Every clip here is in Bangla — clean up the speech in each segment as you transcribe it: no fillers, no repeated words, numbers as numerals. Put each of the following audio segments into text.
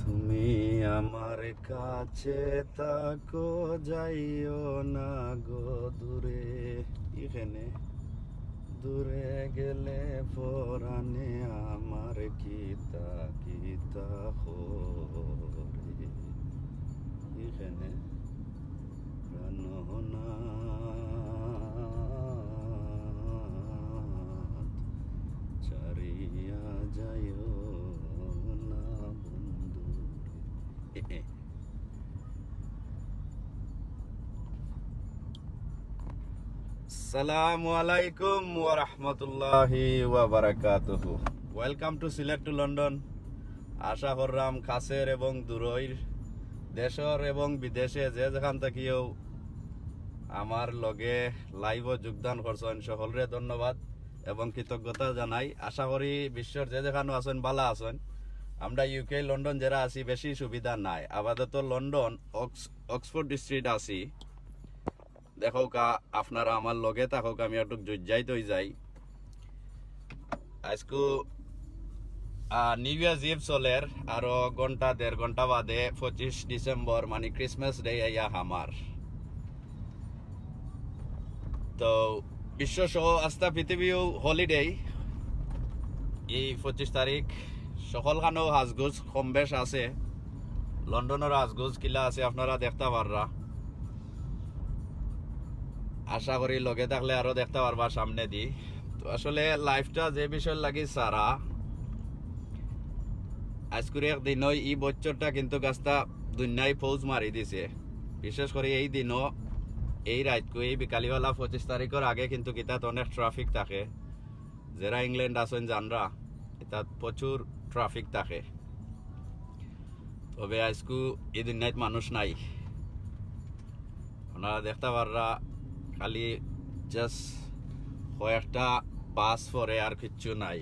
তুমি আমার কাছে তাকো, যাইও না গো দূরে। এখানে দূরে গেলে পরাণে আমার কিতা কিতা করে। এখানে প্রাণনাথ ছাড়িয়া যাইও না বন্ধু রে। আসসালামু আলাইকুম ওয়া রাহমাতুল্লাহি ওয়া বারাকাতুহু। Welcome to Sylhet to London. আশা করলাম কাছের এবং দূরের দেশের এবং বিদেশে যে যেখান থেকেও আমার লগে লাইভও যোগদান করছেন সকলরে ধন্যবাদ এবং কৃতজ্ঞতা জানাই। আশা করি বিশ্বের যে যেখানে আছেন ভালো আছেন। আমরা ইউকে লন্ডন যারা আছি বেশি সুবিধা নাই, আপাতত লন্ডন অক্সফোর্ড স্ট্রিট আছি। দেখো কা আপনারা আমার লগে থাকুক, আমি একটু জুজাইত হয়ে যাই। আজকু নিউ ইয়ার্স ইভ চলের আরো ঘন্টা দেড় ঘন্টা বাদে 25 ডিসেম্বর মানে ক্রিসমাস ডে আইয়া আমার। তো বিশ্ব সহ আস্থা পৃথিবীও হলিডে এই 25 তারিখ। সকলখানেও হাজগুজ কম বেশ আছে। লন্ডনের হাজগুজ কিলা আছে আপনারা দেখতে পাররা। আশা করি লগে থাকলে আরো দেখতে পারবা সামনে দি। তো আসলে লাইফটা যে বিষয় লাগি সারা আজকের একদিন এই বছরটা কিন্তু গাছটা দুনিয়ায় ফৌজ মারি দিছে। বিশেষ করে এই দিনও এই রাতকু এই বিকালিবেলা 25 তারিখের আগে কিন্তু কিতাত অনেক ট্রাফিক থাকে। যারা ইংল্যান্ড আছেন জানরা এটা প্রচুর ট্রাফিক থাকে। তবে আজকু এই দুনিয়ায় মানুষ নাই, আপনারা দেখতে পাররা খালি জাস্ট কয়েকটা বাস পরে আর কিচ্ছু নাই।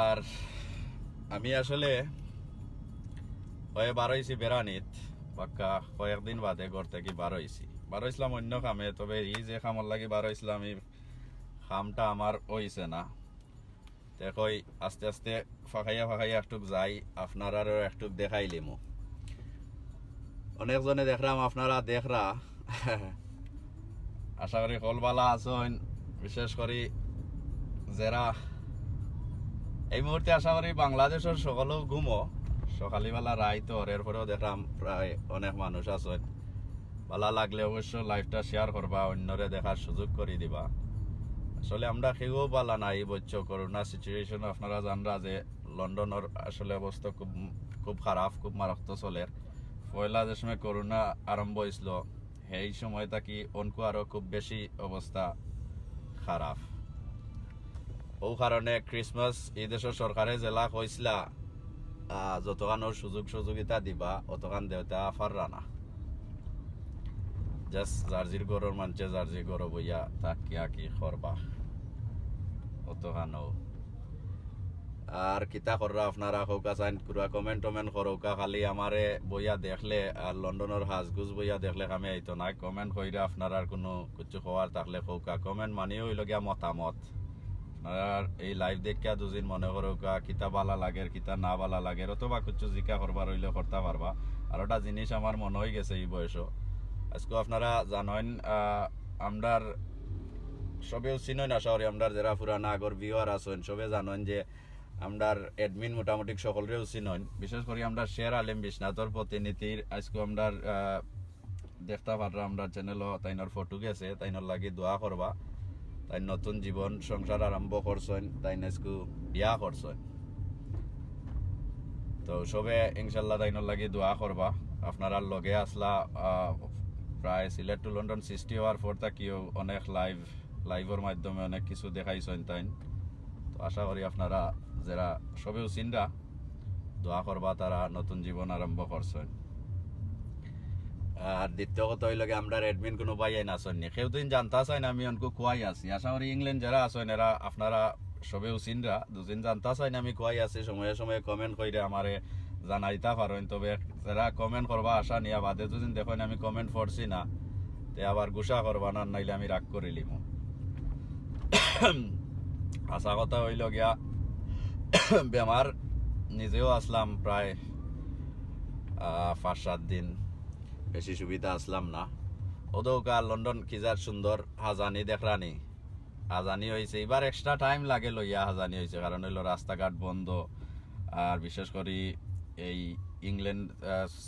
আর আমি আসলে বার হয়েছি বেড়ানিত পাক্কা কয়েকদিন বাদে ঘর থেকে বার হয়েছিলাম অন্য কামে। তবে এই যে কামর লাগি বার হয়েছিলাম এই কামটা আমার হয়েছে না। দেখই আস্তে আস্তে ফাঁকাইয়া একটুক যাই, আপনারারও একটুক দেখাইলিমু। অনেকজনে দেখলাম আপনারা দেখরা আশা করি কলবালা আছেন। বিশেষ করে যারা এই মুহূর্তে আশা করি বাংলাদেশের সকলেও ঘুমো সকালবেলা রাইতো, এরপরেও দেখলাম প্রায় অনেক মানুষ আছেন। ভালো লাগলে অবশ্য লাইফটা শেয়ার করবা, অন্যরে দেখার সুযোগ করে দিবা। আসলে আমরা কেউ পালা না এই বছর করোনা সিচুয়েশন। আপনারা জানরা যে লন্ডনের আসলে অবস্থা খুব খারাপ, খুব মারাত্মক চলের। পয়লা যে সময় করোনা আরম্ভ হয়েছিল সেই সময় থাকি অনকু আরো খুব বেশি অবস্থা খারাপ। ও কারণে ক্রিসমাস এই দেশের সরকারে জেলা কইসলা যতখানোর সুযোগিতা দিবা অতখান দেওয়া পাররা না। জাস্ট জার্জির গরুর মানছে জার্জি গরু বইয়া তা কিয়া কি করবা অতখানো। আর কিতা কররা আপনারা হৌকা চাইন পুরা কমেন্ট করৌকা। খালি আমারে বইয়া দেখলে আর লন্ডনের হাজগুজ বইয়া দেখলে আমি আইতো না। কমেন্ট কইরা আপনারা কোনো কিছু হওয়ার থাকলে হৌকা। কমেন্ট মানি হইল গিয়া মতামত। আপনারা এই লাইভ দেখিয়া দুদিন মনে করৌকা কিতা বালা লাগে কিতা না বালা লাগে, অথবা কিছু জিকা করবার হইলে করতে পারবা। আর ওটা জিনিস আমার মনে হয়ে গেছে এই বয়সও। আজকে আপনারা জানেন আমরার সবেও চিনেন, আশা করি আমরার যারা পুরানা আগর ভিউয়ার আছেন সবে জানেন যে আমরার অ্যাডমিন মোটামুটি সকলেও চিনেন। বিশেষ করে আমরা শের আলেম বিশ্বনাথর প্রতিনিধির আজকে আমরার দেখতে পাররা আমরা চ্যানেলও তাইনর ফটো গেছে। তাইনর লাগি দোয়া করবা। তাই নতুন জীবন সংসার আরম্ভ করছেন, তাই আজকে বিয়া করছেন। তো সবে ইনশাল্লাহ তাইনর লাগি দোয়া করবা। আপনারা লগে আসলা প্রায় সিলেট টু লন্ডন 60 হওয়ার পর থাকিও অনেক লাইভের মাধ্যমে অনেক কিছু দেখাইছেন তাই। তো আশা করি আপনারা যারা সবেও চিনরা দোয়া করবা, তারা নতুন জীবন আরম্ভ করছেন। আর দ্বিতীয় কথা হইল আমরা অ্যাডমিন কোনো পাইয়াই না আসেননি, কেউ দিন জানতে চাইন আমি অনকু কুয়াই আছি। আশা করি ইংল্যান্ড যারা আছেন এরা আপনারা সবেও চিনরা, দুদিন জানতে চাইন আমি কুয়াই আছি। সময়ে সময়ে কমেন্ট করে আমারে জানাইতা পারেন। তবে যারা কমেন্ট করবা আশা নিয়া বাদে দুদিন দেখেন আমি কমেন্ট পড়ছি না, তে আবার গুসা করবা না, নাইলে আমি রাগ করিলিম। আশা কথা হইল গিয়া বেমার নিজেও আসলাম প্রায় 5-7 দিন, বেশি সুবিধা আসলাম না। ওদৌকা লন্ডন কিজার সুন্দর হাজানি দেখরানি, হাজানি হয়েছে এবার এক্সট্রা টাইম লাগে লইয়া হাজানি হয়েছে, কারণ হইলো রাস্তাঘাট বন্ধ। আর বিশেষ করে এই ইংল্যান্ড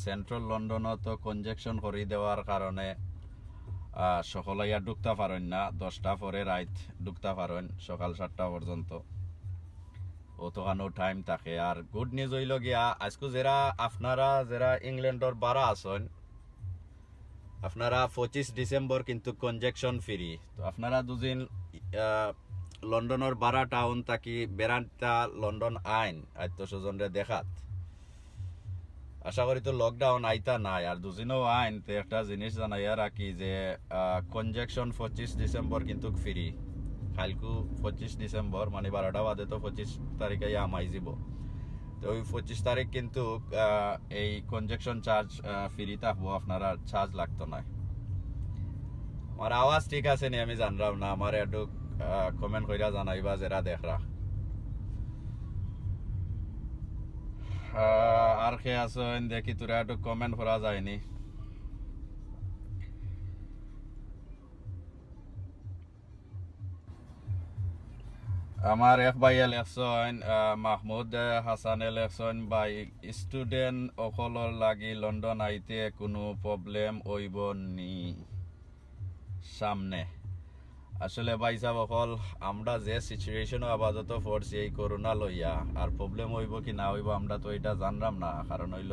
সেন্ট্রাল লন্ডনও তো কনজেকশন করে দেওয়ার কারণে সকলাইয়া ঢুকতে পারেন না, 10টা পরে রাত ঢুকতে পারেন সকাল 7টা পর্যন্ত, অতখানো টাইম থাকে। আর গুড নিউজ হইল গিয়া আজকে আপনারা যারা ইংল্যান্ডর বারা আছেন, আপনারা 25 ডিসেম্বর কিন্তু কনজেকশন ফ্রি। তো আপনারা দুদিন লন্ডনের বারা টাউন থাকি বেড়ানটা লন্ডন আইন আত্মস্বজনরে দেখাত, আশা করি তো লকডাউন আইতা নাই। আর দুদিনও আইন তো একটা জিনিস জানাইয়া রাখি যে কনজেকশন 25 ডিসেম্বর কিন্তু ফ্রি। কালকু 25 ডিসেম্বর মানে 12টা বাদে তো 25 তারিখে আমাই যাব। তো ওই 25 তারিখ কিন্তু এই কনজেকশন চার্জ ফ্রি থাকবো, আপনারা চার্জ লাগতো না। আমার আওয়াজ ঠিক আছে নি আমি জানলাম না, আমার একটু কমেন্ট কইরা জানাইবা যারা দেখরা। আর কে আছেন দেখি, তোরা একটু কমেন্ট করা যায়নি। আমার এক ভাইয়ে লেখছেন, মাহমুদ হাসানে লেখছেন, ভাই স্টুডেন্ট অকলর লাগি লন্ডন আইতে কোনো প্রবলেম হইব নি সামনে? আসলে ভাই সাহেব অকল আমরা যে সিচুয়েশনও আপাতত পড়ছি এই করোনা লইয়া, আর প্রবলেম হইব কি না হইব আমরা তো এটা জানলাম না। কারণ হইল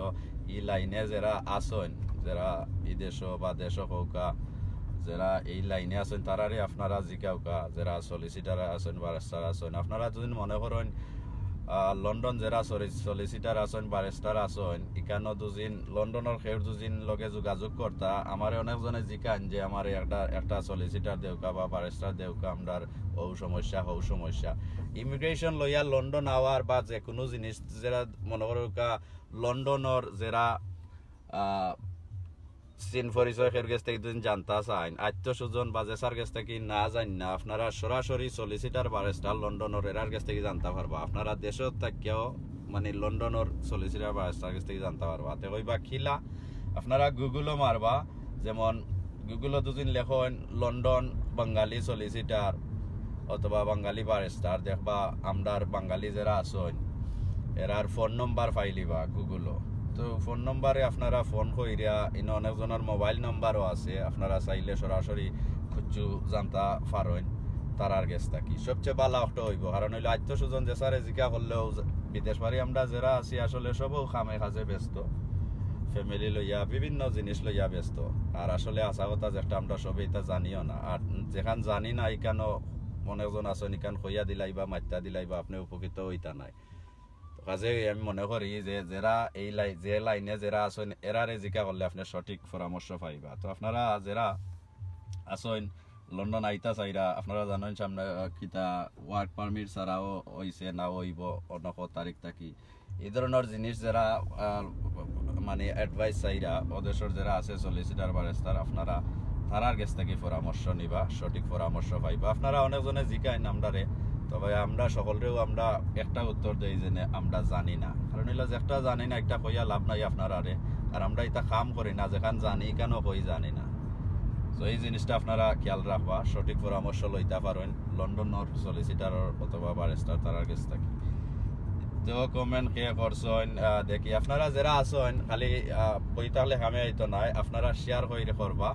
ই লাইনে যারা আসেন, যারা এই দেশ বা দেশ হৌকা যারা এই লাইনে আছেন তারারে আপনারা জিকাউকা, যারা সলিসিটার আছেন বারেস্টার আছেন, আপনারা যদি মনে করেন লন্ডন যারা সলিসিটার আছেন বারেস্টার আছেন, ইকানো দুদিন লন্ডনের খের দুদিন লগে যোগাযোগ করতা। আমার অনেকজনে জিকান যে আমার একটা সলিসিটার দেউকা বা বারেস্টার দেউকা, আমার ও সমস্যা ইমিগ্রেশন লইয়া লন্ডন আওয়ার বা যে কোনো জিনিস যারা মনে করা লন্ডনের যারা চিন পরিচয়ের কাছ থেকে যদি জানতে চান, আত্মস্বজন বা জেসার কাছ থেকে না জান না, আপনারা সরাসরি সলিসিটার বারেস্টার লন্ডনের এরার কাছ থেকে জানতে পারবা। আপনারা দেশত থাকিও মানে লন্ডনের সলিসিটার বারেস্টার কাছ থেকে জানতে পারবা। তে কইবা খিলা আপনারা গুগলও মারবা, যেমন গুগলও দুদিন লেখন লন্ডন বাঙালি সলিসিটার অথবা বাঙালি বারেস্টার, দেখবা আমরার বাঙালি যারা আছেন এরার ফোন নম্বর ফাইলিবা গুগলও। তো ফোন নম্বরে আপনারা ফোন কইরা ইনো অনেকজনের মোবাইল নম্বরও আছে, আপনারা চাইলে সরাসরি খুঁজু জানতা পারেন তারার গেছ থাকি। সবচেয়ে ভালো একটা হইব, কারণ হইলে আত্মস্বজন যে সারে জিকা করলেও বিদেশ বাড়ি আমরা যারা আছি আসলে সবও খামে কাজে ব্যস্ত, ফ্যামিলি লইয়া বিভিন্ন জিনিস লইয়া ব্যস্ত। আর আসলে আশা কথা যেটা আমরা সবাই তা জানিও না, আর যেখান জানি না ইকানো অনেকজন আছেন ইকান কইয়া দিলাই বা মাত্তা দিলাই বা আপনি উপকৃত হইতা নাই। কাজে আমি মনে করি যে যারা এই যে লাইনে যারা আছেন এরারে জিকা করলে আপনি সঠিক পরামর্শ পাইবা। তো আপনারা যারা আছেন লন্ডন আইতা চাইরা, আপনারা জানেন সামনে কিতা ওয়ার্ক পারমিট ছাড়াও হইছে না হইব অন্য তারিখ থাকি, এই ধরনের জিনিস যারা মানে অ্যাডভাইস চাইরা ওদেশের যারা আছে সলিসিটার বারেস্টার, আপনারা তারার কাছ থেকে পরামর্শ নিবা, সঠিক পরামর্শ পাইবা। আপনারা অনেকজনে জিকাইন আমরারে, তবে আমরা সকলেও আমরা একটা উত্তর দেই যে আমরা জানি না। কারণ হইলো যে একটা জানি না একটা কইয়া লাভ নাই আপনারা রে, আর আমরা এটা কাম করি না যেখান জানি কেন কই জানি না। তো এই জিনিসটা আপনারা খেয়াল রাখবা, সঠিক পরামর্শ লইতে পারেন লন্ডনের সলিসিটার অথবা বারেস্টার তারার কাছ থেকে। তো কমেন্ট কে করছেন দেখি, আপনারা যারা আছেন খালি বই তাহলে আমি হইতো নাই, আপনারা শেয়ার করে করবা।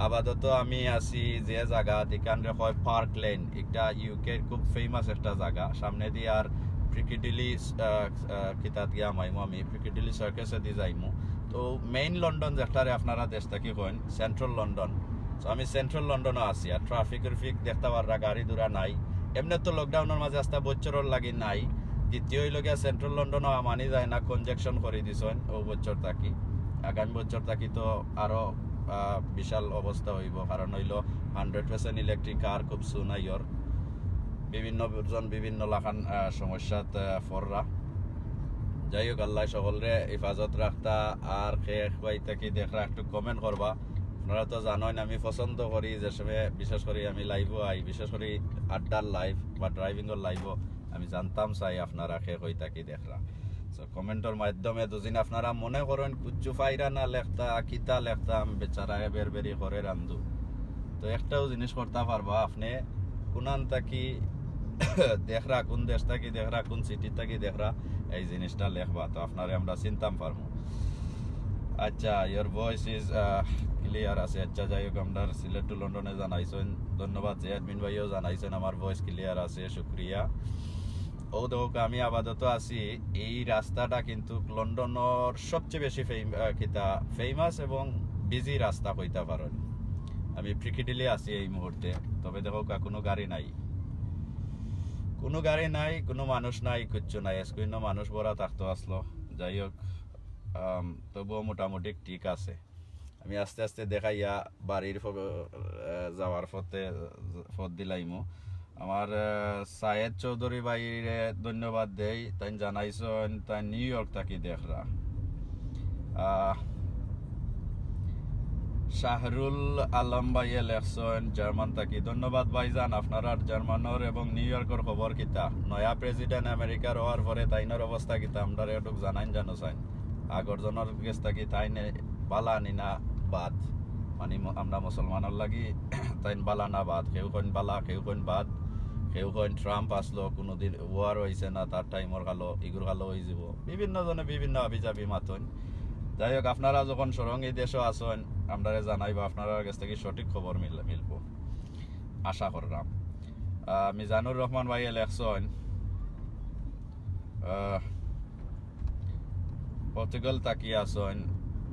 আপাতত আমি আছি যে জায়গা এখানে হয় পার্ক লেন, একটা ইউকের খুব ফেমাস একটা জায়গা, সামনে দিয়ে আর পিকিডিলি কিতাত গিয়া মাইমু, আমি পিকিডিলি সার্কাসে দিয়ে যাইমু। তো মেইন লন্ডন যেটারে আপনারা দেশ থাকি হন সেন্ট্রাল লন্ডন। তো আমি সেন্ট্রাল লন্ডনও আছি, আর ট্রাফিক দেখতে পাররা গাড়ি দূরা নাই, এমনি তো লকডাউনের মাঝে আসতে বছরের লাগি নাই। দ্বিতীয় হইল গিয়া সেন্ট্রাল লন্ডনও মানি যায় না, কনজেকশন করে দিছেন ও বছর থাকি, আগামী বছর থাকি তো আরো বিশাল অবস্থা হইব। কারণ হইল 100% ইলেকট্রিক কার খুব সুন আইয়র, বিভিন্ন জন বিভিন্ন লাখান সমস্যাত ফররা। যাই হোক আল্লাহ সকলরে হেফাজত রাখতা। আর শেষ বাই থাকি দেখরা একটু কমেন্ট করবা। আপনারা তো জানেন আমি পছন্দ করি যে সময় বিশেষ করে আমি লাইভও আই, বিশেষ করে আড্ডার লাইভ বা ড্রাইভিংয়ের লাইভও আমি জানতাম চাই আপনারা খে হই থাকি দেখরা। সো কমেন্টের মাধ্যমে দুদিন আপনারা মনে করেন কুচ্ছু ফাইরা না লেখতা কিতা লেখতাম বেচারা বের বেরি করে রান্ধু, তো একটাও জিনিস করতে পারবা আপনি কোনান থাকি দেখরা, কোন দেশ থাকি দেখরা, কোন সিটি থাকি দেখরা, এই জিনিসটা লেখবা, তো আপনারে আমরা চিনতাম পারবো। আচ্ছা, ইয়োর ভয়েস ইজ ক্লিয়ার আছে। আচ্ছা, যাই হোক, আপনার সিলেট টু লন্ডনে জানাইছেন, ধন্যবাদ। যে অ্যাডমিন ভাইও জানাইছেন আমার ভয়েস ক্লিয়ার আছে, শুক্রিয়া। ও দেখো, আমি আপাতত আছি এই রাস্তাটা কিন্তু লন্ডনের সবচেয়ে বেশি ফেমাস এবং বিজি রাস্তা হইতে পারেন। আমি প্রিকিডিলি আছি এই মুহূর্তে, তবে দেখো কোনো গাড়ি নাই, কোনো গাড়ি নাই, কোনো মানুষ নাই, কিচ্ছু নাই, স্ক্রিনও মানুষ ভরা থাকতো আসলো। যাই হোক, তবুও মোটামুটি ঠিক আছে। আমি আস্তে আস্তে দেখাইয়া বাড়ির যাওয়ার পথ দিলাইমু। আমার সায়েদ চৌধুরী ভাইরে ধন্যবাদ দেই, তাই জানাইছেন তাই নিউ ইয়র্ক থাকি দেখরা। শাহরুল আলম ভাইয়ে লেখছেন জার্মান থাকি, ধন্যবাদ ভাইজান। আপনারা জার্মানের এবং নিউ ইয়র্কের খবর কিতা? নয়া প্রেসিডেন্ট আমেরিকার হওয়ার পরে তাইনের অবস্থা কিতা আমরা এটুক জানাইন জানো চাইন। আগর জনের গেছ থাকি তাইনে বালা আনি না বাদ, মানে আমরা মুসলমানের লাগি তাইন বালা না বাদ, কেউ কইন বালা, কেউ কইন বাদ, কেউ কইন ট্রাম্প আসলো, কোনোদিন ওয়ার হয়েছে না তার টাইমর খালো, ইগুর খালো হয়ে যাব, বিভিন্ন জনে বিভিন্ন আবিজাবি মাতন। যাই হোক, আপনারা যখন সরঙ্গী দেশও আসেন আমরা জানাইবা, আপনারা কাছ থেকে সঠিক খবর মিলবো আশা করলাম। মিজানুর রহমান ভাই লেখছেন পর্তুগাল তাকি আসেন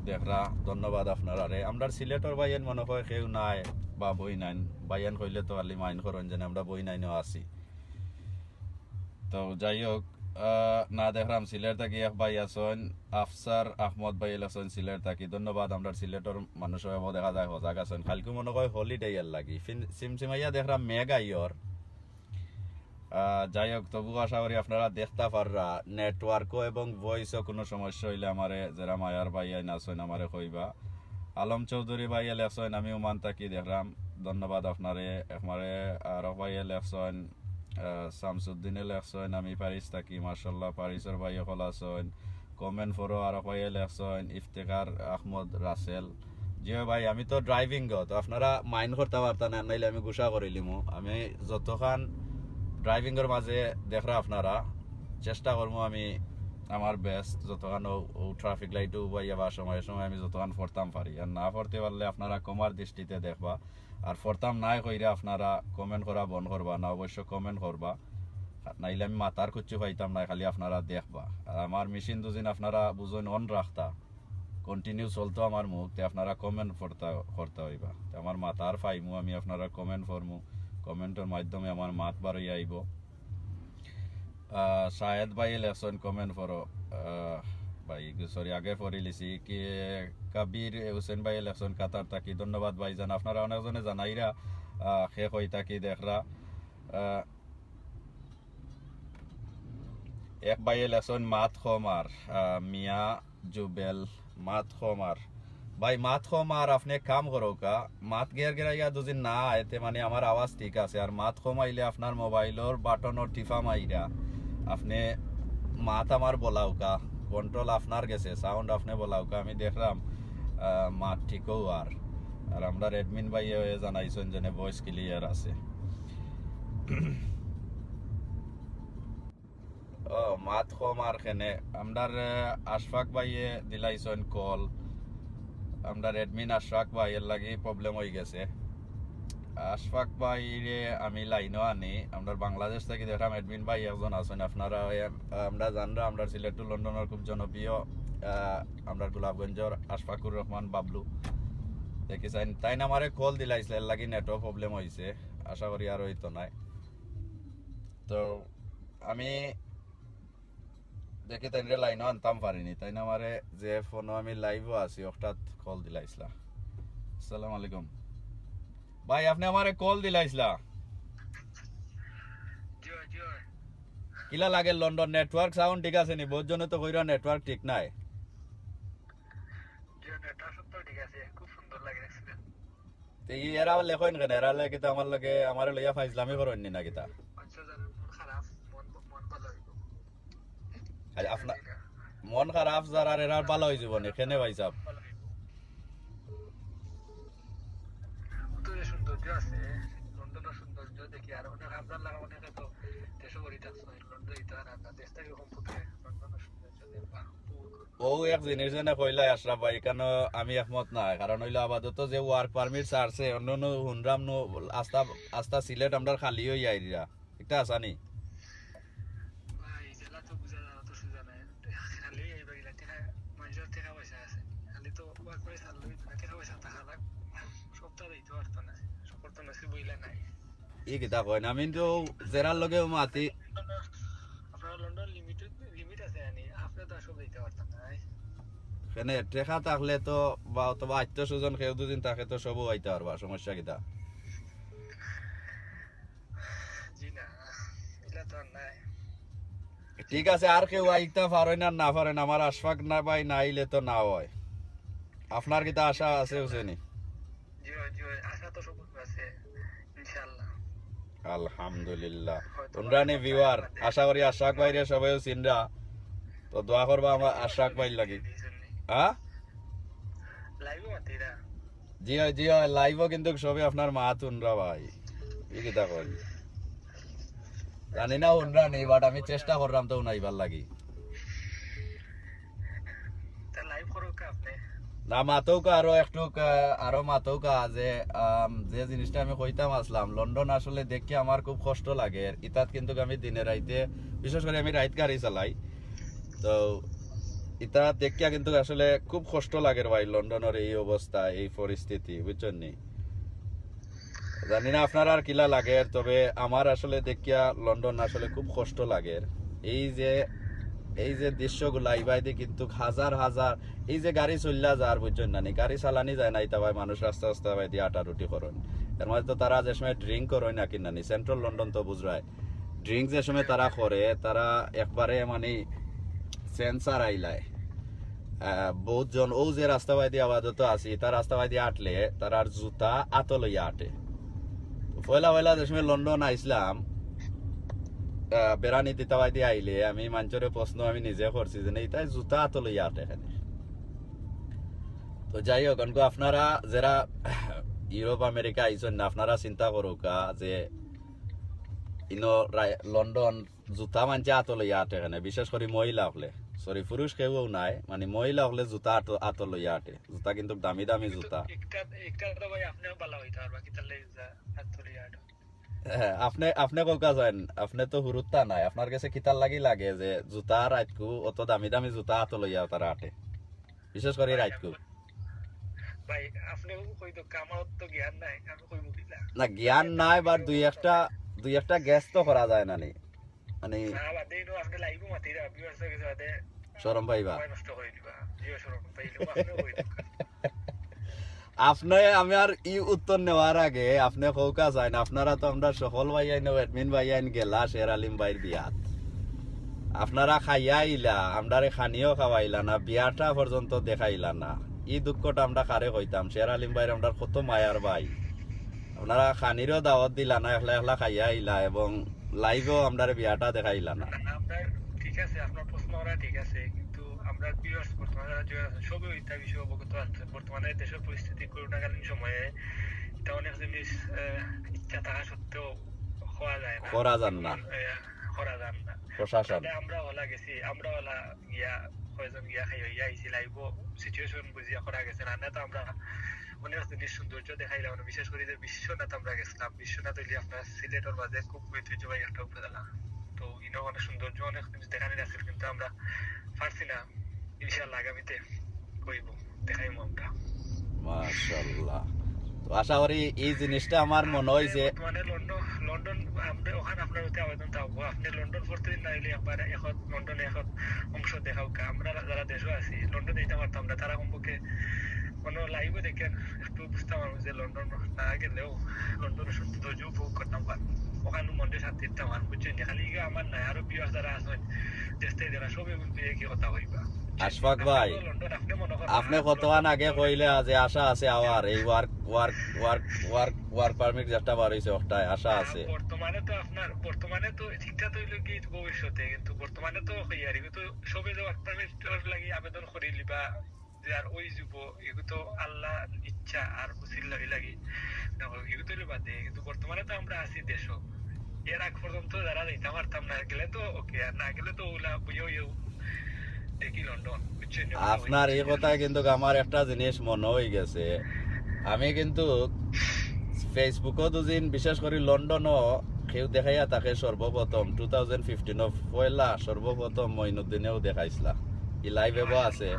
দেখরা, ধন্যবাদ আপনারা। আমরা সিলেটর বাইয়েন মনে হয় কেউ নাই বা বই নাইন, বাইয়ান কইলে তো আলি মাইন করেন যেন আমরা বই নাইনও আছি। তো যাই হোক, না দেখলাম সিলেট থাকি এক ভাই আছেন আফসার আহমদ ভাই আছেন সিলেট থাকি, ধন্যবাদ। আমরা সিলেটের মানুষ দেখা যায় সজাগ আছেন, কালকে মনে হয় হলিডে ইয়ার লাগি সিমসিমাইয়া দেখলাম মেঘ আইয়র। যাই হোক, তবু আশা করি আপনারা দেখতে পাররা। নেটওয়ার্কও এবং ভয়েসও কোনো সমস্যা হইলে আমারে যারা মায়ার ভাই আইন আছেন আমারে কইবা। আলম চৌধুরী ভাই লেখছেন আমি ওমান থাকি দেখলাম, ধন্যবাদ আপনারে। আমারে আর ভাই লেখছেন শামসুদ্দিনে লেখছেন আমি প্যারিস থাকি, মার্শাল্লাহ প্যারিসের ভাই হল আছেন। কমেন্ট ফরো আর ভাই লেখছেন ইফতেখার আহমদ রাসেল। জিও ভাই, আমি তো ড্রাইভিং গো, তো আপনারা মাইন্ড করতে পারতেন না, নাইলে আমি গুসা করিলিমু। আমি যতক্ষণ ড্রাইভিংয়ের মাঝে দেখরা আপনারা চেষ্টা করবো আমি আমার বেস্ট, যতক্ষণ ও ট্রাফিক লাইটও বাইয়া বা সময় সময় আমি যতক্ষণ ফরতাম পারি। আর না ফরতে পারলে আপনারা কমার দৃষ্টিতে দেখবা, আর ফরতাম নাই কইরে আপনারা কমেন্ট করা বন্ধ করবা না, অবশ্য কমেন্ট করবা, নাইলে আমি মাথার কুচ্ছু পাইতাম না, খালি আপনারা দেখবা। আর আমার মেশিন দুদিন আপনারা বুঝুন অন রাখতা, কন্টিনিউ চলতো আমার মুখতে, আপনারা কমেন্ট করতে হইবা, আমার মাথার ফাইমু আমি আপনারা কমেন্ট করমু, কমেন্টের মাধ্যমে আমার মাত বাড়িয়ে আইব। শাহেদ ভাই লেখছেন কমেন্ট করো ভাই, সরি আগে পড়ে লিছি কি। কাবির হুসেন ভাই লেখছেন কাতার থাকি, ধন্যবাদ ভাইজান। আপনারা অনেকজনে জানাইরা শেষ হয়ে থাকি দেখরা। এক ভাই লেখছেন মাত খমার, মিয়া জুবেল মাত খমার ভাই, মাত খমার আপনি কাম করো কা মাত গের গেরাইয়া দুদিন না আইতে, মানে আমার আওয়াজ ঠিক আছে, আর মাত কমাইলে আপনার মোবাইলের বাটনের টিফা মাইরা আপনি মাত আমার বলাও কা, কন্ট্রোল আপনার গেছে, সাউন্ড আপনি বলাও কা, আমি দেখলাম মাত ঠিকও। আর আমরা রেডমিন ভাই জানাইছেন যে ভয়েস ক্লিয়ার আছে। ও মাত কমার খেনে আমরার আশফাক ভাইয়ে দিলাইছেন কল, আমরা রেডমিন আশফাক ভাইয়ের লাগি প্রবলেম হয়ে গেছে। আশফাক ভাইরে আমি লাইনও আনি, আমরা বাংলাদেশ থেকে দেখলাম এডমিন ভাই একজন আছেন, আপনারা আমরা জানরা আমরা সিলেট টু লন্ডনের খুব জনপ্রিয় আমরা গোলাপগঞ্জের আশফাকুর রহমান বাবলু দেখিছেন, তাই না আমারে কল দিলাইছিল, এর লাগি নেটও প্রবলেম হয়েছে, আশা করি আর হইতো নাই। তো আমি দেখি তাই লাইনও আনতাম পারিনি, তাই না আমারে যে ফোনও আমি লাইভও আছি হঠাৎ কল দিলাইছিলা। আসসালামু আলাইকুম ভাই, আপনি আমারে কল দিলাইছিলা কিলা লাগে? লন্ডন নেটওয়ার্ক সাউন্ড ঠিক আছে নি? বহুত জনে তো কইরা নেটওয়ার্ক ঠিক নাই। এরা লেখেন কেন? এরা লেগে আমার লগে আমার লইয়া ফাইজলামি করেন নি না কিতা? আর আপনার মন খারাপ যারা এরা ভালো হয়ে যাব না কেনে ভাই সাহেব উত্তরে সৌন্দর্য আছে, লন্ডনের সৌন্দর্য দেখি আর অনেক আপনার লাগা অনেকে তো দেশে বড়ি থাকছে লন্ডন দিতে আর আপনার দেশ থেকে কম ফুটে লন্ডনের সৌন্দর্য দেখবা ও এক জিনিস যেন কইলাই আশরাফ ভাই কেন আমি একমত নাই কারণ হইলো আপাতত যে ওয়ার্ক পারমিট ছাড়ছে অন্য অন্য হুনরাম নো আস্তা আস্তা সিলেট আমরা খালি হই আইরা একটা আসানি ভাই জেলা তো বুঝা যাওয়া তো সুজা নাই খালি এইবার গেলে মানুষের টাকা পয়সা আছে খালি তো ওয়ার্ক করে ছাড়লেই টাকা পয়সা থাকা লাগ সপ্তাহ দিতে পারতো না সকল তো নসিব বইলা নাই ই কিতা কয় না আমি তো জেরার লগে মাতি আপনার লন্ডন লিমিট আছে জানি আপনি তো সব দিতে পারতেন না কেনে টেকা থাকলে তো বা অথবা আত্মীয় স্বজন কেউ দুদিন থাকে তো সবও আইতে পারবা সমস্যা কিতা জি না এটা তো আর নাই ঠিক আছে আর কেউ আইতে পারে না পারেন আমার আশফাক না ভাই না আইলে তো না হয় আপনার কিতা আশা আছে হুসেনি জি জি আশা তো সব আছে ইনশাআল্লাহ আলহামদুলিল্লাহ তোমরানি ভিউয়ার আশা করি আশাক ভাইরে সবাই চিনরা তো দোয়া করবা আমার আশাক ভাই লাগি হ্যাঁ লাইভও মাতিরা জি হয় লাইভও কিন্তু সবে আপনার মা তুনরা ভাই এই কিতা কই জানি না উনরা নেই বাট আমি চেষ্টা করলাম তো উনাইবার লাগি তা লাইভ করো কা আপনি না মাতৌকা আরো একটু আরো মাতৌকা যে যে জিনিসটা আমি কইতাম আসলাম লন্ডন আসলে দেখে আমার খুব কষ্ট লাগে ইতাত কিন্তু আমি দিনে রাইতে বিশেষ করে আমি রাইত গাড়ি চালাই তো ইতা দেখিয়া কিন্তু আসলে খুব কষ্ট লাগে ভাই লন্ডনের এই অবস্থা এই পরিস্থিতি বুঝছেন নি জানি না আপনার আর কিলা লাগে তবে আমার আসলে দেখিয়া লন্ডন আসলে খুব কষ্ট লাগে এই যে দৃশ্যগুলা ইবাইতে কিন্তু হাজার হাজার এই যে গাড়ি চললা যার বুঝছেন না গাড়ি চালানি যায় না ইতা ভাই মানুষ রাস্তা রাস্তা ভাই দিয়ে আটা রুটি করেন এর মধ্যে তো তারা যে সময় ড্রিঙ্ক করেন না কিনা নি সেন্ট্রাল লন্ডন তো বুঝরায় ড্রিঙ্ক যে সময় তারা করে তারা একবারে মানে সেন্সার আইলায় বহুত জন ও যে রাস্তা বাই দিয়ে আপাতত আছি তার রাস্তা বাই দিয়ে আটলে তার আর জুতা আত লইয়া আটে পয়লা পয়লা যে সময় লন্ডন আইসলাম বেড়ানি দিতা বাই দিয়ে আইলে আমি মানুষের প্রশ্ন আমি নিজে করছি যে এইটাই জুতা আত লইয়া আটে এখানে তো যাই হোক আপনারা যারা ইউরোপ আমেরিকা আইছেন না আপনারা চিন্তা করুকা যে ইনো লন্ডন জুতা মানছে আত লইয়া আটে এখানে বিশেষ করে মহিলা হলে সরি পুরুষ কেউ নাই মানে মহিলা হলে জুতা আত লইয়া আটে জুতা কিন্তু দামি দামি জুতা আপনি কৌকা যান আপনি তো হুরুত্তা নাই আপনার কাছে কিতার লাগে যে জুতা রাতকু অত দামি দামি জুতা আত লইয়া তারা আটে বিশেষ করে রাতকু না জ্ঞান নাই বা দুই একটা গ্যাস তো করা যায় না নি মানে শরম পাইবা আপনি আমি আর ই উত্তর নেওয়ার আগে আপনি কৌকা চাইন আপনারা তো আমরা সকল ভাই আইন এডমিন ভাই আইন গেলা শের আলিম ভাইয়ের বিয়াত আপনারা খাইয়া আইলা আমরা খানিও খাওয়াইলা না বিয়াটা পর্যন্ত দেখাইলা না ই দুঃখটা আমরা কারে কইতাম শের আলিম ভাইয়ের আমরা কত মায়ার ভাই আপনারা খানিরও দাওয়াত দিলা না একলা একলা খাইয়া আইলা এবং লাইভেও আমরা বিয়াটা দেখাইলা না ঠিক আছে আপনার প্রশ্ন করা ঠিক আছে কিন্তু আমরা ভিউয়ার্স বর্তমানে সবই ওইটা বিষয়ে অবগত আছে বর্তমানে দেশের পরিস্থিতি করোনাকালীন সময়ে এটা অনেক জিনিস ইচ্ছা থাকা সত্ত্বেও হওয়া যায় না করা যান না প্রশাসন আমরা ওলা গেছি আমরা ওলা গিয়া কয়েকজন গিয়া খাই হইয়া আইছি লাইভ সিচুয়েশন বুঝিয়া করা গেছে না তো আমরা অনেক জিনিস সৌন্দর্য দেখাইলাম বিশেষ করে যে বিশ্বনাথ আমরা গেছিলাম বিশ্বনাথ হইলে আপনার সিলেটের মাঝে খুব ঐতিহ্যবাহী একটা উপজেলা তো ইনো অনেক সৌন্দর্য অনেক জিনিস দেখানি আছে কিন্তু আমরা পারছি না ইনশাআল্লাহ আগামীতে কইব দেখাইবো আমরা মাশাআল্লাহ তো আশা করি এই জিনিসটা আমার মনে হয় যে মানে লন্ডন আমরা ওখানে আপনার হতে আবেদন থাকবো আপনি লন্ডন প্রতিদিন না হইলে একবার এখন লন্ডনে এখন অংশ দেখাও আমরা যারা দেশে আছি লন্ডনে যেতে পারতাম না তারা কমপক্ষে কোনো লাইভে দেখেন একটু বুঝতে পারবো যে লন্ডন না গেলেও লন্ডনের সৌন্দর্য উপভোগ করতাম পার ওখানে মন্দির শান্তি দিতাম আর বুঝছেন খালি আমার নাই আরো বিয়ার যারা আছেন দেশ থেকে যারা সবই কিন্তু একই কথা হইবা আশফাক ভাই, লন্ডন আপনি মনে করেন আপনি কতক্ষণ আগে কইলে যে আশা আছে আওয়ার এই ওয়ার্ক পারমিট যেটা বার হইছে ওটাই আশা আছে। বর্তমানে তো ঠিকঠাক হইল কি ভবিষ্যতে, কিন্তু বর্তমানে তো হইয়ারি কিন্তু সবে যে ওয়ার্ক পারমিট লাগি আবেদন করি লিবা যে আর ওই যুব এগু তো আল্লাহ ইচ্ছা আর উসিল্লা লাগি এগু তো বাদে, কিন্তু বর্তমানে তো আমরা আছি দেশ। এর আগ পর্যন্ত যারা যাইতে পারতাম না, গেলে তো ওকে, আর না গেলে তো ওলা বুঝেও দেখি লন্ডন বুঝছেন। আপনার এই কথায় কিন্তু আমার একটা জিনিস মনে হয়ে গেছে। আমি কিন্তু ফেসবুকও দুদিন বিশেষ করে লন্ডনও কেউ দেখাইয়া তাকে সর্বপ্রথম 2015 পয়লা সর্বপ্রথম মঈনুদ্দিনেও দেখাইছিলা। ই লাইভ এবো আছে,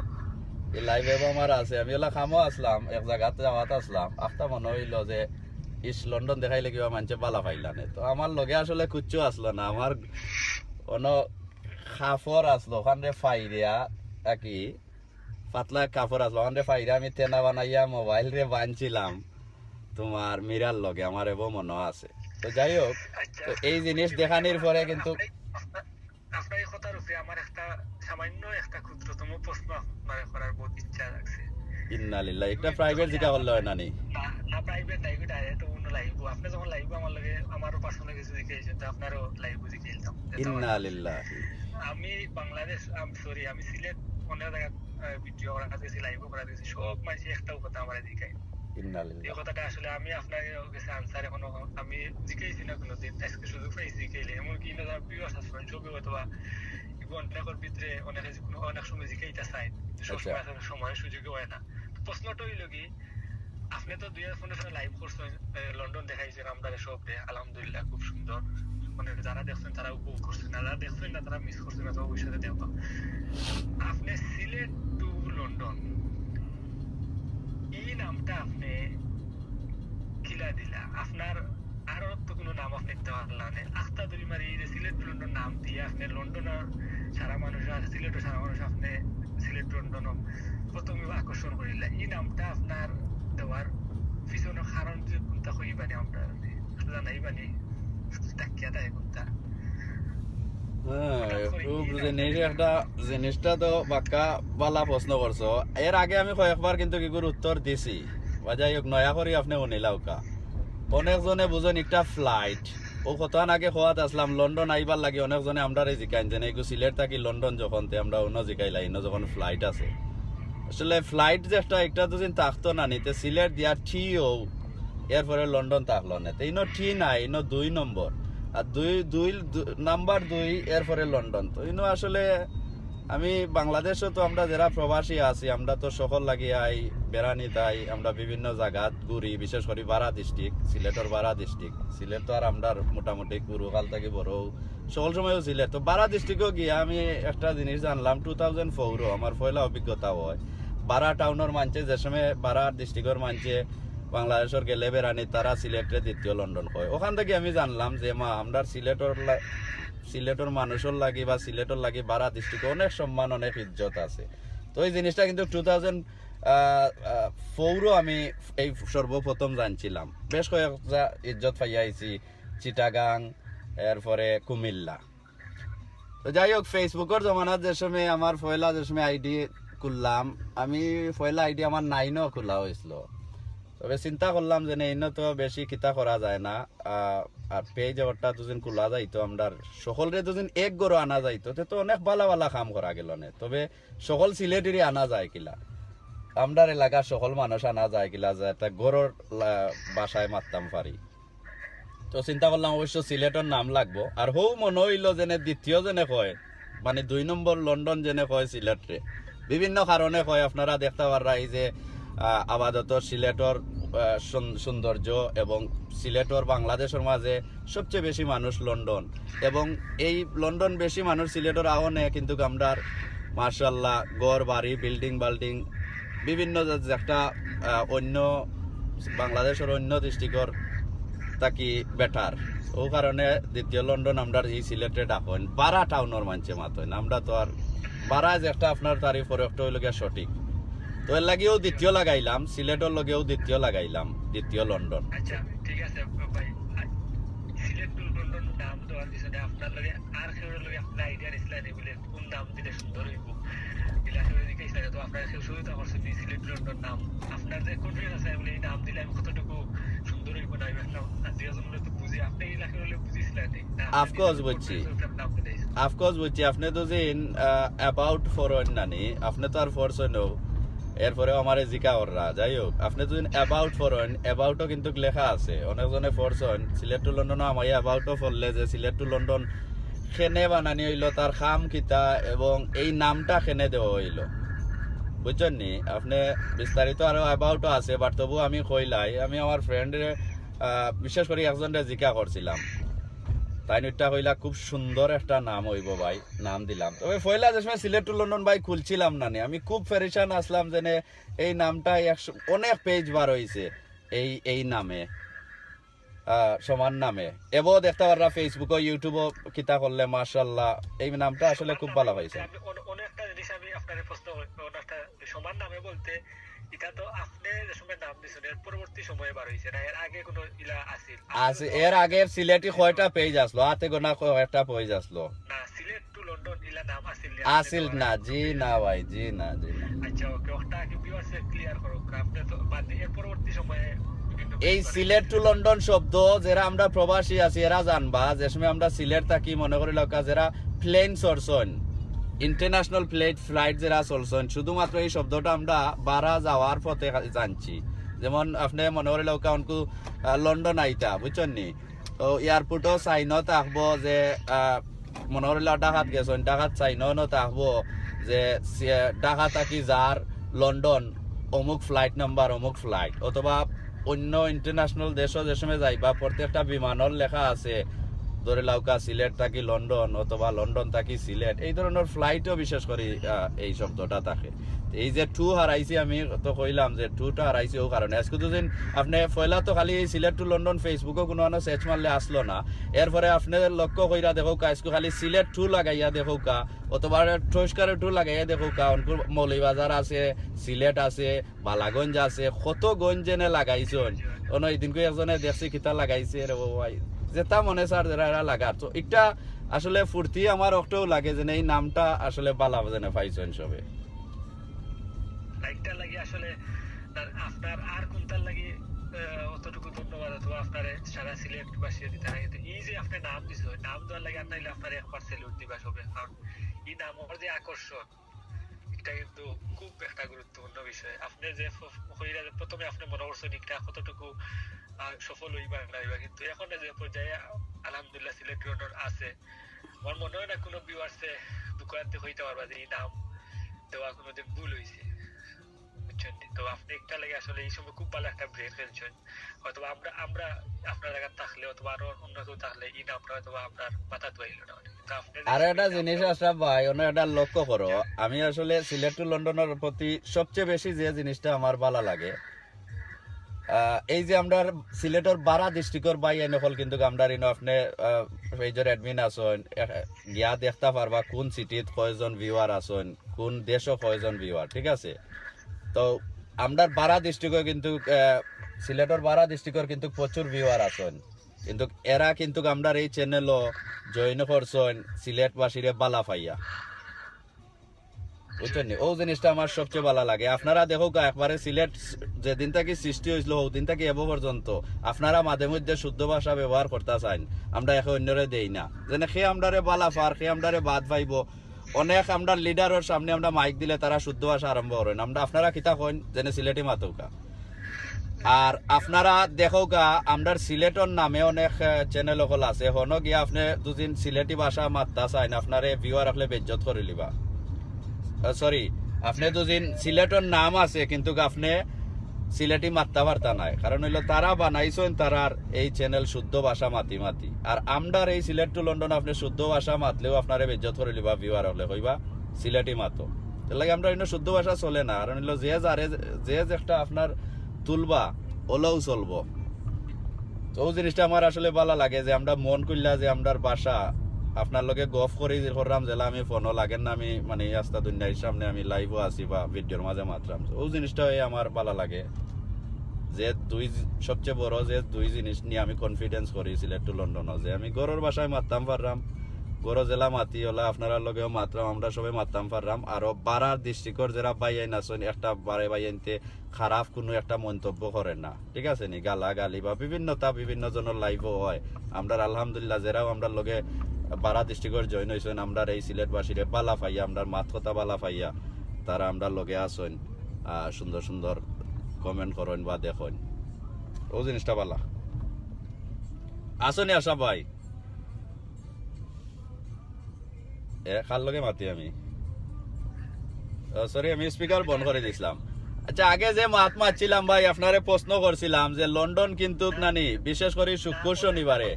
এই লাইভ এবো আমার আছে। আমি ওলা খামও আসলাম, এক জায়গাতে যাওয়াত আসলাম, আফতা মনে হইল যে ইস লন্ডন দেখাইলে কিবা মানুষে বালা পাইলানে। তো আমার লগে আসলে কুচ্ছু আসলো না, আমার কোনো কাপড় আসলো ওখানে ফাইরিয়া কি পাতলা কাপড় আসলো ওখানে ফাইরিয়া আমি তেনা বানাইয়া মোবাইল রে বানছিলাম তোমার মিরার লগে, আমার এবো মনে আছে। তো যাই হোক, তো এই জিনিস দেখানির পরে কিন্তু আপনার এই কথার উপরে আমার একটা সামান্য একটা ক্ষুদ্রতম প্রশ্ন আপনার করার বহুত ইচ্ছা লাগছে। ইন্নালিল্লাহ, একটা প্রাইভেট যেটা করলে হয় না নি? না প্রাইভেট লাইভ ডাইরেক্ট অন্য লাইভ, আপনি যখন লাইভ আমার লগে আমারও পার্সোনাল কিছু দেখিয়েছেন, তো আপনারও লাইভ দেখিয়েছিলাম। ইন্নালিল্লাহ, আমি বাংলাদেশ সরি আমি সিলেট অনেক জায়গায় ভিডিও করা গেছি, লাইভও করা গেছি, সব মানুষ একটাও কথা আমার দেখাই। এই ইন্নালিল্লাহ। কথাটা আসলে আমি আপনার কাছে আনসার এখনো আমি জিজ্ঞাসি না কোনোদিন, আজকে সুযোগ পাইছি জিজ্ঞাইলে, এমনকি না যারা প্রিয় শাসন ছবি অথবা অনেকের ভিতরে অনেক সময় জিজ্ঞাইতে চাই, সবসময় আসলে সময় সুযোগও হয় না। প্রশ্নটা হইল কি, আপনি তো 2015 সালে লাইভ করছেন, লন্ডন দেখাইছেন আমরা সব, আলহামদুলিল্লাহ খুব সুন্দর, মানে যারা দেখছেন তারা উপভোগ করছেন, যারা দেখছেন না তারা মিস করছেন না, তো ভবিষ্যতে দেখবো। আপনি সিলেট টু লন্ডন এই নামটা আপনি কিলা দিলা, আপনার আরো তো কোনো নাম আপনি দিতে পারলেন না, আখতা দড়ি মারি যে সিলেট টু লন্ডন নাম দিয়ে আপনি লন্ডনের সারা মানুষ আর সিলেটের সারা মানুষ আপনি সিলেট টু লন্ডন প্রথমে আকর্ষণ করিলা। এই নামটা আপনার দেওয়ার পিছনের কারণ যে কোনটা হইবানি আমরা জানাইবানি তাকিয়া দেয় কোনটা? জিনিসটা তো বাক্কা বালা প্রশ্ন করছো। এর আগে আমি কয়েকবার কিন্তু কিগুর উত্তর দিছি, যাই হোক নয়া করি আপনি শুনিলাওকা। অনেকজনে বুঝেন একটা ফ্লাইট ও কতক্ষণ আগে খোয়াত আসলাম লন্ডন আইবার লাগে, অনেকজনে আমরা জিকাইন যে এইগু সিলেট থাকি লন্ডন যখন আমরা অন্য জিকাইলাই যখন ফ্লাইট আছে। আসলে ফ্লাইট যে একটা দুদিন থাকতো না নিতে সিলেট দিয়া ঠি ও এরপরে লন্ডন থাকলো না, তো ইনো ঠি নাই, ইনো 2 নম্বর, আর নাম্বার 2 এরপরে লন্ডন। তো ইনো আসলে আমি বাংলাদেশও তো আমরা যারা প্রবাসী আছি আমরা তো সকল লাগি আই বেড়ানি তাই আমরা বিভিন্ন জায়গা ঘুরি, বিশেষ করে বারা ডিস্ট্রিক্ট, সিলেটের বারা ডিস্ট্রিক্ট। সিলেট তো আর আমরা মোটামুটি পুরোকাল থেকে বড় সকল সময়ও সিলেট। তো বারা ডিস্ট্রিক্টও গিয়ে আমি একটা জিনিস জানলাম, 2004 আমার পয়লা অভিজ্ঞতা হয় বারা টাউনের মানছে, যে সময় বারা ডিস্ট্রিক্টের মানছে বাংলাদেশের গেলে বেড়ানি তারা সিলেটের দ্বিতীয় লন্ডন হয়। ওখান থেকে আমি জানলাম যে মা আমরা সিলেটের মানুষের লাগি বা সিলেটের লাগি বারা ডিস্ট্রিক্টে অনেক সম্মান অনেক ইজ্জত আছে। তো এই জিনিসটা কিন্তু 2004 আমি এই সর্বপ্রথম জানছিলাম। বেশ কয়েক ইজ্জত পাইয়াছি, চিটাগাং, এরপরে কুমিল্লা। তো যাই হোক, ফেসবুকের জমানার যে সময় আমার পয়লা যে সময় আইডি খুললাম, আমি পয়লা আইডি আমার 9 খোলা হয়েছিল। তবে চিন্তা করলাম যে ইন্ন তো বেশি কিতা করা যায় না, আর পেজ ওটা দুদিন খোলা যাইতো, আমরা সকলরে দুদিন এক গরো আনা যাইতো, তো অনেক ভালা ভালা কাম করা গেল না। তবে সকল সিলেটেরই আনা যায় কিলা, আমরার এলাকার সকল মানুষ আনা যায় কিলা, যে একটা গরুর বাসায় মারতাম পারি। তো চিন্তা করলাম অবশ্য সিলেটের নাম লাগবো। আর হৌ মনে হইল যেনে দ্বিতীয় যেনে কয়, মানে 2 নম্বর লন্ডন যেনে কয় সিলেটরে, বিভিন্ন কারণে কয়। আপনারা দেখতে পারা এই যে আপাতত সিলেটর সৌন্দর্য এবং সিলেটর বাংলাদেশের মাঝে সবচেয়ে বেশি মানুষ লন্ডন, এবং এই লন্ডন বেশি মানুষ সিলেটর আহনে কিন্তু আমরার মার্শাল্লাহ গড় বাড়ি বিল্ডিং বাল্ডিং বিভিন্ন একটা অন্য বাংলাদেশের অন্য ডিস্ট্রিক্টর তাকি বেটার। ও কারণে দ্বিতীয় লন্ডন আমরা এই সিলেটে ডাকেন, বারা টাউনের মানছে মাতইন। আমরা তো আর বারা যে একটা আপনার তারিফ একটা হইল গিয়া সঠিক, তো এর লাগেও দ্বিতীয় লাগাইলাম, সিলেটের লগেও দ্বিতীয় লাগাইলাম, দ্বিতীয় লন্ডন। আচ্ছা ঠিক আছে ভাই, সিলেট টু লন্ডন নাম দেওয়ার পিছনে আপনার লগে আর কেউ লগে আপনার আইডিয়া নিছিলেন বলে কোন নাম দিলে সুন্দর হইব এলা কেউ দিকে ইচ্ছা তো আপনার কেউ শুরুতে করছেন সিলেট লন্ডন নাম আপনার যে কনফিডেন্স আছে বলে এই নাম দিলে আমি কতটুকু সুন্দর হইব না একটা আত্মীয় জন তো বুঝি আপনি এই এলাকার হলে বুঝিছিলেন না অফকোর্স বুঝছি অফকোর্স বুঝছি আপনি তো যে অ্যাবাউট ফরন নানি আপনি তো আর ফোর্স হইনো এরপরেও আমারে জিকা ওররা যাই হোক আপনি যদি অ্যাবাউট ফরন অ্যাবাউটও কিন্তু লেখা আছে অনেকজনে ফোর্স হন সিলেট টু লন্ডনও আমার অ্যাবাউটও ফললে যে সিলেট টু লন্ডন খেনে বানানি হইল তার খাম কিতা এবং এই নামটা খেনে দেওয়া হইল বুঝছেন নি আপনি বিস্তারিত আরো অ্যাবাউটও আছে বাট তবু আমি কইলাই আমি আমার ফ্রেন্ডের বিশেষ করে একজনের জিজ্ঞা করছিলাম তাই নইটা কইলা খুব সুন্দর একটা নাম হইব ভাই নাম দিলাম তবে পয়লা যে সময় সিলেট টু লন্ডন ভাই খুলছিলাম না আমি খুব পেরেশান আসলাম যে এই নামটা অনেক পেজ বার হইছে এই নামে সমান নামে এব দেখতে পাররা ফেসবুক ইউটিউবও কিতা করলে মাশাআল্লাহ এই নামটা আসলে খুব ভালো হয়েছে অনেকটা জিনিস আমি আপনার প্রশ্ন অনেকটা সমান নামে বলতে এটা তো আপনি যে সময় নাম দিছেন এর পরবর্তী সময়ে বার হইছে না এর আগে কোনো ইলা আছে এর আগে সিলেটি কয়টা পেজ আসলো হাতে গোনা কয়টা পেজ আসলো না সিলেট টু লন্ডন ইলা নাম আসিল না জি না ভাই জি না আচ্ছা ওকে ওটা কি ভিউয়ার্স ক্লিয়ার করো আপনি তো বাদে এর পরবর্তী সময়ে এই সিলেট টু লন্ডন শব্দ যারা আমরা প্রবাসী আছি এরা জানবা যে সময় আমরা সিলেট থাকি মনে করি লোক যারা প্লেন চলছেন ইন্টারন্যাশনাল ফ্লাইট যারা চলছেন শুধুমাত্র এই শব্দটা আমরা বারা যাওয়ার পথে জানছি যেমন আপনি মনে করি লোক লন্ডন আইতা বুঝছেন নি তো এয়ারপোর্টও সাইনও থাকবো যে মনে করি ডাকাত গেছেন ডাকাত সাইনও থাকবো যে ঢাকা থাকি যার লন্ডন অমুক ফ্লাইট নাম্বার অমুক ফ্লাইট অথবা অন্য ইন্টারন্যাশনাল দেশও যে সময় যাইবা প্রত্যেকটা বিমানের লেখা আছে ধরে লাউকা সিলেট থাকি লন্ডন অথবা লন্ডন থাকি সিলেট এই ধরনের ফ্লাইটও বিশেষ করে এই শব্দটা থাকে এই যে টু হারাইছি আমি তো কইলাম যে টুটা হারাইছি ও কারণে আজকে দুদিন আপনি পয়লা তো খালি সিলেট টু লন্ডন ফেসবুকও কোনো সার্চ মারলে আসলো না এরপরে আপনি লক্ষ্য কইরা দেখো আজকে খালি সিলেট টু লাগাইয়া দেখো অথবা টস্কারে টু লাগাইয়া দেখো অনকুর মৌলিবাজার আছে সিলেট আছে বালাগঞ্জ আছে কত গঞ্জ জেনে লাগাইছেন অন্য এদিনকে একজনে দেখছি কিতা লাগাইছে রে ভাই যেটা মনে স্যার যারা লাগার তো একটা আসলে ফুর্তি আমার একটাও লাগে যে এই নামটা আসলে বালা জেনে পাইছেন সবে লাইকটা লাগি আসলে আপনার আর কোনটার লাগি অতটুকু ধন্যবাদ অথবা আপনার সারা সিলেট বাসিয়ে দিতে হয় এই যে আপনি নাম দিছ নাম দেওয়ার লাগে আপনার আপনার 1% স্যালুট দিবা সবে কারণ এই নামের যে আকর্ষণ এটা কিন্তু খুব একটা গুরুত্বপূর্ণ বিষয় আপনি যে কইরা প্রথমে আপনি মনে করছেন এটা কতটুকু সফল হইবা না হইবা কিন্তু এখন যে পর্যায়ে আলহামদুলিল্লাহ সিলেট লন্ডন আছে আমার মনে হয় না কোনো ভিউয়ার্সে দুঃখান্তে হইতে পারবা যে এই নাম দেওয়া কোনোদিন ভুল হয়েছে বুঝছেন তো আপনি একটা লাগে আসলে এই সময় খুব ভালো একটা ব্রেক ফেলছেন হয়তো আমরা আপনার জায়গা থাকলে অথবা আরো অন্য কেউ থাকলে এই নামটা হয়তো আপনার মাথা ধোয়াইল না আর একটা জিনিস আশরাফ ভাই অন্য একটা লক্ষ্য করো আমি আসলে সিলেট টু লন্ডনের প্রতি সবচেয়ে বেশি যে জিনিসটা আমার ভালো লাগে এই যে আমরা সিলেটের 12 ডিস্ট্রিক্টর বাই এনেফল কিন্তু আমরা আপনি পেজের অ্যাডমিন আছেন গিয়া দেখতে পারবা কোন সিটিত কয়জন ভিউয়ার আছেন কোন দেশও কয়জন ভিউয়ার ঠিক আছে তো আমরা 12 ডিস্ট্রিক্টে কিন্তু সিলেটের 12 ডিস্ট্রিক্টর কিন্তু প্রচুর ভিউয়ার আছেন কিন্তু এরা কিন্তু আমরা এই চ্যানেলও জয়েন করছেন সিলেটবাসীরে বালা পাইয়া বুঝছেন ও জিনিসটা আমার সবচেয়ে ভালো লাগে আপনারা দেখো একবারে সিলেট যেদিন থেকে সৃষ্টি হয়েছিল ওদিন থেকে এব পর্যন্ত আপনারা মাঝে মধ্যে শুদ্ধ ভাষা ব্যবহার করতে চান আমরা একে অন্যরে দেই না যেন সে আমরারে বালা ফার সে আমরারে বাদ পাইব অনেক আমরা লিডারের সামনে আমরা মাইক দিলে তারা শুদ্ধ ভাষা আরম্ভ করেন আমরা আপনারা কিতা কইন যেন সিলেটি মাতৌকা আর আপনারা দেখো আমরা সিলেটর নামে অনেক চ্যানেল সকল আছে হনো গিয়া আপনি দুদিন সিলেটি ভাষা মাত্তা চাইন আপনারে ভিউয়ার রাখলে বেজ্জত করে লিবা সরি আপনি দুদিন সিলেটর নাম আছে কিন্তু আপনি সিলেটি মাত্তা পারতা নাই কারণ হইলো তারা বানাইছেন তারার এই চ্যানেল শুদ্ধ ভাষা মাতি আর আমরার এই সিলেট টু লন্ডন আপনি শুদ্ধ ভাষা মাতলেও আপনারে বেজ্জত করে লিবা ভিউয়ার হলে কইবা সিলেটি মাতো তার লাগে আমরা শুদ্ধ ভাষা চলে না কারণ হইলো যে একটা আপনার তুলবা ওলাও চলবো তো ওই জিনিসটা আমার আসলে ভালো লাগে যে আমরা মন করলা যে আমরার ভাষা আপনার লগে গফ করে করলাম জেলা আমি ফোনও লাগেন না আমি মানে আস্তা দুনিয়ার সামনে আমি লাইভও আছি বা ভিডিওর মাঝে মাত্রাম ওই জিনিসটা আমার ভালো লাগে যে সবচেয়ে বড় যে দুই জিনিস নিয়ে আমি কনফিডেন্স করি সিলেট টু লন্ডন, যে আমি গরুর বাসায় মারতাম পারলাম, গরো জেলা মাতি হলা আপনারা লগেও মাত্রাম, আমরা সবাই মারতাম পারলাম। আরো বারার ডিস্ট্রিক্টর যারা বাইয়াইন আছেন একটা বারে বাইয়াইনতে খারাপ কোনো একটা মন্তব্য করেন না, ঠিক আছে নি, গালা গালি বা বিভিন্ন জনের লাইভও হয়। আমরা আলহামদুলিল্লাহ যারাও আমরা লগে বারা ডিস্ট্রিক্টর জয়েন হয়েছেন, আমরা এই সিলেটবাসীরে বালা পাইয়া, আমরা মাত কথা বালা পাইয়া তারা আমরা লগে আসেন, সুন্দর সুন্দর কমেন্ট করেন বা দেখেন, ও জিনিসটা বালা আসনি আশা ভাই। কার লগে মাতি আমি, সরি আমি স্পিকার বন্ধ করে দিছিলাম। আচ্ছা আগে যে মাত মারছিলাম ভাই, আপনারে প্রশ্ন করছিলাম যে লন্ডন কিন্তু নানি বিশেষ করে শুক্র শনিবারে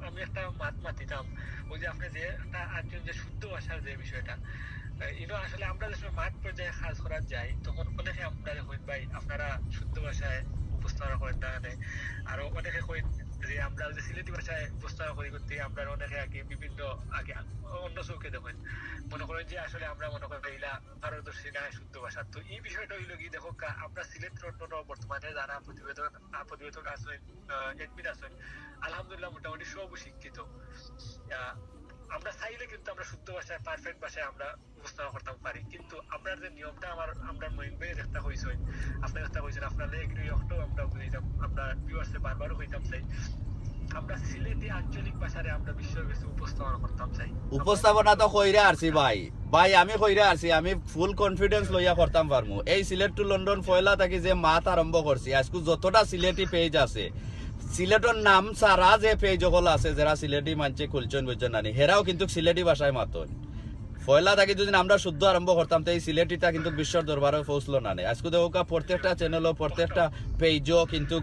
আমি একটা মাত মাতিতাম, ওই যে আপনি যে একটা আঞ্চলিক যে শুদ্ধ ভাষার যে বিষয়টা, আসলে আমরা যে সময় মাঠ পর্যায়ে কাজ করা যাই তখন অনেকে আমরা হইন ভাই আপনারা শুদ্ধ ভাষায় উপস্থাপনা করেন না, আরো অনেকে কইন যে আমরা যে সিলেটি ভাষায় উপস্থাপনা করি করতে আমরা অনেকে আগে বিভিন্ন আগে অন্য চৌকে দেখেন, মনে করেন যে আসলে আমরা মনে করি এগুলা পারদর্শী না শুদ্ধ ভাষা। তো এই বিষয়টা হইল কি দেখো আমরা সিলেট লন্ডন বর্তমানে যারা প্রতিবেদক আছেন, এডমিন আছেন, আলহামদুলিল্লাহ মোটামুটি সব শিক্ষিত। আমরা চাইলে কিন্তু আমরা শুদ্ধ ভাষায় পারফেক্ট ভাষায় আমরা উপস্থাপনা করতে পারি, কিন্তু আপনার যে নিয়মটা আমরা মহিন ভাই একটা হয়েছে, আপনার একটা হয়েছেন, আপনার আমরা বুঝাইতাম, আমরা ভিউয়ার্সে বারবারও হইতাম চাই আমরা সিলেটি আঞ্চলিক ভাষারে আমরা বিশ্বব্যাপী উপস্থাপনা করতাম চাই। উপস্থাপনা তো কইরা আরছি ভাই, আমি কইরা আরছি, আমি ফুল কনফিডেন্স লইয়া করতাম পারমু। এই সিলেট টু লন্ডন ফয়লা থাকি যে মাত আরম্ভ করছি, আজকে যতটা সিলেটি পেজ আছে, সিলেটের নাম সারা যে পেজ হল আছে যারা সিলেটি মানছে খুলছেন বুঝছেন নানি, হেরাও কিন্তু সিলেটি ভাষায় মাতন। ফয়লা থাকি যদি আমরা শুদ্ধ আরম্ভ করতাম তো এই সিলেটিটা কিন্তু বিশ্বর দরবারে পৌঁছলো না। আজকে দেখো প্রত্যেকটা চ্যানেলও প্রত্যেকটা পেজও কিন্তু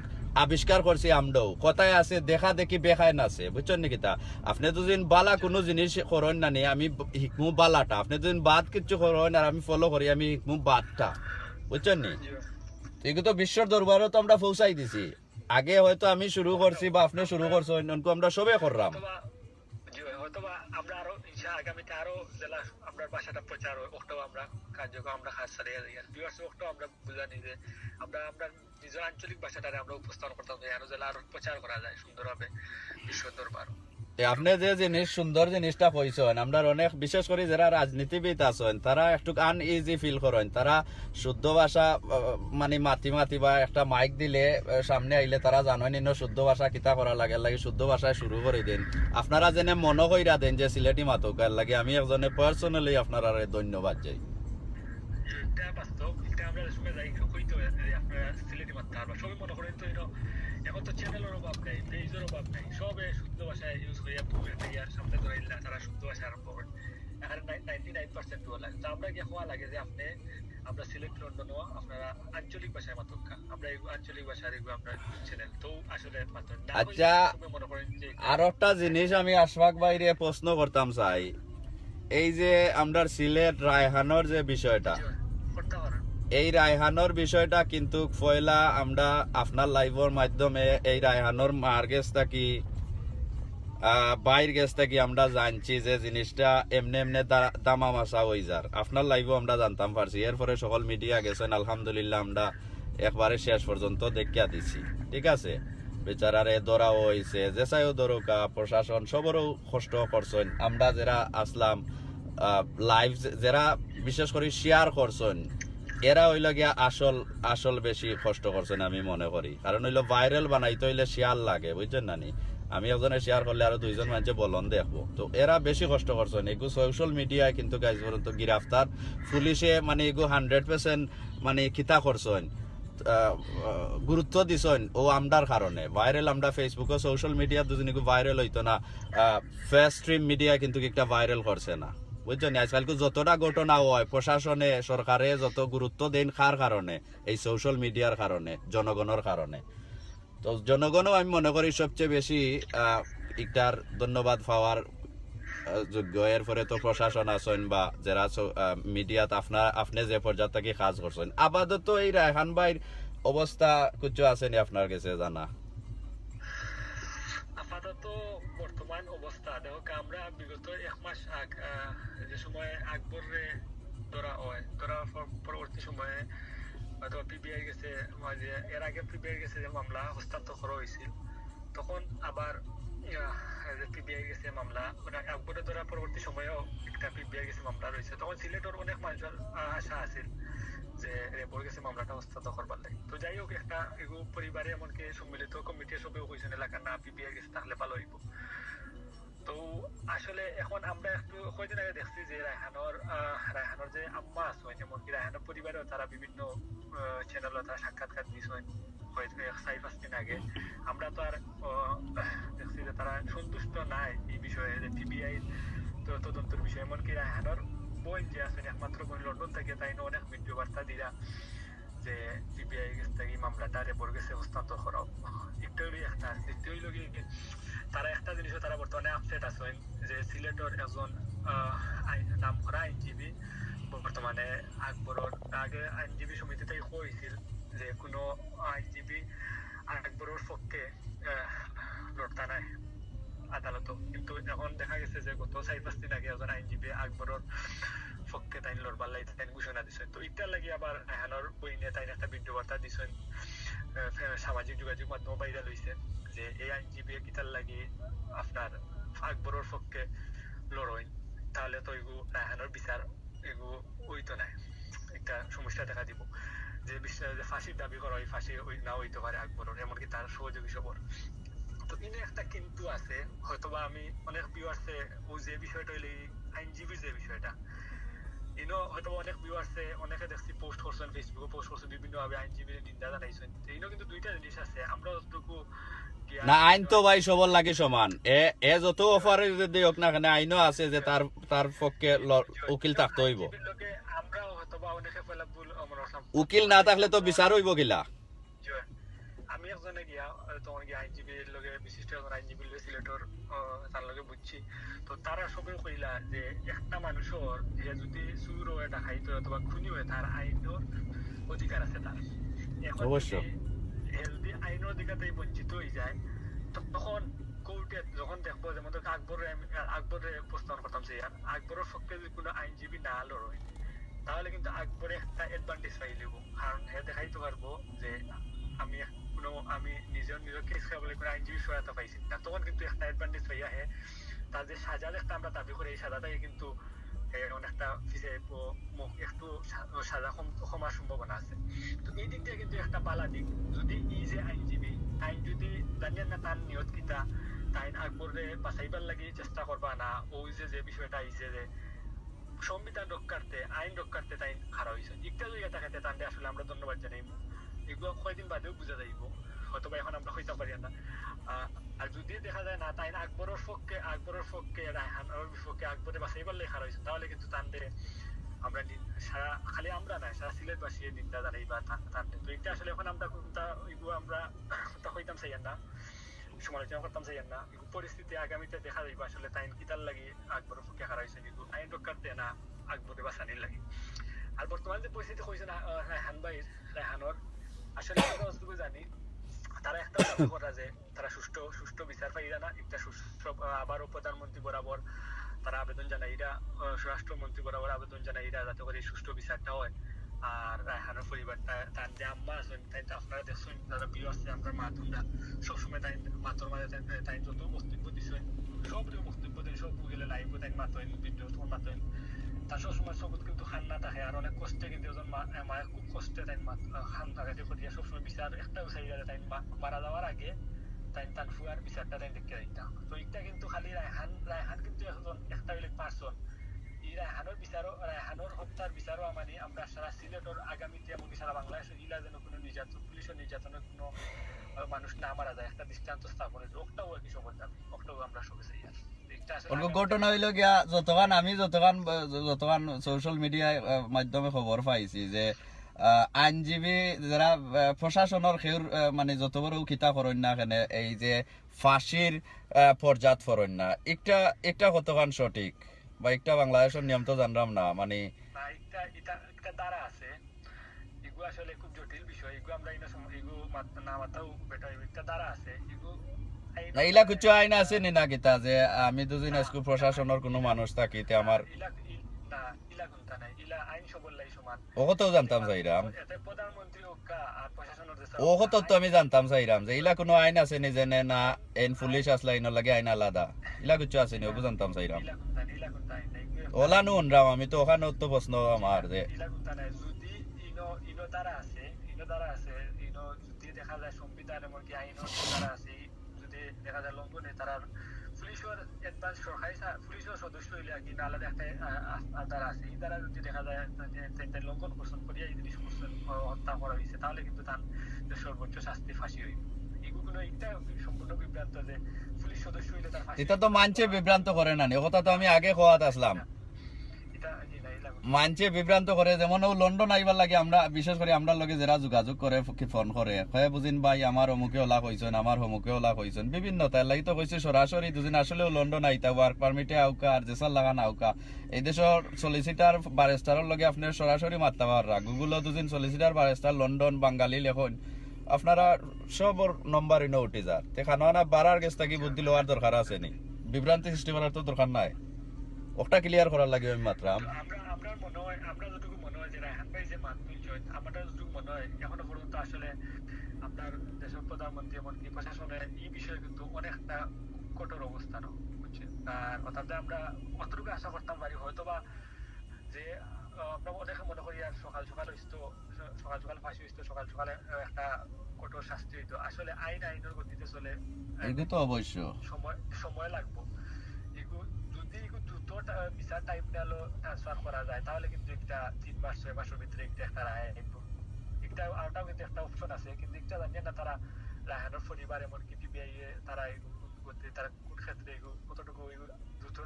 আবিষ্কার করছি, আমরাও কথায় আছে দেখা দেখি বেখায় নাছে, বুঝছেন নাকি? তা আপনি যদি বালা কোনো জিনিস করেন না নি, আমি হিকমু বালাটা, আপনি যদি বাদ কিছু করেন আর আমি ফলো করি, আমি হিকমু বাদটা, বুঝছেন নি? এগুলো তো বিশ্বর দরবারও তো আমরা পৌঁছাই দিছি। আগে হয়তো আমি শুরু করছি বা আপনি শুরু করছেন, আমরা সবে করলাম। আমরা আরো আগামীতে আরো জেলা আমরা ভাষাটা প্রচার ওটাও আমরা কার্যক্রম আমরা কাজ চালিয়ে যাই, ওটাও আমরা বুঝানি যে আমরা নিজের আঞ্চলিক ভাষাটা আমরা উপস্থাপন করতাম, আরো জেলা আরো প্রচার করা যায় সুন্দরভাবে বিশ্ব দরবার। আপনি যে জিনিস সুন্দর জিনিসটা কইছেন, আমরা অনেক বিশেষ করে যারা রাজনীতিবিদ আছেন তারা একটু আনইজি ফিল করেন, তারা শুদ্ধ ভাষা মানে মাতি বা একটা মাইক দিলে সামনে আইলে তারা জানেন শুদ্ধ ভাষা কিতা করা লাগে শুদ্ধ ভাষায় শুরু করে দেন। আপনারা যেন মনে কইরা দেন যে সিলেটি মাতকার লাগে, আমি একজনে পার্সোনালি আপনারা ধন্যবাদ যাই। এটা বাস্তব, এটা আমরা সময় যাই কইতো আপনারা সিলেটি মারতে পারবা, সবাই মনে করেন তো এখন তো চ্যানেলের অভাব নাই, পেজের অভাব নাই, সবে শুদ্ধ ভাষায় ইউজ করিয়া ইয়ার সামনে ধরাইলা তারা শুদ্ধ ভাষা আরম্ভ করেন। এখানে 99% লাগে। তো আমরা কি হওয়া লাগে যে আপনি আমরা সিলেক্ট লন্ডন আপনারা আঞ্চলিক ভাষায় মাতকা, আমরা এই আঞ্চলিক ভাষার এগুলো আমরা চ্যানেল তো আসলে মাত্র না। আচ্ছা আর একটা জিনিস আমি আশফাক ভাইরে প্রশ্ন করতাম চাই, এই যে আমরা সিলেট রায়হানোর যে বিষয়টা, এই রায়হানোর বিষয়টা কিন্তু পয়লা আমরা আপনার লাইভের মাধ্যমে এই রায়হানোর মার গেছ থাকি বাইর গেছ থাকি আমরা জানছি যে জিনিসটা এমনি দামা মাসা হয়ে যার, আপনার লাইভও আমরা জানতাম পারছি। এরপরে সকল মিডিয়া গেছেন, আলহামদুলিল্লাহ আমরা একবারে শেষ পর্যন্ত দেখিয়া দিছি, ঠিক আছে? বেচারারে ধরা হয়েছে, যেসাইও ধরুকা প্রশাসন সবরও কষ্ট করছেন, আমরা যারা আসলাম লাইভ যারা বিশেষ করে শেয়ার করছেন এরা হইল গিয়া আসল বেশি কষ্ট করছেন আমি মনে করি, কারণ হইলো ভাইরাল বানাইতে হইলে শেয়ার লাগে, বুঝছেন নানি? আমি একজনে শেয়ার করলে আরো দুইজন মানুষ বলন দেখবো, তো এরা বেশি কষ্ট করছেন। এগু সোশ্যাল মিডিয়ায় কিন্তু গাইজ পর্যন্ত গ্রেফতার পুলিশে মানে এগু 100% মানে খিতা করছেন, গুরুত্ব দিছেন ও আমদার কারণে। ভাইরাল আমরা ফেসবুকে সোশ্যাল মিডিয়া দুজন ভাইরাল হইতো না, ফেস স্ট্রিম মিডিয়া কিন্তু একটা ভাইরাল করছে না, বুঝছেন? আজকালকে যতটা ঘটনা হয় প্রশাসনে সরকারে যত গুরুত্ব দেন কার কারণে? এই সোশ্যাল মিডিয়ার কারণে, জনগণের কারণে। তো জনগণও আমি মনে করি সবচেয়ে বেশি একটার ধন্যবাদ পাওয়ার যোগ্য। এরপরে তো প্রশাসন আছেন বা যারা মিডিয়াত আপনি যে পর্যায়ে থেকে কাজ করছেন। আপাতত এই রায়হান ভাইয়ের অবস্থা কিছু আছে নি আপনার কাছে জানা? আপাতত বর্তমান অবস্থা দেখো, আমরা বিগত 1 মাস যে সময় আকবরে ধরা হয়, ধরা পরবর্তী সময়ে হয়তো পিবিআই গেছে যে এর আগে পিবিআই গেছে যে মামলা হস্তান্তর করা হয়েছিল, তখন আবার পিবিআই গেছে মামলা মানে একবারে ধরা পরবর্তী সময়েও একটা পিবিআই গেছে মামলা রয়েছে। তখন সিলেটের অনেক মানুষের আশা আছিল যে রেপোর গেছে মামলাটা হস্তান্তর করবার লাগে। তো যাই হোক একটা এগুলো পরিবারে এমনকি সম্মিলিত কমিটির সবেও কইছেন এলাকার না পিবিআই গেছে তাহলে ভালো হইব। তো আসলে এখন আমরা একটু কয়দিন আগে দেখছি যে রায়হানোর যে আম্মা আছেন এমনকি রায়হানোর পরিবারেও তারা বিভিন্ন চ্যানেলে তারা সাক্ষাৎকার দিয়েছেন হয়তো 4-5 দিন আগে। আমরা তো আর দেখছি যে তারা সন্তুষ্ট নাই এই বিষয়ে যে পিবিআই তদন্তের বিষয়ে। এমনকি রায়হানোর বোন যে আছেন একমাত্র বোন লন্ডন থেকে তাই অনেক ভিডিও বার্তা দিরা যে পিবিআই থেকে মামলাটা রেপোর গেছে হস্তান্তর করা। একটা হইল একটা দ্বিতীয় হইল কি তারা একটা জিনিসও তারা বর্তমানে আপসেট আছেন যে সিলেটের একজন নাম করা আইনজীবী বর্তমানে আকবরের আগে আইনজীবী সমিতিতে হয়েছিল যে কোনো আইনজীবী আকবরের পক্ষে লড়তা নাই আদালত, কিন্তু এখন দেখা গেছে যে গত 4-5 দিন আগে একজন আইনজীবী আকবরের পক্ষে তাই লড়বার লাগে তাই ঘোষণা দিচ্ছেন। তো ইটার লাগে আবার রায়হানোর বইনে তাই একটা ভিডিও বার্তা দিচ্ছেন সামাজিক যোগাযোগ মাধ্যম ভাইরাল হয়েছে যে এই আইনজীবী কিতার লাগি আপনার আকবরের পক্ষে লড়েন তাহলে তো এগু রায়হানোর বিচার এগু হইতো না, একটা সমস্যা দেখা দিব যে ফাঁসির দাবি করা হয় ফাঁসি না হইতে পারে আকবরের এমনকি তার সহযোগী সবর। তো ইনে একটা কিন্তু আছে হয়তোবা আমি অনেক ভিউয়ার্সে ও যে বিষয়টা হইলে আইনজীবীর যে বিষয়টা ইনো হয়তো অনেক ভিউয়ার্সে অনেকে দেখছি পোস্ট করছেন ফেসবুকে পোস্ট করছেন বিভিন্ন ভাবে আইনজীবীর নিন্দা জানাইছেন। তো ইনো কিন্তু দুইটা জিনিস আছে আমরা যতটুকু না আইন তো ভাই সবার লাগে সমান, এ যত অফারে যদি হোক না কেন আইনও আছে যে তার পক্ষে উকিল থাকতে হইব। আমরা হয়তোবা অনেকে ফেলা ভুল আমরা উকিল না থাকলে তো বিচার হইব গিলা। আমি একজনে গিয়া তখন গিয়া আইনজীবীর লগে বিশিষ্ট একজন আইনজীবীর লগে সিলেটর তার লগে বুঝছি। তো তারা সবে কইলা যে একটা মানুষের যে যদি চুর হয়ে ডাকাইত অথবা খুনি হয়ে তার আইনের অধিকার আছে তার। এখন অবশ্যই হেলদি আইনের অধিকারটাই বঞ্চিত হয়ে যায় তখন কোর্টে যখন দেখবো যেমন আকবরের প্রস্তাবনা করতাম যে আকবরের পক্ষে যদি কোনো আইনজীবী না লড়ে তাহলে কিন্তু আকবরে একটা অ্যাডভান্টেজ পাই লিব, কারণ হে দেখাইতে পারবো যে আমি নিজের কেস খাবলে কোনো আইনজীবী সহায়তা পাইছি না। তখন কিন্তু একটা অ্যাডভান্টেজ পাইয়া হে তার যে সাজার একটা আমরা দাবি করি এই সাজাটাকে কিন্তু অনেকটা একটু সাজা কমার সম্ভাবনা আছে। তো এই দিক দিয়ে কিন্তু একটা পালা দিক যদি এই যে আইনজীবী আইন যদি জানিয়ে না তার নিয়ত কিতা তাই আকবরে বাঁচাইবার লাগি চেষ্টা করবা না ওই যে বিষয়টা আইছে যে সংবিধান রক্ষার্থে আইন রক্ষার্থে তাই খারাপ হয়েছে একটা জায়গা থাকাতে তাহলে আসলে আমরা ধন্যবাদ জানাই। এগুলো কয়েকদিন বাদেও বুঝা যাইব হয়তো এখন আমরা হইতে পারি না। আর যদি দেখা যায় না তাই আকবরের পক্ষে রায়হানোর বিপক্ষে আকবরে বাঁচাইবার লেগে খারাপ হয়েছে তাহলে কিন্তু তান্ডে আমরা সারা খালি আমরা না সারা সিলেটবাসী নিন্দা জানাই বা তান্ডে। তো এটা আসলে এখন আমরা কোনটা এগুলো আমরা হইতাম চাই না সমালোচনা করতাম চাই না পরিস্থিতি আগামীতে দেখা যাইব আসলে তাই কিতার লাগি আকবরের পক্ষে খারাপ হয়েছে কিন্তু আইন রক্ষার্থে না আকবরে বাঁচানির লাগে। আর বর্তমান যে পরিস্থিতি হয়েছে না রায়হানোর আসলে আমরা জানি তারা একটা দাবি করা যে তারা সুষ্ঠু বিচার পাইরা না একটা আবারও প্রধানমন্ত্রী বরাবর তারা আবেদন জানাইরা স্বরাষ্ট্রমন্ত্রী বরাবর আবেদন জানাইরা যাতে করে সুষ্ঠু বিচারটা হয়। আর রায়হানোর পরিবারটা তার যে আম্মা আছেন তাই আপনারা দেখছেন যারা প্রিয় আছে আমরা মাতুনরা সবসময় তাই মাতর মাঝে তাই যত বক্তব্য দিচ্ছেন সব বক্তব্য দেন সব গেলে লাইভ তাই মাতেন ভিডিও তোমার মাতেন তার সবসময় সবুজ কিন্তু খান্না থাকে আর অনেক কষ্টে কিন্তু একজন মায়ের খুব কষ্টে তাই খান থাকাতে করিয়া সবসময় বিচার একটা চাইরা তাই মারা যাওয়ার আগে তাই তার ফুয়ার বিচারটা তাই দেখতে দিতাম। তো এটা কিন্তু খালি রায়হান কিন্তু একজন একটা পার্সন এই রায়হানোর হত্যার বিচারও আমানি আমরা সারা সিলেটের আগামীতে এমনকি সারা বাংলাদেশের ইলা যেন কোনো পুলিশের নির্যাতনের কোনো মানুষ না মারা যায় একটা দৃষ্টান্ত স্থাপনের ওটাও একই সবার দাবি ওটাও আমরা সবে চাই। ঘটনা হইল গিয়া যতক্ষণ সোশ্যাল মিডিয়ায় মাধ্যমে খবর পাইছি যে আইনজীবী যারা প্রশাসনের খেউর মানে যত বড় খিতা করেন না কেনে এই যে ফাঁসির পর্যাত করেন না একটা কতক্ষণ সঠিক বা একটা বাংলাদেশের নিয়ম তো জানলাম না মানে এটা দ্বারা আছে এগুলো আসলে খুব জটিল বিষয় এগুলো আমরা এগুলো না মাথাও বেটার একটা দ্বারা আছে এগুলো ইলা কিছু আইন আছে নি না কিতা যে আমি দুদিন স্কুল প্রশাসনের কোনো মানুষ থাকি তে আমার ইলা ইলা কোনটা নাই ইলা আইন সবল্লাই সমান ও কথাও জানতাম চাইরাম, এতে প্রধানমন্ত্রী হোকা আর প্রশাসনের যে ও কথা তো আমি জানতাম চাইরাম যে ইলা কোনো আইন আছে নি যেনে না এন পুলিশ আসলে আইন লাগে আইন আলাদা, ইলা কিছু আছে নি ওগো জানতাম চাইরাম। ইলা কোনটা আইন নাই ওলা নুন রাম, আমি তো ওখানে তো প্রশ্ন আমার যে ইলা কোনটা নাই যদি ইনো দ্বারা আছে ইনো যদি দেখা যায় সংবিধান এমনকি আইনও দ্বারা আছে যদি দেখা যায় লঙ্ঘনে তারা পুলিশের একবার সরকারি পুলিশের সদস্য হইলে কি না আলাদা একটা দ্বারা আছে এই দ্বারা যদি দেখা যায় লঙ্ঘন করছেন করিয়া এই জিনিস করছেন হত্যা করা হয়েছে তাহলে কিন্তু তার সর্বোচ্চ শাস্তি ফাঁসি হইবে। এগুলো এটা সম্পূর্ণ বিভ্রান্ত যে পুলিশ সদস্য হইলে তার ফাঁসি এটা তো মানছে বিভ্রান্ত করে না নি, ও কথা তো আমি আগে কোয়াত আসলাম। এটা ইলা মানছে বিভ্রান্ত করে, যেমন ও লন্ডন আইবার লাগে আমরা বিশেষ করে আমরা লগে যারা যোগাযোগ করে ফোন করে কয়ে বুঝিন ভাই আমার অমুকে ওলা কইছেন আমার হমুকে ওলা কইছেন বিভিন্ন তার লাগি তো কইছে সরাসরি দুদিন আসলেও লন্ডন আইতা ওয়ার্ক পারমিটে আউকা আর জেসার লাগান আউকা এই দেশের সলিসিটার বারেস্টারের লগে আপনার সরাসরি মারতে পাররা গুগল দুদিন সলিসিটার বারেস্টার লন্ডন বাঙালি লেখন আপনারা সবর নম্বর ইনো উঠে যার তেখানো না বাড়ার গেছ থাকি বুদ্ধি লওয়ার দরকার আছে নি, বিভ্রান্তি সৃষ্টি করার তো দরকার নাই, ওটা ক্লিয়ার করার লাগে আমি মাত্র আমরা মনে হয় আমরা যতটুকু মনে হয় যে রায়হান ভাই যে মানুষ আমরা যতটুকু মনে হয় এখনো পর্যন্ত আসলে আপনার দেশের প্রধানমন্ত্রী এমনকি প্রশাসনের এই বিষয়ে কিন্তু অনেকটা কঠোর অবস্থান বুঝছেন। আর অর্থাৎ আমরা অতটুকু আশা করতাম পারি হয়তো বা যে আমরা অনেকে মনে করি আর সকাল সকাল ফাঁসি হইতো সকালে একটা কঠোর শাস্তি হইতো আসলে আইনের গতিতে চলে এটা তো অবশ্য সময় লাগবো যদি দ্রুত বিচার টাইম নিয়ে ট্রান্সফার করা যায় তাহলে কিন্তু একটা 3 মাস 6 মাসের ভিতরে একটা রায় আইব। একটা আরটাও কিন্তু একটা অপশন আছে কিন্তু একটা জানেন না তারা রায়হানের পরিবার এমনকি পিবিআই তারা তারা কোন ক্ষেত্রে কতটুকু দ্রুত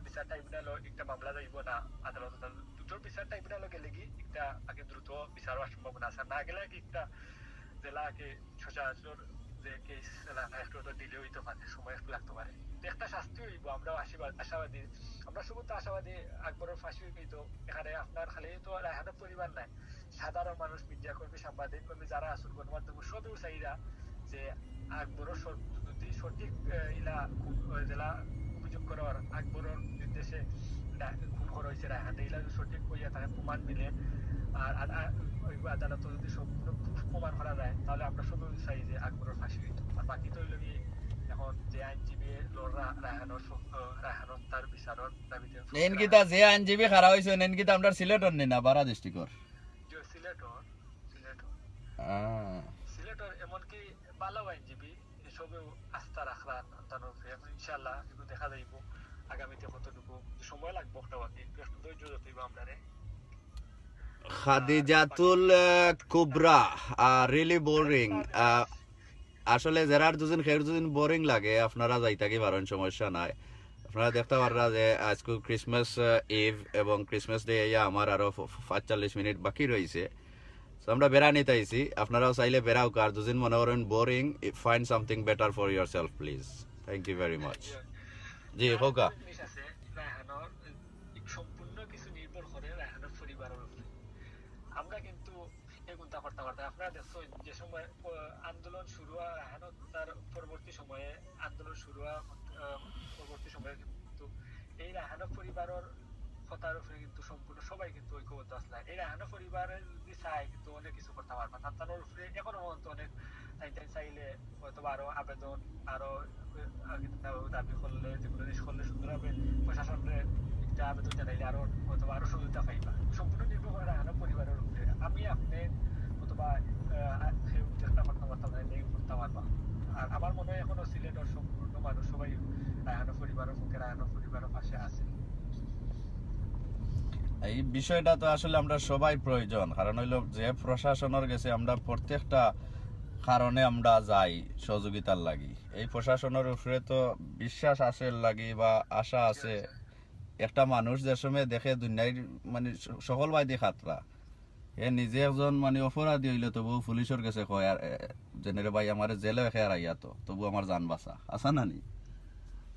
বিচার টাইম নিয়ে একটা মামলা যাইব না আদালত দ্রুত বিচার টাইম নিয়ে গেলে কি একটা আগে দ্রুত বিচার হওয়ার সম্ভাবনা আছে না গেলে কি একটা জেলাকে সচরাচর যে কেস একটু ডিলে হইতে পারে সময় একটু লাগতে পারে একটা শাস্তি হইব। আমরা আশাবাদী আমরা শুধু তো আশাবাদী আকবরের ফাঁসি হইতো এখানে আপনার খালি তো রায়হানের পরিবার নাই সাধারণ মানুষ মিডিয়া কর্মী সাংবাদিক কর্মী যারা আসল গণমাধ্যম সবই চাইরা যে আকবরের যদি সঠিক ইলা জেলা অভিযোগ করার আকবরের নির্দেশে খুন করা হয়েছে রায়হান ইলা সঠিক কইয়া তাকে প্রমাণ মিলে আর আদালত যদি সম্পূর্ণ প্রমাণ করা যায় তাহলে আমরা সবই চাই যে আকবরের ফাঁসি হইতো। আর বাকি তো হইল গিয়ে এখন যে আইনজীবী লড়রা রায়হানের তার বিচারের দাবিতে নেনকিতা যে আইনজীবী খাড়া হইছে নেনকিতা আমরা সিলেটর নি না বারা ডিস্ট্রিক্টর সিলেটর এমনকি বালাও আইনজীবী এসবেও আস্থা রাখলা ইনশাল্লাহ এগুলো দেখা যাইব আগামীতে কতটুকু সময় লাগবো একটা বাকি একটু ধৈর্য যতইব আমরা খাদিজাতুল কুবরা রিয়েলি বোরিং। আসলে যারার দুদিন খের দুদিন বোরিং লাগে আপনারা যাইতা কি পারেন, সমস্যা নাই। আপনারা দেখতে পাররা যে আজকে ক্রিসমাস ইভ এবং ক্রিসমাস ডে আমার আরো 45 মিনিট বাকি রয়েছে। আমরা বেড়া নিতে আইছি, আপনারাও চাইলে বেড়াও কার দুদিন মনে করেন boring, find something better for yourself please. Thank you very much. জি হোকা সম্পূর্ণ কিছু নির্ভর করে রায়হানের পরিবারের উপরে। আমরা কিন্তু এগুনটা করতে পারতাম। আপনারা দেখছেন যে সময় আন্দোলন শুরু হয় রায়হান তার পরবর্তী সময়ে আন্দোলন শুরু হয় পরবর্তী সময়ে কিন্তু এই রায়হানের পরিবারের কথার উপরে কিন্তু সম্পূর্ণ সবাই কিন্তু ঐক্যবদ্ধ আসলে এই রায়হানের পরিবারের যদি চায় কিন্তু অনেক কিছু করতে পারবে না। তার উপরে এখনো পর্যন্ত অনেক চাইলে হয়তো আরো আবেদন আরো দাবি করলে যেগুলো জিনিস করলে সুন্দরভাবে প্রশাসনের একটা আবেদন জানাইলে আরো হয়তো আরো সুবিধা পাইবা। সম্পূর্ণ নির্ভর করে রায়হানের পরিবারের উপরে। আমি আপনি অথবা চেষ্টা করতে পারতাম না করতে পারবা। আর আমার মনে হয় এখনো সিলেটের সম্পূর্ণ মানুষ সবাই রায়হানের পরিবারের পক্ষে রায়হানের পরিবারের পাশে আছে। এই বিষয়টা তো আসলে আমরা সবাই প্রয়োজন, কারণ হইলো যে প্রশাসনের গেছে আমরা প্রত্যেকটা কারণে আমরা যাই সহযোগিতার লাগি। এই প্রশাসনের উপরে তো বিশ্বাস আছে লাগি বা আশা আছে। একটা মানুষ যে সময় দেখে দুনিয়ার মানে সকল বাইদি খাতরা এ নিজে একজন মানে অপরাধী হইলে তবু পুলিশের কাছে কয় আর জেনেরে ভাই আমার জেলে খেয়ার আইয়া তো তবু আমার জান বাঁচা আসা না নি।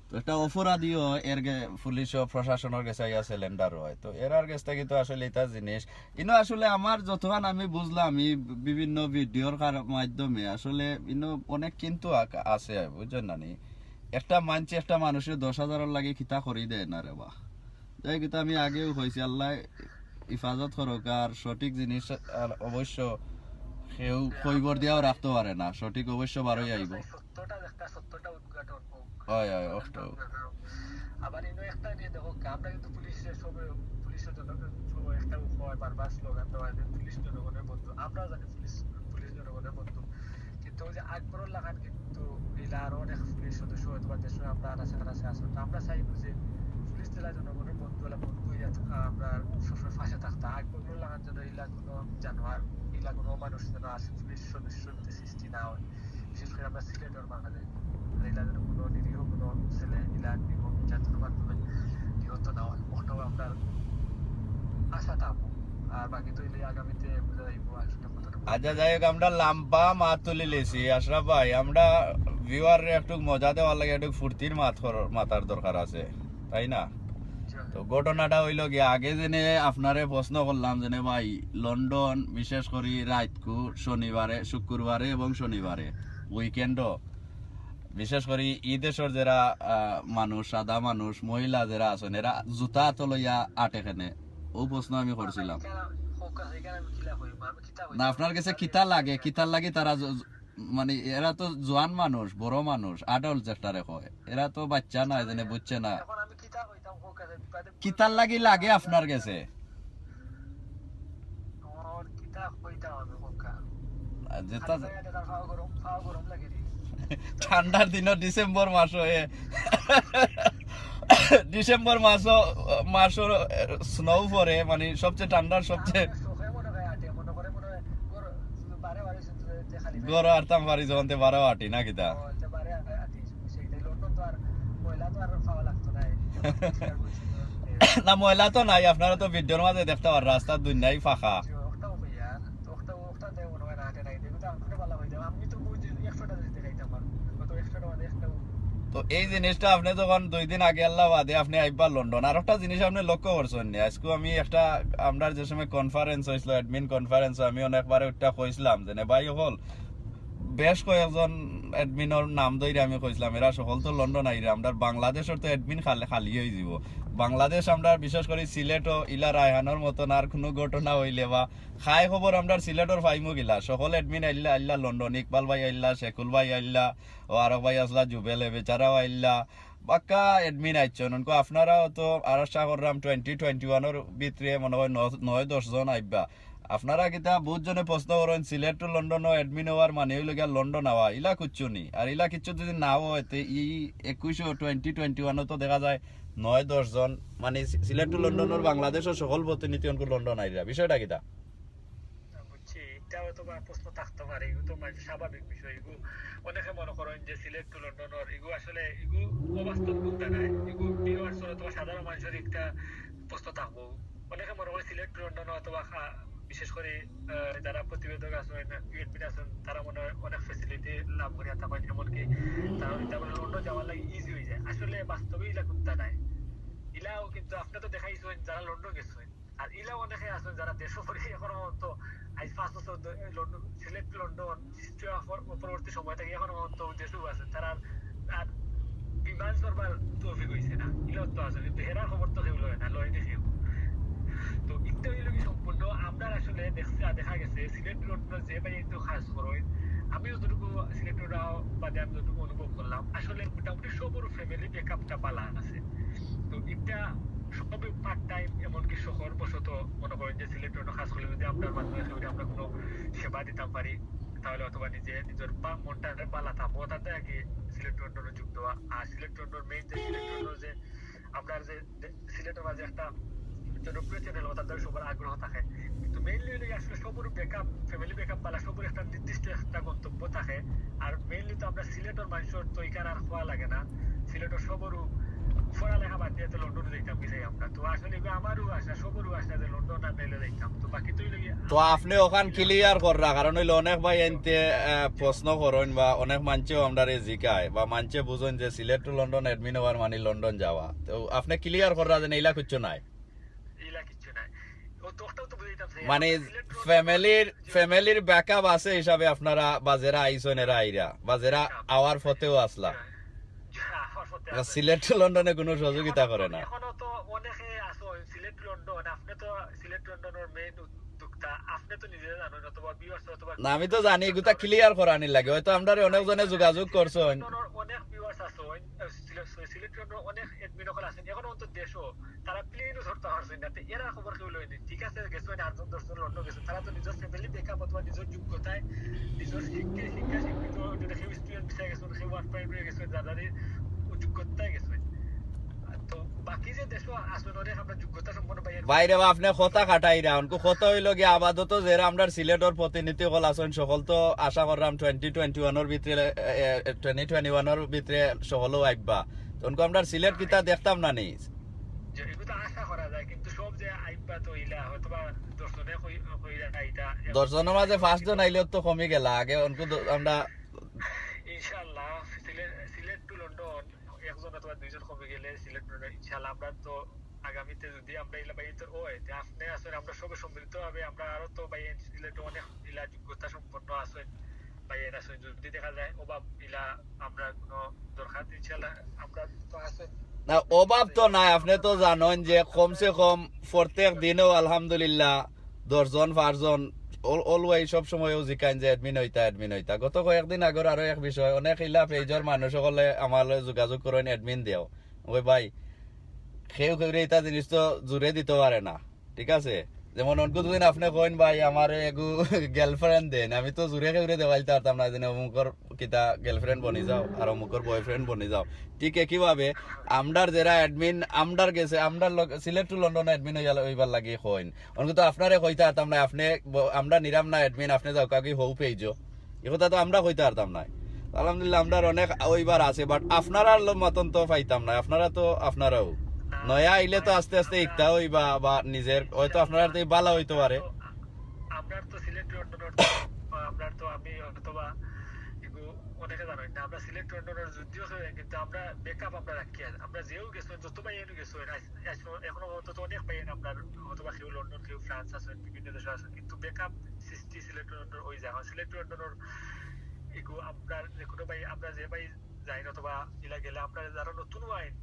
তো একটা অপরাধীও এর পুলিশ ও প্রশাসনের কাছে আইয়া সিলিন্ডার হয়। তো এরার কাছ থেকে তো আসলে এটা জিনিস ইনো আসলে আমার যতক্ষণ আমি বুঝলাম এই বিভিন্ন ভিডিওর মাধ্যমে আসলে ইনো অনেক কিন্তু আছে বুঝছেন না নি। একটা মানছে একটা মানুষের 10,000 লাগে খিতা করি দেয় না রে বা যাই কিন্তু আমি আগেও কইছি আল্লাহ হিফাজত করুক আর সঠিক জিনিস আর অবশ্য কেউ খৈবর দিয়াও রাখতে পারে না সঠিক অবশ্য বারোই আইব সত্যটা উদ্ঘাটন হোক। হয় হয় অষ্ট আবার ইনো একটা নিয়ে দেখো আমরা কিন্তু পুলিশের পুলিশের জন্য সবাই একটা হয় বারবার স্লোগান দেওয়া যে পুলিশ জনগণের বন্ধু, আমরাও জানি পুলিশ জনগণের বন্ধু, কিন্তু ওই যে আকবরুল লাখান কিন্তু এলা আরো অনেক পুলিশ সদস্য হয়তো বা দেশের আমরা আনাচে আসুন, আমরা চাইব যে পুলিশ জেলা জনগণের বন্ধু হলে বন্ধু হইয়া আমরা সবসময় ফাঁসে থাকতাম। আকবরুল লাখান যেন এলা কোনো জানোয়ার এলা কোনো মানুষ যেন আসে পুলিশ সদস্য সৃষ্টি না হয়, বিশেষ করে আমরা সিলেটের মাঝে এলা যেন কোনো নিরীহ কোনো ছেলে এলা নির্যাতনের মাধ্যমে নিহত না হয়, ওটাও আমরা আশা থাকবো। আর বাকি তো এলে আগামীতে বোঝা যাইব আসলে কতটা। আচ্ছা যাই হোক আমরা লাম্বা মাত তুলে লেছি আশরাফ ভাই আমরা ভিউয়ার একটু মজা দেওয়ার লাগে একটু ফুর্তির মাতার দরকার আছে তাই না? তো ঘটনাটা হইল গিয়ে আগে জেনে আপনারে প্রশ্ন করলাম জেনে ভাই লন্ডন বিশেষ করে রাতকু শনিবারে শুক্রবারে এবং শনিবারে উইকেন্ডও বিশেষ করে ঈদেশর যারা মানুষ সাদা মানুষ মহিলা যারা আছেন এরা জুতা তলইয়া আটে কেনে ও প্রশ্ন আমি করছিলাম না আপনার কাছে কিতা লাগে কিতার লাগে তারা মানে এরা তো জোয়ান মানুষ বড় মানুষ আডাল্ট যেটা রেখো এরা তো বাচ্চা না এজনে বুঝছে না কিতার লাগি লাগে আপনার কাছে যেটা ঠান্ডার দিন ডিসেম্বর মাস হয়ে ডিসেম্বর মাস স্নো পরে মানে সবচেয়ে ঠান্ডার সবচেয়ে গরম আরতাম পারি যখন তে 12 আটি না কিতা না ময়লা তো নাই আপনারা তো ভিডিওর মাঝে দেখতে পার রাস্তার দুনিয়াই ফাঁকা তো এই জিনিসটা আপনি যখন 2 দিন আগে আল্লাহ বাদে আপনি আইবা লন্ডন আর একটা জিনিস আপনি লক্ষ্য করছেন না আজকে আমি একটা আমরা যে সময় কনফারেন্স হয়েছিল অ্যাডমিন কনফারেন্স আমি অনেকবার ওটা কইছিলাম যে ভাই হল বেশ কয়েকজন অ্যাডমিনের নাম ধরে আমি কইছিলাম এরা সকল তো লন্ডন আইরা আমরা বাংলাদেশের তো অ্যাডমিন খালি হয়ে যাব বাংলাদেশ আমরা বিশেষ করে সিলেটও ইলা রায়হানোর মতন আর কোনো ঘটনা হইলে বা খাই খবর আমরা সিলেটর ফাইমো গিলা সকল অ্যাডমিন আইলা আইলা লন্ডন ইকবাল ভাই আইলা শেকুল ভাই আইলা ও আরো ভাই আসলা জুবেলে বেচারাও আইলা বাক্কা অ্যাডমিন আইছেন উনকো আপনারাও তো আর আশা করলাম 2021 এর ভিতরে মনে হয় 9-10 জন আইবা আপনারা কিতা বহুত জনে প্রশ্ন করেন সিলেট টু লন্ডন ও অ্যাডমিন হওয়ার মানে হইল গিয়া লন্ডন হওয়া ইলা কিচ্ছু নি আর ইলা কিচ্ছু যদি নাও হয় ই 2021 তো দেখা যায় 9-10 জন মানে সিলেট টু লন্ডনের বাংলাদেশের সকল প্রতিনিধি অনকো লন্ডন আইরা বিষয়টা কিতা বুঝছি এটাও তো প্রশ্ন থাকতে পারে এগুলো তো মানে স্বাভাবিক বিষয় এগুলো অনেকে মনে করেন যে সিলেট টু লন্ডনের এগুলো আসলে এগুলো অবাস্তব মুক্তা নাই এগুলো ভিউয়ার্স অথবা সাধারণ মানুষের একটা প্রশ্ন থাকবো অনেকে মনে করে সিলেট টু লন্ডন অথবা বিশেষ করে যারা প্রতিবেদক আছেন ইউএনপি আছেন তারা মনে হয় অনেক ফেসিলিটি লাভ করিয়া থাকেন এমনকি তারা লন্ডন যাওয়ার লাগে ইজি হয়ে যায় আসলে বাস্তবে ইলা কুত্তা নাই ইলাও কিন্তু আপনি তো দেখাইছেন যারা লন্ডন গেছেন আর ইলাও অনেকে আছেন যারা দেশ পরে এখন তো আজ 5 বছর লন্ডন সিলেট লন্ডন পরবর্তী সময় থেকে এখন তো দেশও আছে তারা আর বিমান সরবার তৌফিক হয়েছে না ইলাও তো আছে কিন্তু হেরার খবর তো কেউ লয় না লয় দেখেও তো একটা হইল কি সম্পূর্ণ আমরা আসলে দেখা গেছে সিলেট লন্ডন যে ভাই একটু খাস করোই আমি যতটুকু সিলেট বাদে আমি যতটুকু অনুভব করলাম আসলে মোটামুটি সবর ফ্যামিলি ব্যাকআপটা পালা আছে তো এটা সবই পার্ট টাইম এমনকি শহর বসত মনে করেন যে সিলেট লন্ডন খাস করলে যদি আপনার মাধ্যমে আমরা কোনো সেবা দিতাম পারি তাহলে অথবা নিজের মনটা পালা থাকবো তাতে আগে সিলেট লন্ডনে যুক্ত হওয়া আর সিলেট লন্ডন মেইন যে সিলেট লন্ডন যে আমরা যে সিলেটের মাঝে একটা জনপ্রিয় চ্যানেল তাদের সবার আগ্রহ থাকে কিন্তু মেইনলি আসলে সবর ব্যাকআপ ফ্যামিলি ব্যাকআপ পালা সবর একটা নির্দিষ্ট একটা গন্তব্য থাকে আর মেইনলি তো আমরা সিলেটের মানুষের তো এখান আর হওয়া লাগে না সিলেটের সবরও পড়ালেখা বাদ দিয়ে তো লন্ডনে যাইতাম বিষয় আমরা তো আসলে আমারও আশা সবরও আশা যে লন্ডন আর মেলে যাইতাম তো বাকি তো তো আপনি ওখান ক্লিয়ার কররা কারণ হইলো অনেক ভাই এনতে প্রশ্ন করেন বা অনেক মানুষও আমরা জিকায় বা মানুষে বুঝেন যে সিলেট টু লন্ডন অ্যাডমিন হওয়ার মানে লন্ডন যাওয়া তো আপনি ক্লিয়ার কররা যে ইলা কিচ্ছু নাই মানে ফ্যামিলির ব্যাকআপ আছে হিসাবে আপনারা বাজেরা আইসন এরা আইরা বাজেরা আওয়ার ফতেও আসলা সিলেট টু লন্ডনে কোনো সহযোগিতা করে না এখনো তো অনেকে সিলেট লন্ডন আপনি তো সিলেট লন্ডনের মেইন উদ্যোক্তা আপনি তো নিজে জানেন অথবা ভিউয়ার্স অথবা না আমি তো জানি এগুলা ক্লিয়ার করানি লাগে হয়তো আমরা অনেক জনে যোগাযোগ করছেন অনেক ভিউয়ার্স আছে সিলেট লন্ডন অনেক এডমিন কল আছেন এখন অন্তত দেশও তারা প্লেনও ধরতে পারছেন না এরা খবর কেউ লয়নি ঠিক আছে গেছে 8 জন 10 জন লন্ডন গেছে তারা তো নিজের ফ্যামিলি ব্যাকআপ অথবা নিজের যোগ্যতায় নিজের শিক্ষা শিক্ষিত যদি কেউ স্টুডেন্ট বিষয়ে গেছে কেউ ওয়ার্ক পারমিটে গেছে যাদের যোগ্যতায় গেছে তো বাকি যে দেশও আসলে অনেক আমরা যোগ্যতা সম্পন্ন পাই বাইরে বা আপনি কথা কাটাই রা অনকো কথা হইল গিয়ে আপাতত যারা আমরা সিলেটর প্রতিনিধি হল আছেন সকল তো আশা করলাম 2021 এর ভিতরে 2021 এর ভিতরে সকলও আইবা তনকো আমরা সিলেট কিতা দেখতাম না নি যে এগুলো আশা করা যায় কিন্তু সব যে আইবা তো ইলা হয়তো বা দর্শনে কইরা এটা দর্শনের মাঝে 5 জন আইলে তো কমে গেল আগে অনকো আমরা ইনশাআল্লাহ সিলেট টু লন্ডন একজন অথবা দুইজন কমে গেলে সিলেট লন্ডন ইনশাআল্লাহ আমরা তো আগামীতে যদি আমরা ইলা বাইতে ওই আপনি আসলে আমরা সবে সম্মিলিত হবে আমরা আরো তো ভাই সিলেটে অনেক ইলা যোগ্যতা সম্পন্ন আছে ভাই এরা যদি দেখা যায় অভাব ইলা আমরা কোনো দরকার ইনশাআল্লাহ আমরা তো আছে না অভাব তো নাই আপনি তো জানেন যে কমসে কম প্রত্যেক দিনেও আলহামদুলিল্লাহ 10 জন 5 জন অলওয়েজ সব সময়ও জিকান যে অ্যাডমিন হইতা গত কয়েকদিন আগর আরো এক বিষয় অনেক ইলা পেজর মানুষ সকলে আমার যোগাযোগ করেন অ্যাডমিন দিও ওই ভাই কেউ এটা জিনিস তো জুড়ে দিতে পারে না ঠিক আছে যেমন অনকো দুদিন আপনি কইন ভাই আমার এগু গার্লফ্রেন্ড দেন আমি তো জুড়ে কেউরে দেওয়াইতে পারতাম না যে অমুকর কিতা গার্লফ্রেন্ড বনি যাও আর অমুকর বয়ফ্রেন্ড বনি যাও ঠিক একইভাবে আমরার যারা অ্যাডমিন আমরার গেছে আমরার সিলেট টু লন্ডন অ্যাডমিন হইবার লাগি কইন অনকো তো আপনারে কইতে পারতাম না আপনি আমরা নিরাম না অ্যাডমিন আপনি যাও কাকি হউ পেইজো এই কথা তো আমরা কইতে পারতাম না আলহামদুলিল্লাহ আমরা অনেক ওইবার আছে বাট আপনারার মতন তো পাইতাম না আপনারা তো আপনারাও নয়া আইলে তো আস্তে আস্তে ইকতা হইবা বা নিজের হয়তো আপনারা তো ভালো হইতে পারে আমরা তো সিলেট লন্ডনের আমরা তো আমি অথবা এগু অনেকে জানেন না আমরা সিলেট লন্ডনের যদিও কিন্তু আমরা ব্যাকআপ আমরা রাখি আমরা যেও গেছো যত বাইরে গেছো এখনো তো অনেক বাইরে আমরা অথবা কেউ লন্ডন কেউ ফ্রান্স আছে বিভিন্ন দেশে আছে কিন্তু ব্যাকআপ সৃষ্টি সিলেট লন্ডন ওই জায়গা সিলেট লন্ডনের এগু আমরা যে কোনো ভাই আমরা যে ভাই যাই অথবা ইলা গেলে আমরা যারা নতুন আইন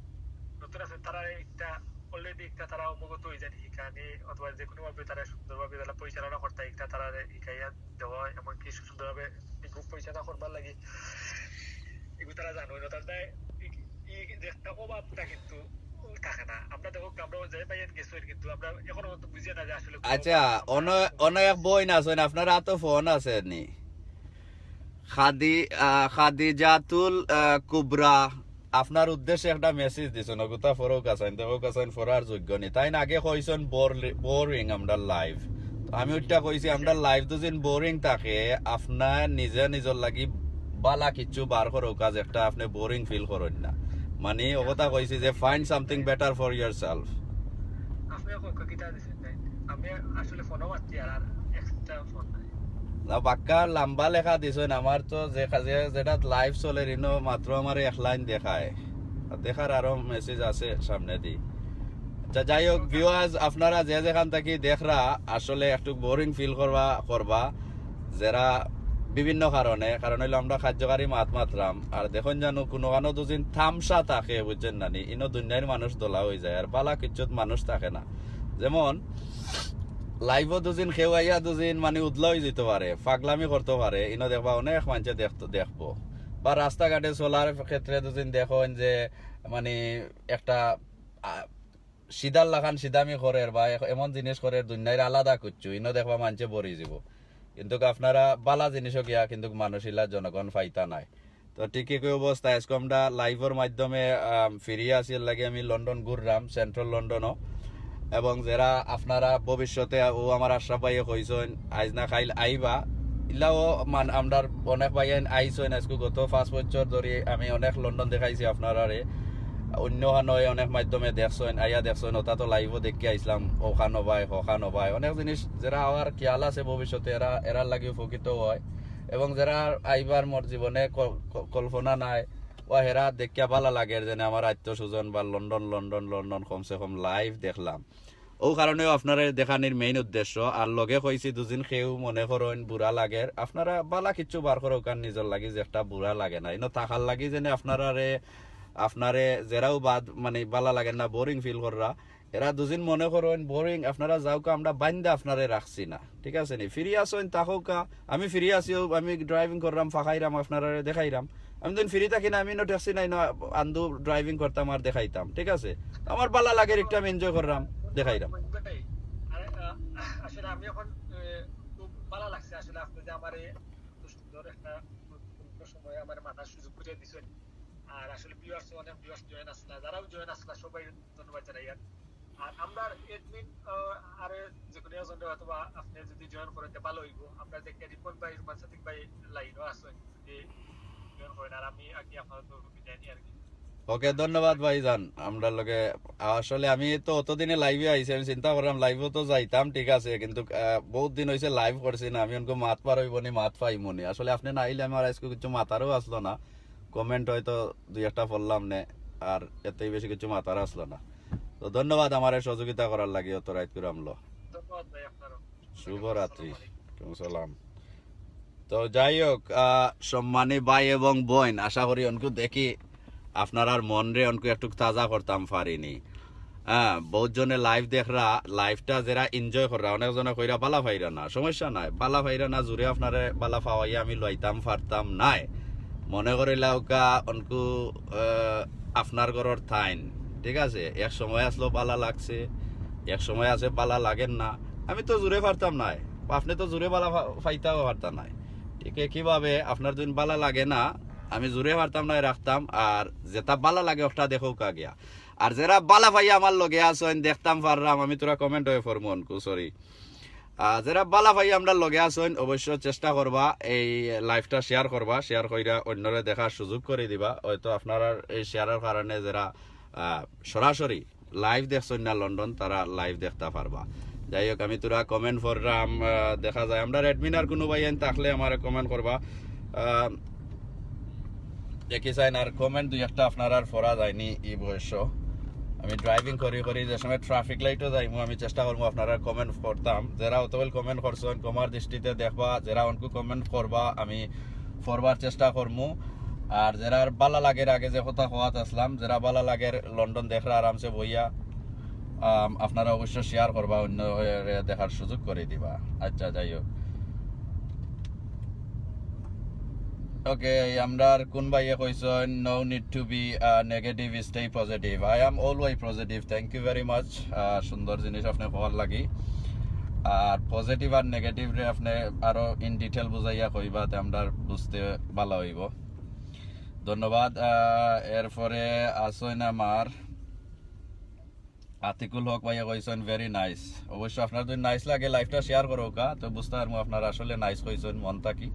নতুন আছে তারা একটা অলরেডি একটা তারা অবগত হয়ে যায় এখানে অথবা যে কোনো ভাবে তারা সুন্দরভাবে তারা পরিচালনা করতে একটা তারা ইকাইয়া দেওয়া এমনকি সুন্দরভাবে গ্রুপ পরিচালনা করবার লাগে এগুলো তারা জানো না তারা যে একটা অভাবটা কিন্তু থাকে না আমরা দেখো আমরা যে বাইরে গেছি কিন্তু আমরা এখনো বুঝি না যে আসলে আচ্ছা অনেক বই না আছেন আপনারা তো ফোন আছে নি খাদিজাতুল কুবরা আপনার উদ্দেশ্যে একটা মেসেজ দিছেন ওগুতা ফরক আছেন ফরার যোগ্য নি তাই না আগে কইছেন বোরিং আমরা লাইভ আমি ওইটা কইছি আমরা লাইভ তো যেন বোরিং থাকে আপনার নিজের লাগি বালা কিছু বার করো কাজ একটা আপনি বোরিং ফিল করেন না মানে ওগুতা কইছি যে find something better for yourself আপনি কিতা দিছেন আমি আসলে ফোনও মারছি আর এক্সট্রা ফোন নাই না বাক্কা লম্বা লেখা দিছেন আমার তো যেটা লাইভ চলে রিনো মাত্র আমার এক লাইন দেখায় দেখার আরো মেসেজ আছে সামনে দি যাই হোক ভিউয়ার্স আপনারা যে যেখান থেকে দেখরা আসলে একটু বোরিং ফিল করবা যারা বিভিন্ন কারণ হইলো আমরা কার্যকারী মাত্রাম আর দেখুন জানো কোনো কানো দুদিন থামসা থাকে বুঝছেন নানি ইনো দুনিয়ার মানুষ দোলা হয়ে যায় আর বালা কিচ্ছুত মানুষ থাকে না যেমন লাইভও দুদিন খেওয়াইয়া দুদিন মানে উদলাই যেতে পারে পাগলামি করতে পারে ইনো দেখবা অনেক মানুষে দেখবো বা রাস্তাঘাটে চলার ক্ষেত্রে দুদিন দেখেন যে মানে একটা সিদার লাখান সিদামি করে বা এমন জিনিস করে দুনিয়ার আলাদা করছো ইনো দেখবা মানুষে বরি যাব কিন্তু আপনারা বালা জিনিসও গিয়া কিন্তু মানুষিলা জনগণ ফাইতা নাই তো ঠিক একই অবস্থা আজকে আমরা লাইভের মাধ্যমে ফিরিয়ে আসির লাগে আমি লন্ডন ঘুরলাম সেন্ট্রাল লন্ডনও এবং যারা আপনারা ভবিষ্যতে ও আমার আশরাফ ভাইয়ে কইছেন আইজ না খাইল আইবা ইলাও আমরা অনেক ভাইয়েন আইছেন আজকে গত 5 বছর ধরে আমি অনেক লন্ডন দেখাইছি আপনারারে অন্য নয় অনেক মাধ্যমে দেখছেন আইয়া দেখছেন ওটা তো লাইভও দেখে আইসলাম ওখানো ভাই অনেক জিনিস যারা আমার খেয়াল আছে ভবিষ্যতে এরা লাগে উপকৃত হয় এবং যারা আইবার মোর জীবনে কল্পনা নাই ও হেরা দেখিয়া ভালো লাগে যে আমার আত্মীয়-স্বজন বা লন্ডন কমসে কম লাইভ দেখলাম ও কারণেও আপনারা দেখানির মেইন উদ্দেশ্য আর লগে কইছি দুদিন কেউ মনে করেন বুড়া লাগে আপনারা বালা কিচ্ছু বার করো কারণ নিজের লাগি যে একটা বুড়া লাগে না ইনো থাকার লাগি যেন আপনারে যারাও বাদ মানে বালা লাগে না বোরিং ফিল কররা এরা দুদিন মনে করেন বোরিং, আপনারা যাওকা, আমরা বাইন্দা আপনারে রাখছি না, ঠিক আছে নি? ফিরি আসেন তাহকা, আমি ফিরি আসিও, আমি ড্রাইভিং করলাম, ফাঁকাইরাম, আপনারা দেখাইরাম। আমি দিন ফিরি থাকি না, আমি নো ট্যাক্সি নাই না আন্দু ড্রাইভিং করতাম আর দেখাইতাম, ঠিক আছে? আমার ভালো লাগে, একটু আমি এনজয় করলাম, দেখাইরাম। এটাই। আর আসলে আমি এখন খুব ভালো লাগছে আসলে আপনি যে আমার এত সুন্দর একটা গুরুত্বপূর্ণ সময়ে আমার মাথার সুযোগ করে দিচ্ছেন। আর আসলে ভিউয়ার্স, অনেক ভিউয়ার্স জয়েন আসলা, যারাও জয়েন আসলা সবাই ধন্যবাদ জানাই। আর আমরা এডমিন আর যে কোনো একজন অথবা আপনি যদি জয়েন করতে ভালো হইব। আমরা দেখতে রিপন ভাই, রুমান সাদিক ভাই লাইনও আছেন, যদি জয়েন করেন। আর আমি আগে আপাতত বিদায় নিই আর কি। ওকে, ধন্যবাদ ভাইজান। আমরা লগে আসলে আমি তো অতদিনে লাইভে আইছি, আমি চিন্তা করলাম লাইভও তো যাইতাম, ঠিক আছে, কিন্তু বহুত দিন হয়েছে লাইভ করছি না। আমি অনেক মাত পার হইব নি, মাত পাইব নি। আসলে আপনি না আইলে আমার আজকে কিছু মাথারও আসলো না। কমেন্ট হয়তো দুই একটা পড়লাম নে, আর এতই বেশি কিছু মাথার আসলো না। তো ধন্যবাদ আমার সহযোগিতা করার লাগে, অত রাইত করে আমলো। ধন্যবাদ ভাই আপনারও। শুভরাত্রি। সালাম। তো যাই হোক, সম্মানী ভাই এবং বোন, আশা করি অনকু দেখি আপনার আর মন রে অনকু একটু তাজা করতাম পারিনি। হ্যাঁ, বহুত জনে লাইভ দেখরা, লাইভটা যারা এনজয় করা, অনেক জনে কইরা বালা ফাইরা না, সমস্যা নাই, বালা ফাইরা না, জুড়ে আপনারে বালা ফাওয়াইয়া আমি লইতাম পারতাম নাই। মনে করিলা ওকা অনকু আপনার ঘরের থাইন, ঠিক আছে? এক সময় আসলো পালা লাগছে, এক সময় আছে পালা লাগেন না। আমি তো জুড়ে পারতাম নাই, আপনি তো জুড়ে বালা ফাইতাও পারতাম নাই। ঠিক কিভাবে আপনার যদি বালা লাগে না, আমি জুড়ে পারতাম নাই রাখতাম, আর যেটা বালা লাগে ওটা দেখো কা গিয়া। আর যারা বালা ভাই আমার লগে আসেন দেখতাম পারলাম, আমি তোরা কমেন্ট হয়ে ফরমু অনকু, সরি। যারা বালা ভাই আমরা লগে আসেন অবশ্য চেষ্টা করবা এই লাইভটা শেয়ার করবা, শেয়ার কইরা অন্যরে দেখার সুযোগ করে দিবা। হয়তো আপনারা এই শেয়ারের কারণে যারা সরাসরি লাইভ দেখছেন না লন্ডন, তারা লাইভ দেখতে পারবা। যাই হোক, আমি তোরা কমেন্ট করলাম, দেখা যায় আমরা অ্যাডমিনার কোনো ভাই থাকলে আমার কমেন্ট করবা, দেখি চাইন। আর কমেন্ট দুই একটা আপনার আর পড়া যায়নি এই বয়স। আমি ড্রাইভিং করি করি যে সময় ট্রাফিক লাইটও যাইমু, আমি চেষ্টা করবো আপনারা কমেন্ট করতাম। যারা অতবেল কমেন্ট করছেন কমার দৃষ্টিতে দেখবা, যারা অনকু কমেন্ট করবা আমি করবার চেষ্টা করবো। আর যারা বালা লাগের আগে যে কথা হওয়াত আসলাম, যারা বালা লাগের লন্ডন দেখরা আরামসে বইয়া, আপনারা অবশ্য শেয়ার করবা, অন্য দেখার সুযোগ করে দিবা। আচ্ছা, যাই হোক, ওকে। আমরা কোন ভাইয়ে কইছেন no need to be negative, stay positive. I am always positive, thank you very much. সুন্দর জিনিস আপনি হওয়ার লাগি। আর পজিটিভ আর নেগেটিভ রে আপনি আরো ইন ডিটেল বুঝাইয়া কইবা, তে আমরা বুঝতে ভালো হইব। ধন্যবাদ। এরপরে আসেন আমার আতিকুল হক ভাইয়া কইছেন ভেরি নাইস। অবশ্য আপনার যদি নাইস লাগে লাইভটা শেয়ার করো কা, তো বুঝতে পারবো আপনার আসলে নাইস কইছেন মন থাকি।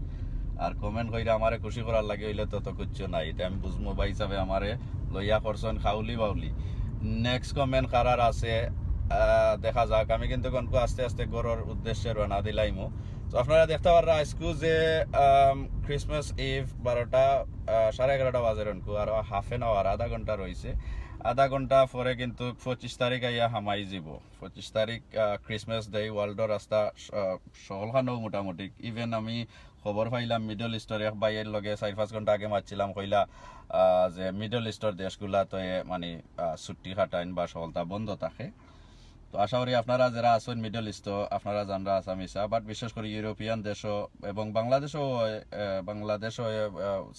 আর কমেন্ট কইরা আমারে খুশি করার লাগে হইলে তো কিচ্ছু নাই, এটা আমি বুঝবো ভাই হিসাবে আমারে লইয়া করছেন খাউলি বাউলি। নেক্সট কমেন্ট কারার আছে দেখা যাক। আমি কিন্তু কনকু আস্তে আস্তে গরুর উদ্দেশ্যে রওনা দিলাইমু। তো আপনারা দেখতে পাররা আজকু যে ক্রিসমাস ইভ 12টা 11:30 বাজে রনকু, আর হাফ এন আওয়ার, আধা ঘন্টা রয়েছে। আধা ঘন্টা পরে কিন্তু 25 তারিখ আইয়া হামাই যাব। 25 তারিখ ক্রিসমাস ডে, ওয়ার্ল্ডর রাস্তা সকলখানেও মোটামুটি। ইভেন আমি খবর পাইলাম মিডল ইস্টর এক বাইয়ের লগে 4-5 ঘন্টা আগে মারছিলাম, কইলা যে মিডল ইস্টর দেশগুলা তো মানে ছুটি খাটাইন বা সকলটা বন্ধ থাকে। তো আশা করি আপনারা যারা আছেন মিডল ইস্ট, আপনারা জানরা আসামিসা, বাট বিশেষ করে ইউরোপিয়ান দেশও এবং বাংলাদেশও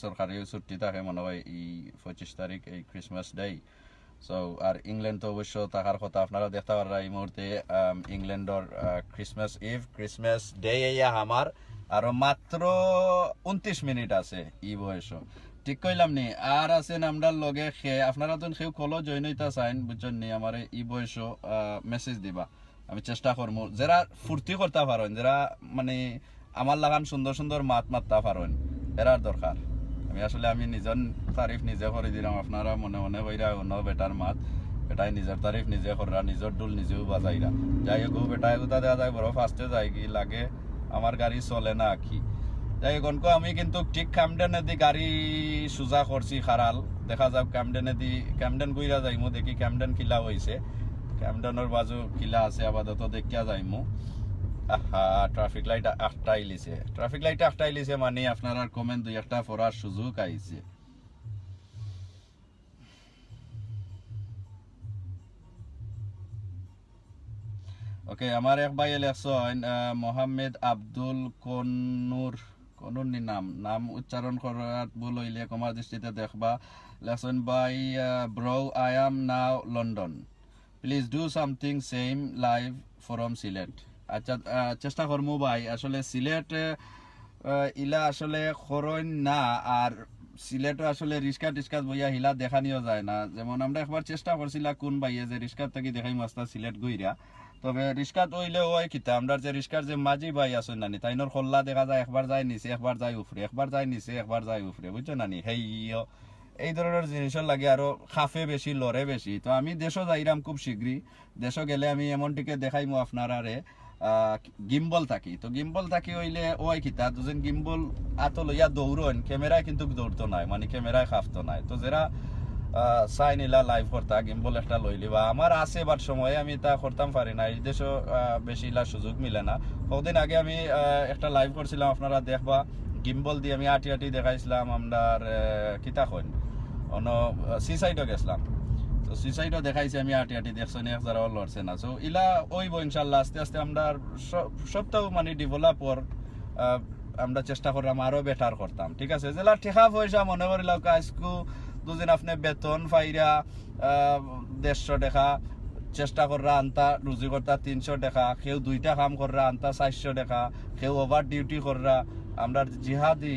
সরকারি ছুটি থাকে মনে হয় এই 25 তারিখ, এই ক্রিসমাস ডে। সো আর ইংল্যান্ড তো অবশ্য থাকার কথা। আপনারা দেখতে পারা এই মুহূর্তে ইংল্যান্ডর ক্রিসমাস ইভ, ক্রিসমাস ডে আমার আরো মাত্র 29 মিনিট আছে ই বয়স, ঠিক কইলাম নি? আর আছেন আমরা লগে আপনারা তো কেউ কলো জয়েন হইতা চাইন, বুঝছেন নি? আমার ই বয়স মেসেজ দিবা, আমি চেষ্টা করবো। যারা ফুর্তি করতে পারেন, যারা মানে আমার লাগান সুন্দর সুন্দর মাত মারতে পারেন, এরার দরকার। আমি নিজের তারিফ নিজে করে দিলাম, আপনারা মনে মনে কইরা অন্য বেটার মাত, বেটাই নিজের তারিফ নিজে করা, নিজের ডুল নিজেও বাজাইরা। যাই হোক, বেটায় কোথা দেওয়া যায় বড় ফার্স্টে যায় কি লাগে, আমার গাড়ি চলে না কি। যাই হোক, আমি কিন্তু ঠিক ক্যামডেনে দি গাড়ি সোজা করছি খারাল। দেখা যাক ক্যামডেন গুইরা যাইমু, দেখি ক্যামডেন কিলা হয়েছে, ক্যামডেনের বাজু কিলা আছে আপাতত দেখিয়া যাইমু। ট্রাফিক লাইট আটটাই লিছে মানে আপনার আর কমেন্ট দুই একটা পড়ার সুযোগ আইছে। ওকে আমার এক ভাই লেখছেন মোহাম্মদ আব্দুল কনুর নি নাম উচ্চারণ করার ভুল হইলে কমার দৃষ্টিতে দেখবা। লেখছেন বাই bro I am now London, please do something same live from Sylhet. আচ্ছা চেষ্টা করবো ভাই, আসলে সিলেট ইলা আসলে খরণ না, আর সিলেটও আসলে রিস্কা টিস্কাত বইয়া হিলা দেখানিও যায় না। যেমন আমরা একবার চেষ্টা করছিলাম কোন ভাইয়ে যে রিস্কার থেকে দেখাই মাস্তা সিলেট গইরা, তবে রিস্কাত ওইলে ওই কিতা আমরা যে রিস্কার যে মাঝি ভাই আছেন নানি তাইনোর খোল্লা দেখা যায় একবার যায় নিচে একবার যায় উপরে, একবার যায় নিচে একবার যায় উপরে, বুঝছো নানি? হেইও এই ধরনের জিনিসের লাগে আরো খাফে বেশি লড়ে বেশি। তো আমি দেশও যাইরাম খুব শীঘ্রই, দেশও গেলে আমি এমনটিকে দেখাইমু আপনারারে গিম্বল থাকি। তো গিম্বল থাকি হইলে ওই কিতা দুজন গিম্বল আত লইয়া দৌড়ন, ক্যামেরায় কিন্তু দৌড়তো নাই, মানে ক্যামেরায় খাফতো নাই। তো যারা চাই নিলা লাইভ করতা গিম্বল একটা লইলি বা আমার আছে, বাট সময়ে আমি তা করতাম পারি না, এই দেশও বেশি ইলা সুযোগ মিলে না। কতদিন আগে আমি একটা লাইভ করছিলাম, আপনারা দেখবা, গিম্বল দিয়ে আমি আটি আটি দেখাইছিলাম আমরা কিতা কইন অন্য সি সাইডও গেছিলাম। তো সি সাইডও দেখাইছি আমি আটি আটি, দেখছো নি এক যারাও লড়ছে না। সো ইলা ওইব ইনশাল্লাহ আস্তে আস্তে আমরা সবটাও মানে ডেভেলপ হওয়ার আমরা চেষ্টা করলাম, আরো বেটার করতাম। ঠিক আছে, যেলা ঠেকা পয়সা মনে করিলাম আজকু দুদিন আপনি বেতন পাইরা 150 টাকা চেষ্টা কররা আনতা রুজি করতা 300 টাকা, কেউ 2টা কাম কররা আনতা 400 টাকা, কেউ ওভার ডিউটি কররা। আমরা জিহাদি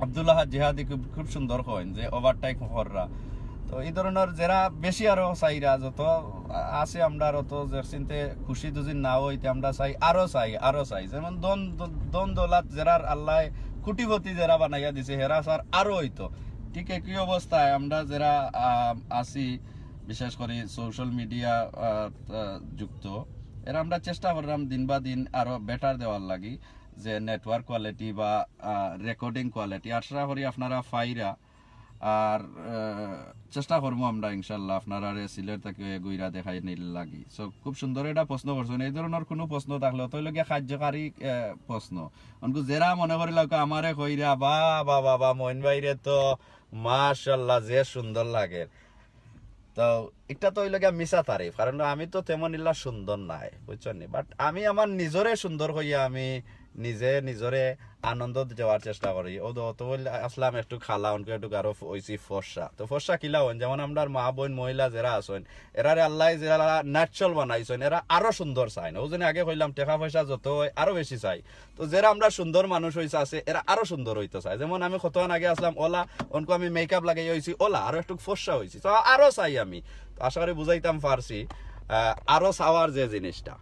আব্দুল্লাহ জিহাদি খুব সুন্দর কইন যে ওভার টাইম কররা। তো এই ধরনের যারা বেশি আরো চাইরা যত আছে আমরা অত যে চিনতে খুশি দুদিন না হইতে আমরা চাই আরো চাই যেমন দন দৌলত যারা আল্লাহ কোটিপতি যারা বানাইয়া দিছে হেরা স্যার আরো হইতো। ঠিক একই অবস্থায় আমরা যারা আছি বিশেষ করে সোশ্যাল মিডিয়া যুক্ত, এরা আমরা চেষ্টা করলাম দিন বা দিন আরো বেটার দেওয়ার লাগি, যে নেটওয়ার্ক কোয়ালিটি বা রেকর্ডিং কোয়ালিটি আশা করি আপনারা ফাইরা। আর চেষ্টা করবো আমরা ইনশাল্লাহ আপনারা সিলেট থেকে গুইরা দেখাই নিল লাগি। সো খুব সুন্দর এটা প্রশ্ন করছেন, এই ধরনের কোনো প্রশ্ন থাকলে তৈলকে কার্যকারী প্রশ্ন অনকু যারা মনে করি লোক আমারে কইরা বা বাবা বা মইন বাইরে তো মাশাল্লাহ যে সুন্দর লাগে। তো এটা তো ওইলকে মিশা তারিফ, কারণ আমি তো তেমন ইল্লা সুন্দর নাই, বুঝছেন নি? বাট আমি আমার নিজরে সুন্দর হইয়া আমি নিজরে আনন্দ দেওয়ার চেষ্টা করি। ও তো আসলাম একটু খালা অনকে একটু আরো হইছি ফর্সা। তো ফর্সা কিলা হন, যেমন আমরা মা বোন মহিলা যারা আছেন এরারে আল্লাহ যারা ন্যাচারাল বানাইছেন এরা আরো সুন্দর চাই না। ও জন্য আগে কইলাম টাকা পয়সা যত হয় আরো বেশি চাই। তো যারা আমরা সুন্দর মানুষ হইছে আছে এরা আরো সুন্দর হইতে চায়। যেমন আমি কতক্ষণ আগে আসলাম ওলা, অনকো আমি মেকআপ লাগাই হইছি ওলা আরো একটু ফর্সা হইছি, তো আরো চাই আমি। তো আশা করি বুঝাইতাম পারছি আরো চাওয়ার যে জিনিসটা।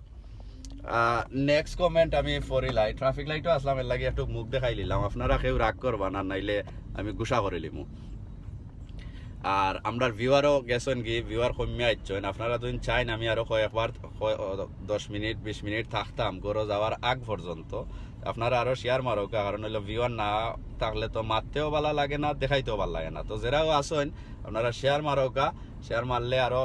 নেক্সট কমেন্ট আমি ফরিলাই ট্রাফিক লাইটও আসলাম, এর লাগে একটু মুখ দেখাই নিলাম, আপনারা কেউ রাগ করবা না, নাইলে আমি গুসা করে লিমু। আর আমরা ভিউয়ারও গেছেন কি ভিউয়ার কমিয়ে আইছেন, আপনারা যদি চাইন আমি আরো কয়েকবার 10 মিনিট 20 মিনিট থাকতাম গরো যাওয়ার আগ পর্যন্ত, আপনারা আরো শেয়ার মারো, কারণ হইলো ভিউয়ার না থাকলে তো মারতেও ভালো লাগে না, দেখাইতেও ভালো লাগে না। তো যারাও আসেন আপনারা শেয়ার মারোকা, শেয়ার মারলে আরো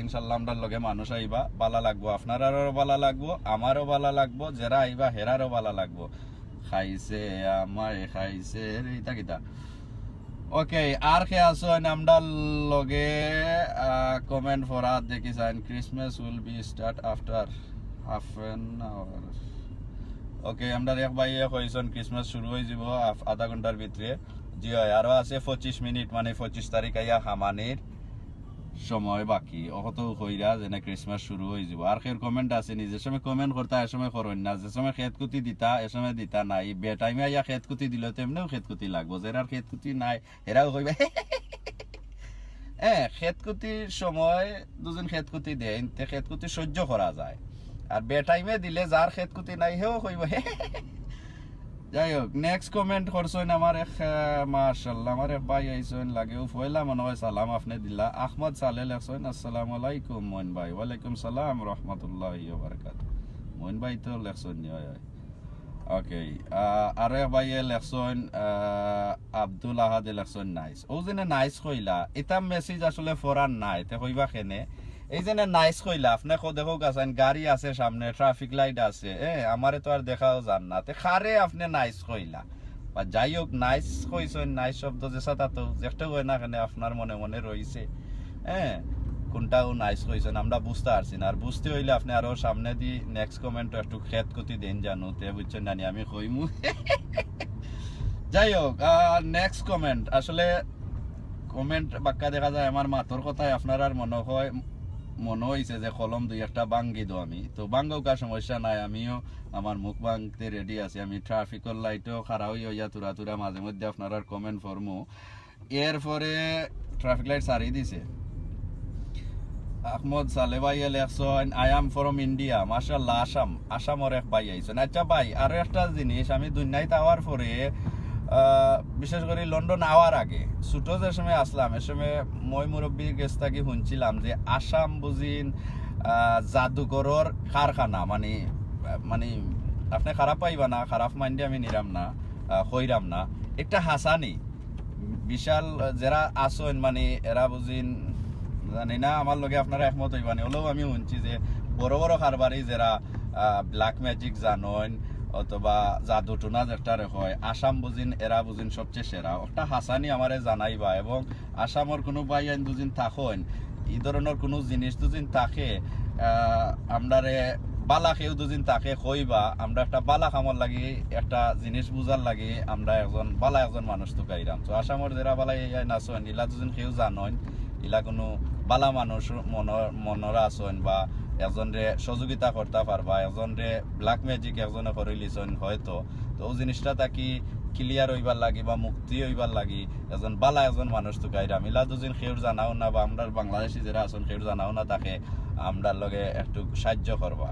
ইনশাল্লাহ আমরা লগে মানুষ আইবা, ভালো লাগবো, আপনারারও ভালো লাগবো, আমারও ভালো লাগবো, যারা আইবা হেরারও ভালো লাগবো। খাইছে আমায় খাইছে এইটা কিতা। ওকে, আর কে আসেন আমরা লগে কমেন্ট ফরা দেখিছেন, Christmas will be start after half an hour. Okay, আমরা এক ভাই কইছেন ক্রিসমাস শুরু হয়ে যাব আধা ঘন্টার ভিতরে। জি হয়, আরো আছে 25 মিনিট, মানে 25 তারিখ আইয়া খামানির সময় বাকি, অত কইরা যেন ক্রিসমাস শুরু হয়ে যাব। আর খের কমেন্ট আছে নি, যে সময় কমেন্ট করতা এ সময় করুন না, যে সময় খেতকুতি দিতা এ সময় দিতা নাই, বে টাইমে আইয়া খেতকুতি দিল তেমনিও খেতকুতি লাগবো, যারা খেতকুতি নাই এরাও কইবা খেতকুতির সময় দুজন খেতকুতি দেন তে খেতকুতি সহ্য করা যায়, আর বে টাইমে দিলে যার খেতকুতি নাই হেও কইব। যাই হোক, নেক্সট কমেন্ট করছেন আমার এক মাশাআল্লাহ আমার এক ভাই আইছেন লাগেও পয়লা মনে হয় সালাম আপনি দিলা, আহমদ সালে লেখছেন আসসালামু আলাইকুম মইন ভাই। ওয়ালাইকুম সালাম রাহমাতুল্লাহি ওয়া বারাকাতুহু। মইন ভাই তো লেখছেন ওকে। আর এক ভাই লেখছেন আব্দুল আহাদ লেখছেন নাইস। ও যেন নাইস কইলা এটা মেসেজ আসলে ফরান নাই, তে কইবা কেনে এই যে নাইস কইলা আপনি দেখো গাছেন গাড়ি আছে সামনে, ট্রাফিক লাইট আছে, আমারে তো আর দেখাও যান না, তে খারে আপনি নাইস কইলা বা যাই হোক নাইস কইছেন, নাইস শব্দ যে সাথে তো যেটা হয় না কেন আপনার মনে মনে রইছে। কোনটাও নাইস কইছেন আমরা বুঝতে পারছি না। আর বুঝতে হইলে আপনি আরো সামনে দি নেক্সট কমেন্ট একটু খেত কতি দেন জানো তে বুঝছেন না আমি কইমু। যাই হোক, নেক্সট কমেন্ট আসলে কমেন্ট বাক্কা দেখা যায় আমার মাতর কথায় আপনার আর মনে হয়েছে যে কলম দুই একটা বাঙ্গি দো আমি তো বাঙ্গাও কার সমস্যা নাই, আমিও আমার মুখ ভাঙতে রেডি আছি। আমি ট্রাফিকের লাইটও খারাপ হইয়া তুরা তুরা মাঝে মধ্যে আপনার আর কমেন্ট ফরমু। এরপরে ট্রাফিক লাইট সারিয়ে দিছে। আহমদ সালে ভাই লেখছেন আই এম ফ্রম ইন্ডিয়া, মাশাআল্লাহ আসামর এক ভাই আইছেন। আচ্ছা ভাই আরো একটা জিনিস, আমি দুনিয়ায় আওয়ার পরে বিশেষ করে লন্ডন আওয়ার আগে ছোট যে সময় আসলাম এ সময় মই মুরব্বীর কাছ থেকে শুনছিলাম যে আসাম বুঝিন জাদুঘরের কারখানা, মানে আপনি খারাপ পাইবা না, খারাপ মাইন্ডে আমি নিরাম না হইরাম না, একটা হাসানি বিশাল যারা আসেন মানে এরা বুঝিন জানি না আমার লগে আপনারা একমত হইবানি হলেও আমি শুনছি যে বড় বড় কারবারি যারা ব্ল্যাক ম্যাজিক জানেন অথবা জাদু টুনা যেটা হয় আসাম বুঝিন এরা বুঝিন সবচেয়ে সেরা একটা হাসানি আমারে জানাইবা। এবং আসামর কোনো ভাই আইন দুদিন থাকেন এই ধরনের কোনো জিনিস দুদিন থাকে আমরারে বালা কেউ দুদিন তাকে কইবা আমরা একটা বালা খামর লাগি একটা জিনিস বুঝার লাগি আমরা একজন মানুষ তো গাইরাম। তো আসামর যারা বালা নাচেন ইলা দুদিন কেউ জানেন ইলা কোনো বালা মানুষ মনরা আছেন বা একজনরে সহযোগিতা করতে পারবা, একজনরে ব্ল্যাক ম্যাজিক একজনে করে লিছেন হয়তো, তো ওই জিনিসটা তাকি ক্লিয়ার হইবার লাগি বা মুক্তি হইবার লাগি একজন বালা একজন মানুষ তো গাইরাম। ইলা দুদিন কেউর জানাও না বা আমরা বাংলাদেশি যারা আছেন কেউর জানাও না তাকে আমরার লগে একটু সাহায্য করবা।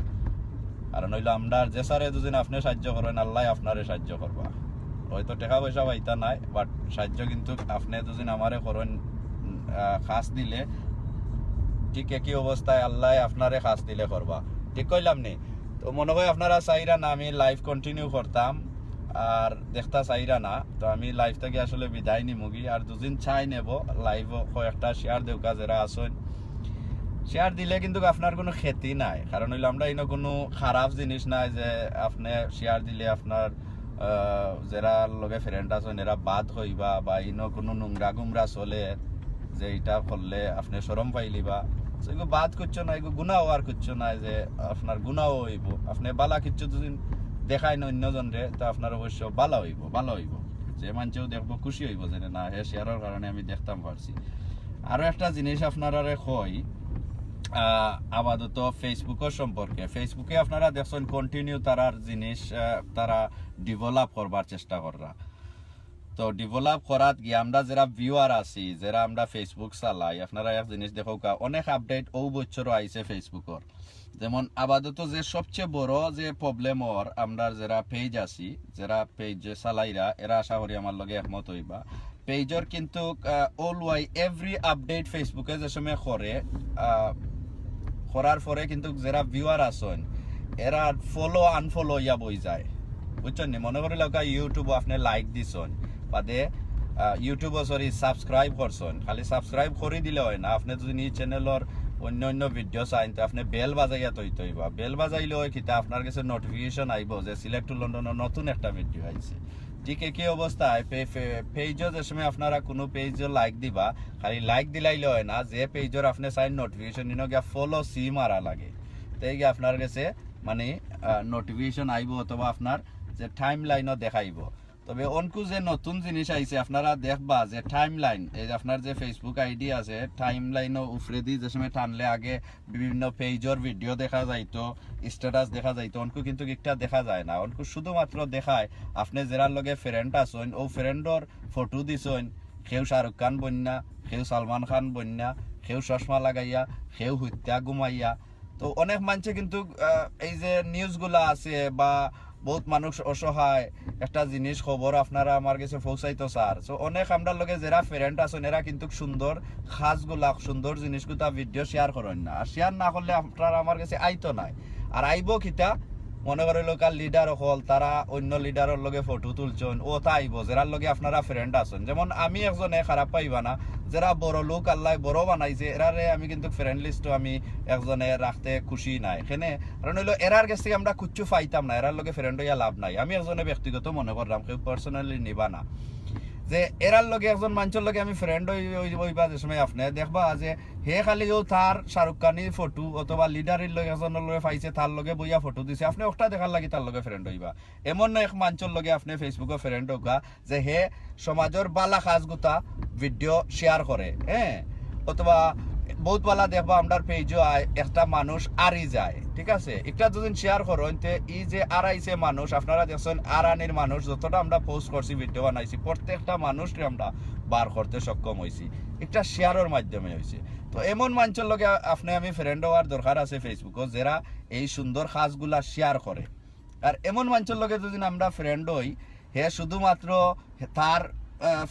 আর নইলে আমরা যে সারে দুদিন আপনি সাহায্য করেন আল্লাহ আপনারে সাহায্য করবা। হয়তো টাকা পয়সা পাইতা নাই বাট সাহায্য কিন্তু আপনি দুদিন আমারে করেন খাস দিলে ঠিক একই অবস্থায় আল্লাহ আপনারে খাস দিলে করবা। ঠিক কইলাম নি? তো মনে হয় আপনারা চাইরা না আমি লাইভ কন্টিনিউ করতাম আর দেখতা চাইরা না, তো আমি লাইভ থেকে আসলে বিদায় নিমুগি। আর দুদিন চাই নেব লাইভ কয়েকটা শেয়ার দেউকা যারা আসেন, শেয়ার দিলে কিন্তু আপনার কোনো ক্ষতি নাই, কারণ হইলে আমরা ইনো কোনো খারাপ জিনিস নাই যে আপনি শেয়ার দিলে আপনার যারা লগে ফ্রেন্ড আছেন এরা বাদ হইবা বা ইনো কোনো নোংরা গুমরা চলে যে এটা করলে আপনি শরম পাইলিবা, এগুলো বাদ করছো না, এগুলো গুণাও আর করছো না যে আপনার গুণাও হইব। আপনি বালা কিচ্ছু দুদিন দেখায় না অন্যজনরে তো আপনার অবশ্য ভালো হইব, যে মানুষও দেখবো খুশি হইব যে না হে শেয়ারের কারণে আমি দেখতাম পারছি। আরো একটা জিনিস আপনারা কই আপাতত ফেসবুকের সম্পর্কে, ফেসবুকে আপনারা দেখছেন কন্টিনিউ তারার জিনিস তারা ডেভেলপ করবার চেষ্টা করা। তো ডেভেলপ করাত গিয়ে আমরা যারা ভিউয়ার আছি যারা আমরা ফেসবুক চালাই আপনারা এক জিনিস দেখো অনেক আপডেট ও বছরও আইছে ফেসবুকর। যেমন আপাতত যে সবচেয়ে বড় যে প্রবলেম ওর আমরা যারা পেজ আছি যারা পেজ চালাইরা এরা আশা করি আমার লগে একমত হইবা, পেজর কিন্তু অল ওয়াই এভরি আপডেট ফেসবুকে যে সময় করার পরে কিন্তু যারা ভিউয়ার আছেন এরা ফলো আনফলো ইয়া বই যায় বুঝছেন নি। মনে করি ইউটিউব আপনি লাইক দিছেন বাদে ইউটিউব সাবস্ক্রাইব করছেন, খালি সাবস্ক্রাইব করে দিলে হয় না, আপনি যদি এই চ্যানেলের অন্য ভিডিও চাইন তো আপনি বেল বাজাইয়া তৈরি হইবা। বেল বাজাইলে হয় কিতা আপনার কাছে নোটিফিকেশন আইব যে সিলেক্ট টু লন্ডনের নতুন একটা ভিডিও আইছে। ঠিক একই অবস্থায় পেজও যে সময় আপনারা কোনো পেজও লাইক দিবা খালি লাইক দিলাইলে হয় না, যে পেজর আপনি চাইন নোটিফিকেশন নিন গিয়া ফলো সি মারা লাগে, তাই গিয়ে আপনার কাছে মানে নোটিফিকেশন আইব অথবা আপনার যে টাইম লাইনও দেখাইব। তবে অনকু যে নতুন জিনিস আইছে আপনারা দেখবা যে টাইম লাইন এই আপনার যে ফেসবুক আইডি আছে টাইম লাইনও উফরে দিয়ে যে সময় টানলে আগে বিভিন্ন পেজর ভিডিও দেখা যাইতো স্ট্যাটাস দেখা যাইতো, অনকু কিন্তু একটা দেখা যায় না, অনকু শুধুমাত্র দেখায় আপনি যারা লগে ফ্রেন্ড আছেন ও ফ্রেন্ডর ফটো দিছেন, কেউ শাহরুখ খান বন্যা, কেউ সালমান খান বন্যা, কেউ চশমা লাগাইয়া, কেউ হত্যা ঘুমাইয়া। তো অনেক মানুষে কিন্তু এই যে নিউজগুলা আছে বা বহুত মানুষ অসহায় একটা জিনিস খবর আপনারা আমার কাছে পৌঁছাইতো স্যার। সো অনেক আমরা লগে যারা ফ্রেন্ড আছেন এরা কিন্তু সুন্দর খাসগুলা সুন্দর জিনিসগুলা ভিডিও শেয়ার করেন না, আর শেয়ার না করলে আপনারা আমার কাছে আইতো নাই। আর আইব কিতা মনে করে লোকাল লিডার হল তারা অন্য লিডারের লগে ফটো তুলছেন ও তা আইব যারা লগে আপনারা ফ্রেন্ড আছেন। যেমন আমি একজনে খারাপ পাইবা না, যারা বড় লোক আল্লাহ বড় বানাইছে এরারে আমি কিন্তু ফ্রেন্ড লিস্টও আমি একজনে রাখতে খুশি নাই এখানে, কারণ হইলো এরার কাছ থেকে আমরা কুচ্ছু পাইতাম না, এরার লগে ফ্রেন্ড হইয়া লাভ নাই। আমি একজনে ব্যক্তিগত মনে করলাম, কেউ পার্সোনালি নিবা না। যে এরার লগে একজন মানুষের লগে আমি ফ্রেন্ড হইবা যে সময় আপনি দেখবা যে হে খালি ও তার শাহরুখ খানির ফটো অথবা লিডারের লগে একজনের লগে পাইছে তার লগে বইয়া ফটো দিছে আপনি ওটা দেখার লাগি তার লগে ফ্রেন্ড হইবা এমন না এক মানুষের লগে আপনি ফেসবুকে ফ্রেন্ড হোকা যে হে সমাজের বালা কাজগুতা ভিডিও শেয়ার করে হ্যাঁ অথবা বহুত বালা দেখবা আমার পেজও একটা মানুষ আরই যায় ঠিক আছে একটা যদি শেয়ার করেন তে এই যে আড়াইছে মানুষ আপনারা দেখছেন আরানির মানুষ যতটা আমরা পোস্ট করছি ভিডিও বানাইছি প্রত্যেকটা মানুষকে আমরা বার করতে সক্ষম হয়েছি একটা শেয়ারের মাধ্যমে হয়েছে তো এমন মানুষের লগে আপনি আমি ফ্রেন্ড হওয়ার দরকার আছে ফেসবুকে যারা এই সুন্দর কাজগুলা শেয়ার করে আর এমন মানুষের লগে যদি আমরা ফ্রেন্ড হই হে শুধুমাত্র তার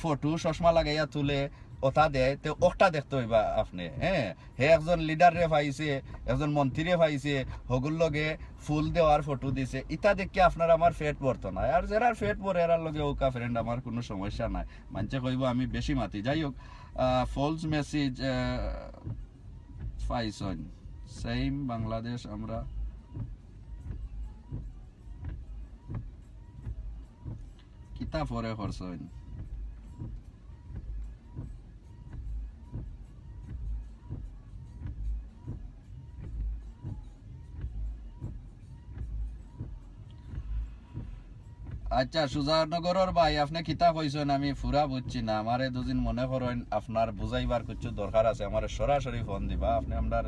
ফটো চশমা লাগাইয়া তুলে ওটা দেয় তো ওটা দেখতে হইবা আপনি হ্যাঁ হে একজন লিডারে পাইছে একজন মন্ত্রীরে পাইছে হগুর লগে ফুল দেওয়ার ফটো দিছে ইটা দেখে আপনার আমার ফেট পড়তো না আর যারা ফেট পড়ে এরার লগে ওকা ফ্রেন্ড আমার কোনো সমস্যা নাই মানছে কইব আমি বেশি মাতি যাই হোক ফলস মেসেজ পাইছন সেম বাংলাদেশ আমরা কিতা পরে করছন আচ্ছা সুজানগরের ভাই আপনি কিতা কইছেন আমি পুরা বুঝছি না আমারে দুদিন মনে করেন আপনার বুঝাইবার কিছু দরকার আছে আমার সরাসরি ফোন দিবা আপনি আমার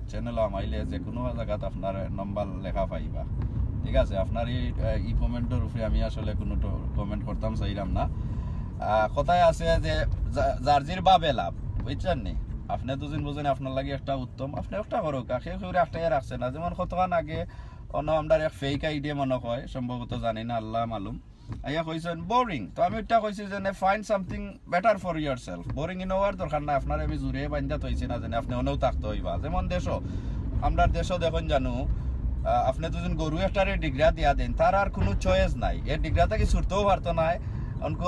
চ্যানেল আমাইলে যে কোনো জায়গাত আপনার নম্বর লেখা পাইবা ঠিক আছে আপনার এই কমেন্টের উপরে আমি আসলে কোনো কমেন্ট করতাম চাইলাম না কথায় আছে যে জার্জির বাবে লাভ বুঝছেন নি আপনি দুদিন বুঝেন আপনার লাগে একটা উত্তম আপনি একটা করুক কেউ কেউ একটাই রাখছে না যেমন কতক্ষণ আগে অন্য আমরা এক ফেক আইডিয়া মনে হয় সম্ভবত জানি না আল্লাহ মালুম আইয়া কইছেন বোরিং তো আমি এটা কইছি যে find something better for year self boring in হওয়ার দরকার না আপনার আমি জুড়ে বান্ধা তৈছি না জানি আপনি অনেও থাকতে হইবা যেমন দেশও আমরা দেশও দেখুন জানো আপনি দুজন গরু একটারে ডিগ্রা দিয়া দেন তার আর কোনো চয়েস নাই এই ডিগ্রাটা কি ছুটতেও পারতো না অনকু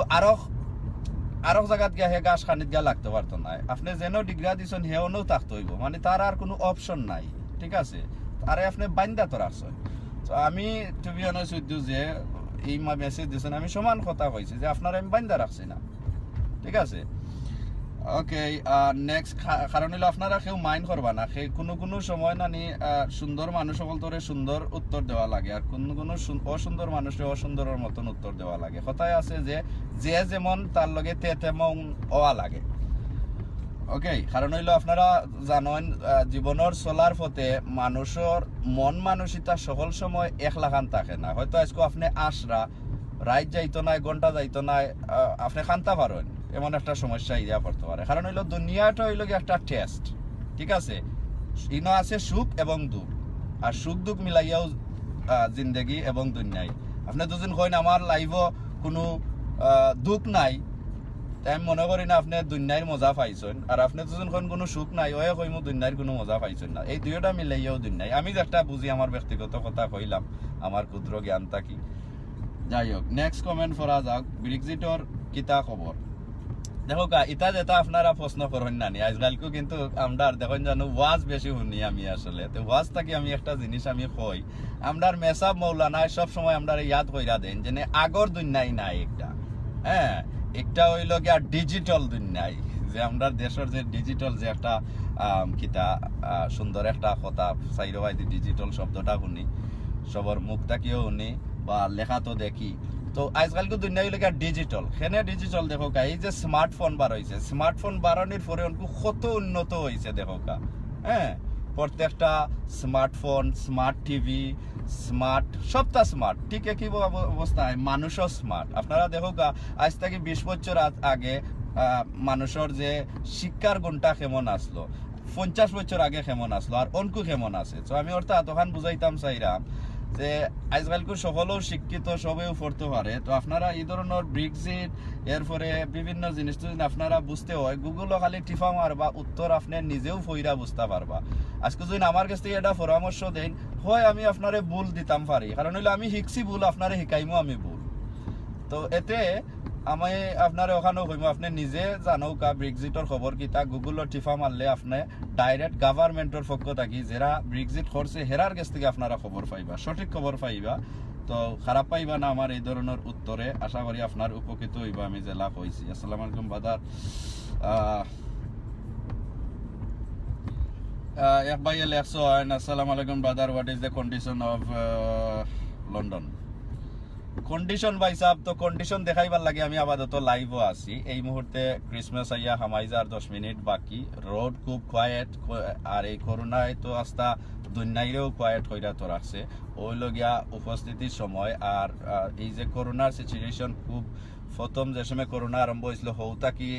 আরো জায়গাত গিয়া হে গাছ খানিত গিয়া লাগতে পারতো না আপনি যেন ডিগ্রা দিছেন হে অনেও থাকতে হইব মানে তার আর কোনো অপশন নাই ঠিক আছে আরে আপনি বান্ধা তো রাখছেন তো আমি to be honest with you যে এই মেসেজ দিয়েছেন আমি সমান কথা কইছি যে আপনারা আমি বান্ধা রাখছি না ঠিক আছে ওকে নেক্সট কারণ হলো আপনারা কেউ মাইন্ড করবা না কোনো কোনো সময় না নি সুন্দর মানুষ বলতে সুন্দর উত্তর দেওয়া লাগে আর কোনো কোনো অসুন্দর মানুষের অসুন্দরের মতন উত্তর দেওয়া লাগে কথায় আছে যে যে যেমন তার লগে তেমন হওয়া লাগে ওকে কারণ হইলো আপনারা জানেন জীবনের চলার পথে মানুষের মন মানসিকতা সকল সময় এক লাখান থাকে না হয়তো আজকে আপনি আসরা রাইট যাইতো না ঘন্টা যাইতো না আপনি খান্তা পারেন এমন একটা সমস্যা ইয়া পড়তে পারে কারণ হইলো দুনিয়াটা হইলো একটা টেস্ট ঠিক আছে ইনো আছে সুখ এবং দুঃখ আর সুখ দুঃখ মিলাইয়াও জিন্দগি এবং দুনিয়ায় আপনি দুদিন কইন আমার লাইফও কোনো দুঃখ নাই তাই আমি মনে করি না আপনি দুনিয়ার মজা পাইছেন আর আপনি যখন কোনো সুখ নাই ওই কইম দুনিয়ার কোনো মজা পাইছেন না এই দুইটা মিলাইয়াও দুনিয়ায় আমি যেটা বুঝি আমার ব্যক্তিগত কথা কইলাম আমার ক্ষুদ্র জ্ঞান থাকি যাই হোক নেক্সট কমেন্ট করা যাক ব্রেক্সিটর কিতা খবর দেখো ইটা যেটা আপনারা প্রশ্ন করেন না নি আজকালকে কিন্তু আমরা দেখুন জানো ওয়াজ বেশি শুনি আমি আসলে তো ওয়াজ থাকি আমি একটা জিনিস আমি কই আমরার মেসাব মৌলানা সব সময় আমরা ইয়াদ কইরা দেন যে আগর দুনিয়ায় নাই একটা হ্যাঁ একটা হইল গিয়া ডিজিটাল দুনিয়ায় যে আমরা দেশের যে ডিজিটাল যে একটা কিতা সুন্দর একটা কথা চাইরো ভাই ডিজিটাল শব্দটা শুনি সবার মুখটা কিও শুনি বা লেখা তো দেখি তো আজকালকে দুনিয়া হইল গিয়া ডিজিটাল সেনে ডিজিটাল দেখো এই যে স্মার্টফোন বার হয়েছে স্মার্টফোন বাড়ানোর পরে কত উন্নত হয়েছে দেখো হ্যাঁ প্রত্যেকটা স্মার্টফোন স্মার্ট টিভি স্মার্ট সবটা স্মার্ট ঠিক একই অবস্থায় মানুষও স্মার্ট আপনারা দেখো আজ থেকে 20 বছর আগে মানুষের যে শিক্ষার গুণটা কেমন আসলো 50 বছর আগে কেমন আসলো আর অনকু কেমন আছে তো আমি অর্থাৎ তখন বুঝাইতাম চাইরাম যে আজকালকে সকলেও শিক্ষিত সবেও পড়তে পারে তো আপনারা এই ধরনের ব্রেক্সিট এরপরে বিভিন্ন জিনিস যদি আপনারা বুঝতে হয় গুগলও খালি টিপা মারবা উত্তর আপনি নিজেও ফইরা বুঝতে পারবা আজকে যদি আমার কাছ থেকে এটা পরামর্শ দেন হয় আমি আপনারে ভুল দিতাম পারি কারণ হইলো আমি শিখছি ভুল আপনারে শিখাইমো আমি ভুল তো এতে আমি আপনার ওখানেও কইম আপনি নিজে জানো ব্রেক্সিটর খবর কিতা গুগলর টিপা মারলে আপনি ডাইরেক্ট গভর্নমেন্টের পক্ষ থাকি যারা ব্রেক্সিট করছে হেরার কাছ থেকে আপনারা খবর পাইবা সঠিক খবর পাইবা তো খারাপ পাইবা না আমার এই ধরনের উত্তরে, আশা করি আপনার উপকৃত হইবা আমি জেলা কইছি। আসসালামু আলাইকুম ব্রাদার। এক ভাই লেখছেন, আসসালামু আলাইকুম brother, what is the condition of London? Condition ভাই সাহেব, তো কন্ডিশন দেখাইবার লাগে আমি আপাতত লাইভও আছি। এই মুহূর্তে ক্রিসমাস আইয়া হামাইজার 10 মিনিট বাকি, রোড খুব কোয়াইট, আর এই করোনায় তো আস্তা দুনিয়াইরেও কোয়াইট হইরা তো রাখছে, ওইল গিয়া উপস্থিতির সময়। আর এই যে করোনার সিচুয়েশন খুব প্রথম যে সময় করোনা আরম্ভ হয়েছিল হৌতা কি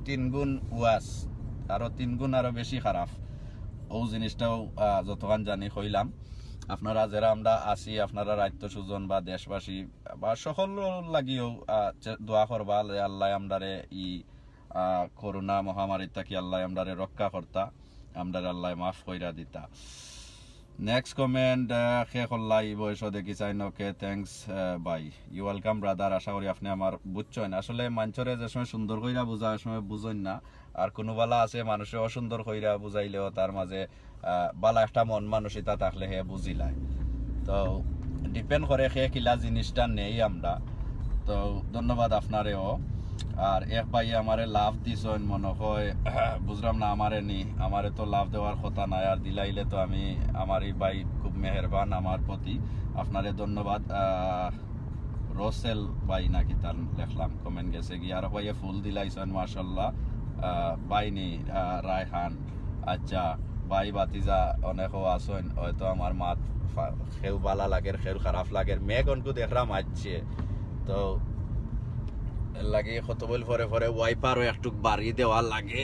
3 গুণ ওয়াস, আরো 3 গুণ আরো বেশি খারাপ। ও জিনিসটাও যতক্ষণ জানি হইলাম। আপনারা যারা আমরা আছি, আপনারা রাজ্য সুজন বা দেশবাসী বা সকল লাগিও দোয়া করবা আল্লাহ আমরারে ই করোনা মহামারী থাকি আল্লাহ আমরারে রক্ষা করতা, আমরারে আল্লাহ মাফ কইরা দিতা। নেক্সট কমেন্ট শেখ আল্লাহ বয়স দেখি চাই okay thanks bye, you welcome brother. আশা করি আপনি আমার বুঝছেন। আসলে মানুষরে যে সময় সুন্দর কইরা বুঝা ওই সময় বুঝেন না, আর কোনো বালা আছে মানুষে অসুন্দর কইরা বুঝাইলেও তার মাঝে বালা একটা মন মানসিকতা থাকলে হে বুঝিলায়। তো ডিপেন্ড করে সে কিলা জিনিসটা নেই আমরা। তো ধন্যবাদ আপনারেও। আর এক ভাই আমারে লাভ দিছেন, মনে হয় বুঝলাম না আমারে নি, আমারে তো লাভ দেওয়ার কথা নাই, আর দিলাইলে তো আমি আমারই ভাই খুব মেহেরবান আমার প্রতি, আপনারে ধন্যবাদ। রসেল ভাই নাকি তার লেখলাম কমেন্ট গেছে গিয়ে, আর ভাইয়ে ফুল দিলাইছেন মাশাল্লাহ। বাইনি রায়হান, আচ্ছা ভাই বাতিজা অনেকও আসেন, হয়তো আমার মাত খেউ বালা লাগের খেউ খারাপ লাগের, মেঘ অনকু দেখলাম আসছে, তো লাগে কত বল পরে পরে ওয়াইপারও একটু বাড়ি দেওয়া লাগে।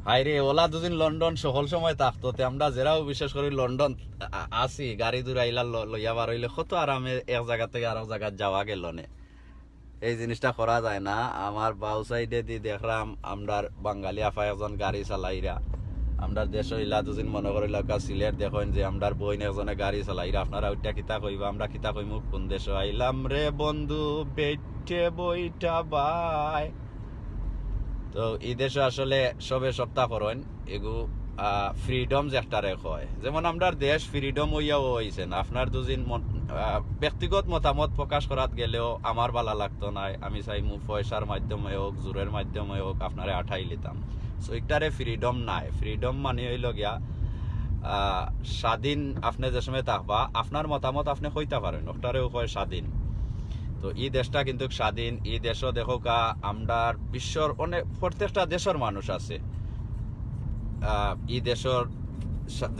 হাইরে ওলা দুদিন লন্ডন সকল সময় থাকতো, আমরা যারাও বিশেষ করে লন্ডন আসি গাড়ি দূরাইলা লইয়া বার হইলে কত আরামে এক জায়গা থেকে আরেক জায়গা যাওয়া গেল নে। এই জিনিসটা করা যায় না। আমার বাউ সাইডে দি দেখলাম আমরার বাঙালি আফা একজন গাড়ি চালাইরা, আমরা দেশ ইলা দুদিন মনে করিল সিলেট দেখেন যে আমরার বইন একজনে গাড়ি চালাইরা, আপনারা ওইটা কিতা কইবা, আমরা কিতা কইমু, কোন দেশ আইলাম রে বন্ধু বেটে বইটা বাই। তো এই দেশে আসলে সবে সপ্তাহ করেন এগু ফ্রিডম যে একটা রেখ হয়, যেমন আমরার দেশ ফ্রিডম হইয়াও হয়েছে না। আপনার দুদিন ব্যক্তিগত মতামত প্রকাশ করাত গেলেও আমার ভালো লাগতো না, আমি চাইমু পয়সার মাধ্যমে হোক জোরের মাধ্যমে হোক আপনারে আঠাই লিতাম। সো একটারে ফ্রিডম নাই। ফ্রিডম মানে হইল গিয়া স্বাধীন, আপনি যে সময় থাকবা আপনার মতামত আপনি হইতে পারেন, ওটারেও হয় স্বাধীন। তো এই দেশটা কিন্তু স্বাধীন। এই দেশও দেখো কা আমরার বিশ্বর অনেক প্রত্যেকটা দেশের মানুষ আছে, এই দেশের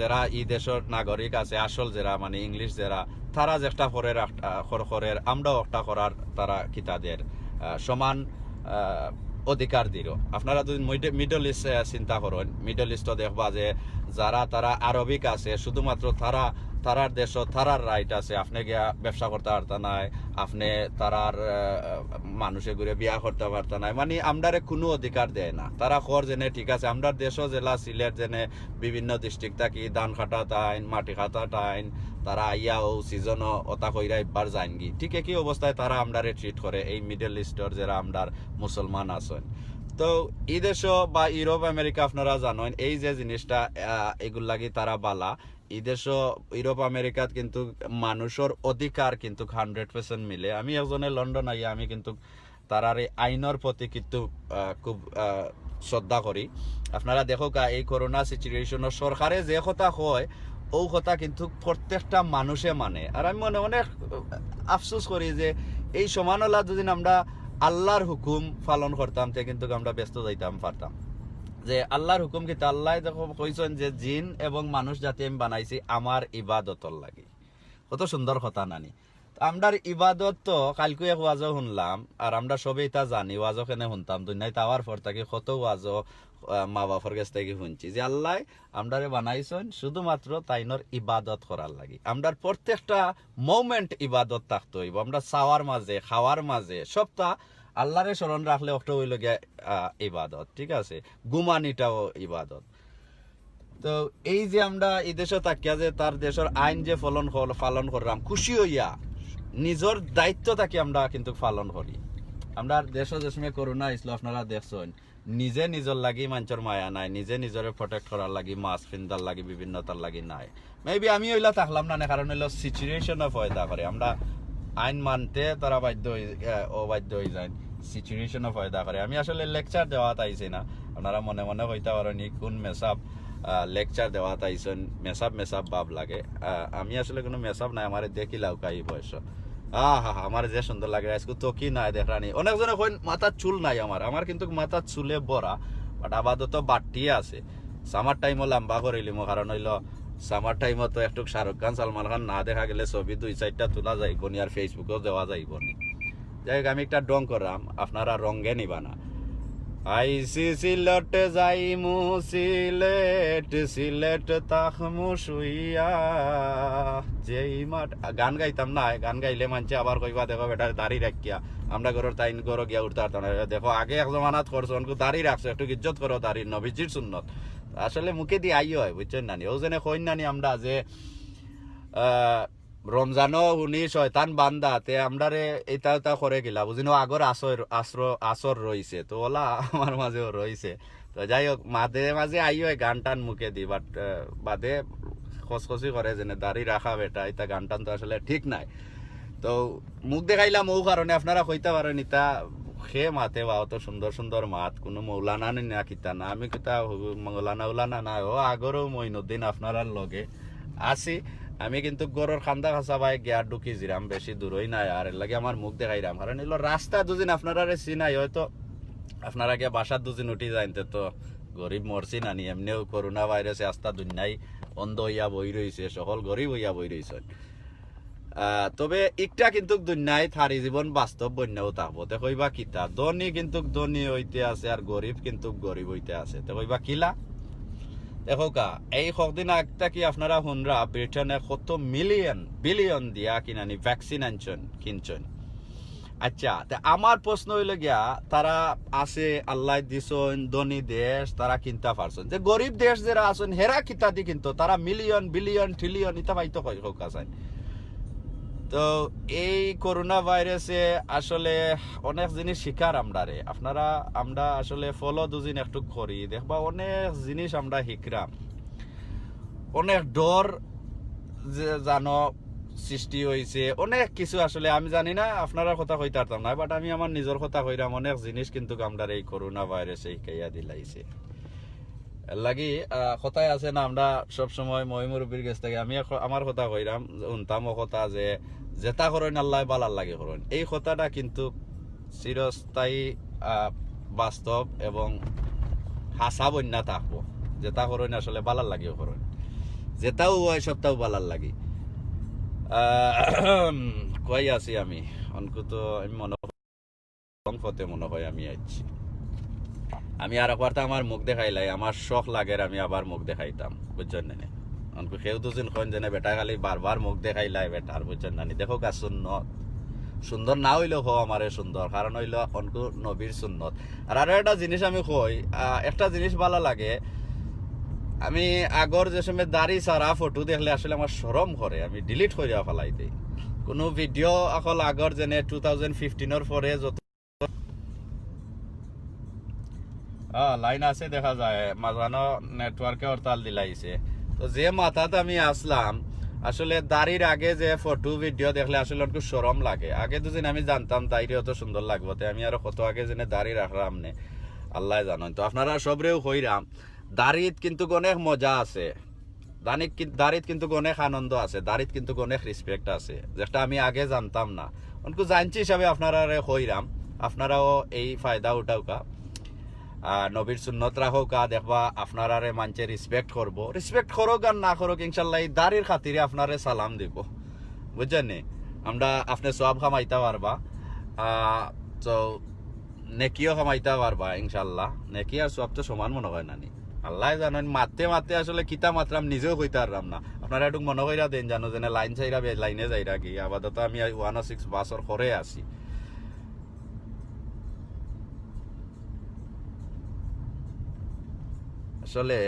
যারা এই দেশের নাগরিক আছে আসল যারা মানে ইংলিশ যারা, তারা যে একটা করের আমরাও একটা করার তারা কিতাদের সমান অধিকার দিল। আপনারা যদি মিডল ইস্ট চিন্তা করেন, মিডল ইস্টও দেখবা যে যারা তারা আরবিক আছে, শুধুমাত্র তারার দেশ তারার রাইট আছে, আপনি গিয়া ব্যবসা করতে পারতা নাই, আপনি তারার মানুষে ঘুরে বিয়া করতে পারতা নাই, মানে আমরারে কোনো অধিকার দেয় না। তারা খর জেনে ঠিক আছে, আমরার দেশও জেলা সিলেট জেনে বিভিন্ন ডিস্ট্রিক্ট থাকি ধান খাটা টাইন মাটি খাটা টাইন, তারা আইয়া ও সিজনও অতা কইরা একবার যায়নি, ঠিক একই অবস্থায় তারা আমরারে ট্রিট করে এই মিডল ইস্টর যারা আমরার মুসলমান আছেন। তো এই দেশও বা ইউরোপ আমেরিকা আপনারা জানেন এই যে জিনিসটা এগুলো লাগি তারা বালা। এই দেশও ইউরোপ আমেরিকাত কিন্তু মানুষের অধিকার কিন্তু 100% মিলে। আমি একজনে লন্ডন আইয়া আমি কিন্তু তারার এই আইনের প্রতি কিন্তু খুব শ্রদ্ধা করি। আপনারা দেখো এই করোনা সিচুয়েশনের সরকারে যে কথা হয় ও কথা কিন্তু প্রত্যেকটা মানুষে মানে। আর আমি মনে অনেক আফসোস করি যে এই সমানলা যদি আমরা আল্লাহর হুকুম পালন করতাম তে কিন্তু আমরা ব্যস্ত যাইতাম পারতাম। যে আল্লাহর হুকুম কি আল্লাহ দেখো কইছেন যে জিন এবং মানুষ জাতি আমি বানাইছি আমার ইবাদতর লাগি। কত সুন্দর কথা নানি। আমরার ইবাদত তো কালকে এক ওয়াজও শুনলাম, আর আমরা সবেই তা জানি, ওয়াজও কেনে শুনতাম দুনিয়ায় তাওয়ার পর থাকি কত ওয়াজও মা বাপর কাছ থেকে শুনছি যে আল্লাহ আমরারে বানাইছেন শুধুমাত্র তাইনর ইবাদত করার লাগি। আমরার প্রত্যেকটা মোমেন্ট ইবাদত থাকতে হইব। আমরা চাওয়ার মাঝে খাওয়ার মাঝে সবটা আল্লাহরে স্মরণ রাখলে একটা হইল গিয়া ইবাদত, ঠিক আছে, গুমানিটাও ইবাদত। তো এই যে আমরা এই দেশে থাকিয়া যে তার দেশের আইন যে পালন করলাম খুশি হইয়া নিজের দায়িত্ব থাকি আমরা কিন্তু পালন করি। আমরা দেশও যে সময় করোনা আইছিল আপনারা দেখছেন নিজে নিজের লাগি মানুষের মায়া নাই, নিজে নিজরে প্রটেক্ট করার লাগি মাস্ক পিন্ধার লাগি বিভিন্নতার লাগি নাই। মেবি আমি ওইলা থাকলাম না, কারণ হইলো সিচুয়েশনও ফয়দা করে। আমরা আইন মানতে তারা অবাধ্য হয়ে যায়, সিচুয়েশনও ফয়দা করে। আমি আসলে লেকচার দেওয়া তাইছি না, আপনারা মনে মনে হইতে পারেন কোন মেসাব লেকচার দেওয়া তাইছেন, মেসাব ভাব লাগে। আমি আসলে কোনো মেসাব নাই, আমার দেখি লাউকাই বয়স আমার যে সুন্দর লাগে আজকে তো কি নাই দেখানি। অনেকজনে কইন মাথার চুল নাই, আমার কিন্তু মাথার চুলে বড়া, বাট আপাতত বাট্টিয়ে আছে। সামার টাইমও লম্বা করিলিম, কারণ হইল সামার টাইমও তো একটু শাহরুখ খান সালমান খান না দেখা গেলে ছবি 2-4টা তোলা যাইব নি, আর ফেসবুকেও দেওয়া যাইব নি। যাই হোক আমি একটা ডং করলাম, আপনারা রঙে নিবা না। আইসি সিলেট যাইমু সিলেট তাকমু শুইয়া, যেই মাঠ গান গাইতাম না, গান গাইলে মানছে আবার কইবা দেখো বেটা দাড়ি রাখিয়া, আমরা ঘরের তাইন ঘর গিয়া উঠতে পারতাম না। দেখো আগে এক জমানাত করছো, দাড়ি রাখছো, একটু ইজ্জত করো দাড়ি, নবীজির সুন্নত। আসলে মুখে দিয়ে আইও হয়, বুঝছেন নানি? ও জেনে কইন নানি আমরা যে রমজানও শুনি শয়তান বান্দা তে আমরারে এটা করে গেলা বুঝিনো, আগর আসর রইছে তো ওলা আমার মাঝেও রইছে। তো যাই হোক মাঝে মাঝে আই হয় গান টান মুখে দি, বাট বাদে খসখসি করে যেন দাড়ি রাখা বেটা, এটা গান টান তো আসলে ঠিক নাই। তো মুখ দেখাইলাম ও কারণে আপনারা কইতে পারেন ইতা সে মাতে বা অত সুন্দর সুন্দর মাত, কোনো মৌলানা না কিতা না, আমি কিতা মৌলানা না, ও আগরও মইনুদ্দিন আপনার লগে আসি। আমি কিন্তু গরুর খান্দা খাসা ভাই গিয়া ঢুকি জিরাম, বেশি দূরই নাই, আর এর লাগে আমার মুখ দেখাইরাম। কারণ এলো রাস্তা দুদিন আপনারা চিনাই, হয়তো আপনারা গিয়া বাসার দুদিন উঠি যাইতে তো গরিব মরছি নানি। এমনিও করোনা ভাইরাসে আস্তা দুনিয়াই অন্ধ হইয়া বই রয়েছে, সকল গরিব হইয়া বই রয়েছে। তবে একটা কিন্তু দুনিয়ায় থারি জীবন বাস্তব বন্যাও থাকবো। তে কইবা কিতা, ধনী কিন্তু ধনী হইতে আছে, আর গরিব কিন্তু গরিব হইতে আছে। তে কইবা কিলা, দেখো কা এই কদিন একটা কি আপনারা শুনরা ব্রিটেনে কত বিলিয়ন দিয়া কিনানি ভ্যাকসিন কিনছেন। আচ্ছা, আমার প্রশ্ন হইল গিয়া, তারা আছে আল্লাহ দিছন ধনী দেশ, তারা কিনতে পারছেন, যে গরিব দেশ যারা আছেন হেরা কিতা দি কিন্তু তারা মিলিয়ন বিলিয়ন ট্রিলিয়ন ইতা পাইতো কয়। তো এই করোনা ভাইরাসে আসলে অনেক জিনিস শিকার আমরা আসলে ফলো দুদিন একটু করি দেখবা, অনেক জিনিস আমরা শিখরাম, অনেক ডর জানো সৃষ্টি হয়েছে, অনেক কিছু আসলে আমি জানি না, আপনারা কথা কইতে পারতাম না, বাট আমি আমার নিজের কথা কইরাম। অনেক জিনিস কিন্তু আমরা এই করোনা ভাইরাসে শিখাইয়া দিলাইছে। লাগি কথায় আছে না, আমরা সবসময় মহিমুরব্বীর কাছ থেকে আমি আমার কথা কইরাম শুনতাম ও কথা যে যেটা করেন আল্লাহ বালার লাগে করেন। এই কথাটা কিন্তু চিরস্থায়ী বাস্তব এবং হাসা বন্যা থাকবো। যেটা করেন আসলে বালার লাগে করেন, যেটাও হয় সবটাও বালার লাগে। কই আছি আমি অনকু, তো আমি মনে হয় আমি আছি। আমি আর একবার তো আমার মুখ দেখাইলাই, আমার শখ লাগে আমি আবার মুখ দেখাইতাম, বুঝছেন না? অনকু কেউ দুদিন কন যেন বেটা খালি বারবার মুখ দেখাইলাই বেটার, বুঝছেন না? দেখো কা সুন্দর না হইলেও হো আমারে সুন্দর, কারণ হইলো অনকু নবীর সুন্নত। আর আরো একটা জিনিস আমি কই, একটা জিনিস ভালো লাগে, আমি আগর যে সময় দাড়ি সারা ফটো দেখলে আসলে আমার শরম করে, আমি ডিলিট করিয়া ফেলাই দিই কোনো ভিডিও। এখন আগর যেনে 2015 পরে যত লাইন আছে দেখা যায়, মাঝানো নেটওয়ার্কে হরতাল দিলাইছে। তো যে মাথাত আমি আসলাম, আসলে দাড়ির আগে যে ফটো ভিডিও দেখলে আসলে একটু শরম লাগে। আগে দুদিন আমি জানতাম দাড়ি অত সুন্দর লাগবো, আমি আরো কত আগে জেনে দাড়ি রাখলাম নে আল্লাহ জানেন। তো আপনারা সবরেও হইরাম, দাড়িত কিন্তু অনেক মজা আছে, দাড়িত কিন্তু অনেক আনন্দ আছে, দাড়িত কিন্তু অনেক রেসপেক্ট আছে, যেটা আমি আগে জানতাম না। অনেক জানছি হিসাবে আপনারা হইরাম, আপনারাও এই ফায়দা উঠাওকা, নবীর সুন্নত রাখোকা, দেখবা আপনারারে মানছে রেসপেক্ট করবো। রেসপেক্ট করুক আর না করুক, ইনশাল্লাহ এই দাড়ির খাতিরে আপনারে সালাম দিব, বুঝছেন? আমরা আপনি সব খামাইতে পারবা, তো নেকিও খামাইতে পারবা ইনশাল্লাহ। নেকি আর সব তো সমান মনে হয় নানি, আল্লাহ জানেন। মারতে আসলে কিতা মাত্রাম নিজেও কইতে পারলাম না। আপনারা একটু মনে কইরা দেন, জানো যে লাইন চাইরা লাইনে যাইরা কি, আপাতত আমি 106 বাসর করে আছি। আসলে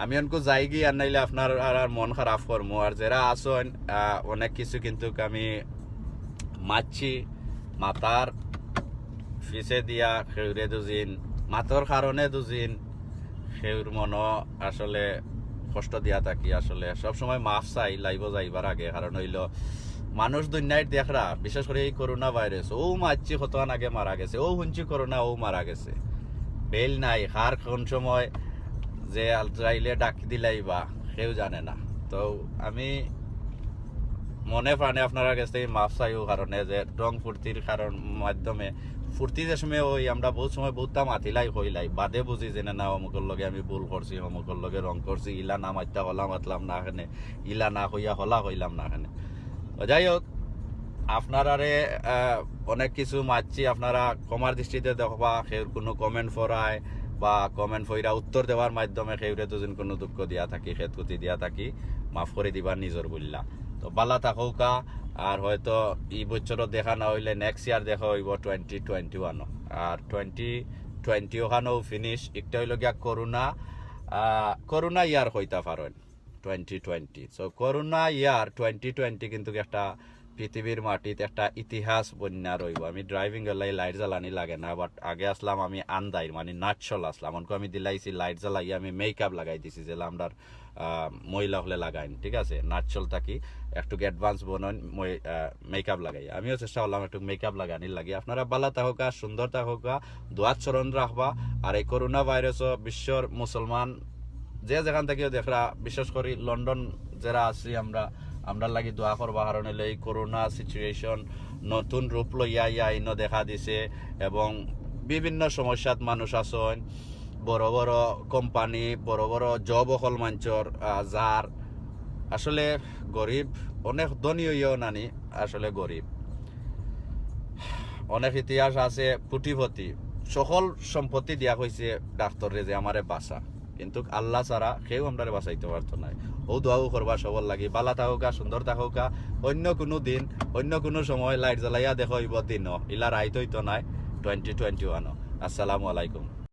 আমি অনকো যাই গিয়ে আর নাইলে আপনার আর মন খারাপ করবো। আর যারা আসেন অনেক কিছু কিন্তু আমি মারছি, মাতার ফিসে দিয়া খেউরে দুজিন মাতর কারণে দুজিন খেউর মন আসলে কষ্ট দিয়া থাকি আসলে সবসময় মাফ চাই লাইব যাইবার আগে, কারণ হইল মানুষ দুনিয়ায় দেখরা বিশেষ করে এই করোনা ভাইরাস ও মারছি কতক্ষণ আগে মারা গেছে, ও শুনছি করোনা ও মারা গেছে, বেল নাই কার কোন সময় যে আলট্রাইলে ডাক দিলাইবা কেউ জানে না। তো আমি মনে প্রাণে আপনার কাছ থেকে মাফ চাইও, কারণে যে রং ফুর্তির কারণ মাধ্যমে ফুর্তি যে সময় ওই আমরা বহুত সময় বহুতটা মাতিলাই হইলাই বাদে বুঝি যে না অমুকর লগে আমি ভুল করছি, অমুকর লগে রং করছি, ইলা না মাত্তা হলা মাতলাম না এখানে, ইলা না হইয়া হলা হইলাম না এখানে। যাই হোক আপনারারে অনেক কিছু মারছি, আপনারা কমার দৃষ্টিতে দেখবা, সেউর কোনো কমেন্ট ফরায় বা কমেন্ট ফইরা উত্তর দেওয়ার মাধ্যমে সেউরে দুজন কোনো দুঃখ দিয়া থাকি খেতকুতি দিয়া থাকি মাফ করে দিবার নিজর বললা। তো বালা থাকুকা, আর হয়তো এই বছরও দেখা না হইলে নেক্সট ইয়ার দেখা হইব 2021, আর 2020 ওখানেও ফিনিশ। একটা হইল গিয়া করোনা ইয়ার হইতা পারেন 2020। সো করোনা ইয়ার 2020 কিন্তু একটা পৃথিবীর মাটিতে একটা ইতিহাস বন্যা রইব। আমি ড্রাইভিং গেলাই লাইট জ্বালানি লাগে না, বাট আগে আসলাম আমি আন্দাইর মানে নাচল আসলাম, অনকো আমি দিলাইছি লাইট জ্বালাই, আমি মেকআপ লাগাই দিছি যে আমরা মহিলা হলে লাগাইন, ঠিক আছে, নাচল থাকি একটু অ্যাডভান্স বনন মেকআপ লাগাই, আমিও চেষ্টা করলাম একটু মেকআপ লাগানি লাগে। আপনারা বালা থাকা সুন্দর থাকা দোয়াত চরণ রাখবা। আর এই করোনা ভাইরাসও বিশ্বর মুসলমান যে যেখান থেকেও দেখরা, বিশেষ করে লন্ডন যারা আছি আমরা লাগি দোয়া করবা, কারণ হলে এই করোনা সিচুয়েশন নতুন রূপ লইয়া ইন দেখা দিছে এবং বিভিন্ন সমস্যাত মানুষ আছেন, বড় বড় কোম্পানি, বড় বড় জব অকল মঞ্চর যার আসলে গরিব, অনেক ধনী হইয়াও নানি আসলে গরিব, অনেক ইতিহাস আছে কোটিপতি, সকল সম্পত্তি দিয়া হয়েছে ডাক্তারে যে আমারে বাঁচা, কিন্তু আল্লাহ ছাড়া কেউ আমরা বাঁচাইতে পারতো না। ও দোয়াও করবা সবল লাগি, বালা থাকুকা, সুন্দর থাকুকা। অন্য কোনো দিন অন্য কোনো সময় লাইট জ্বালাইয়া দেখো ইব দিন ইলা রাইত হইতো নাই 2021। আসসালামু আলাইকুম।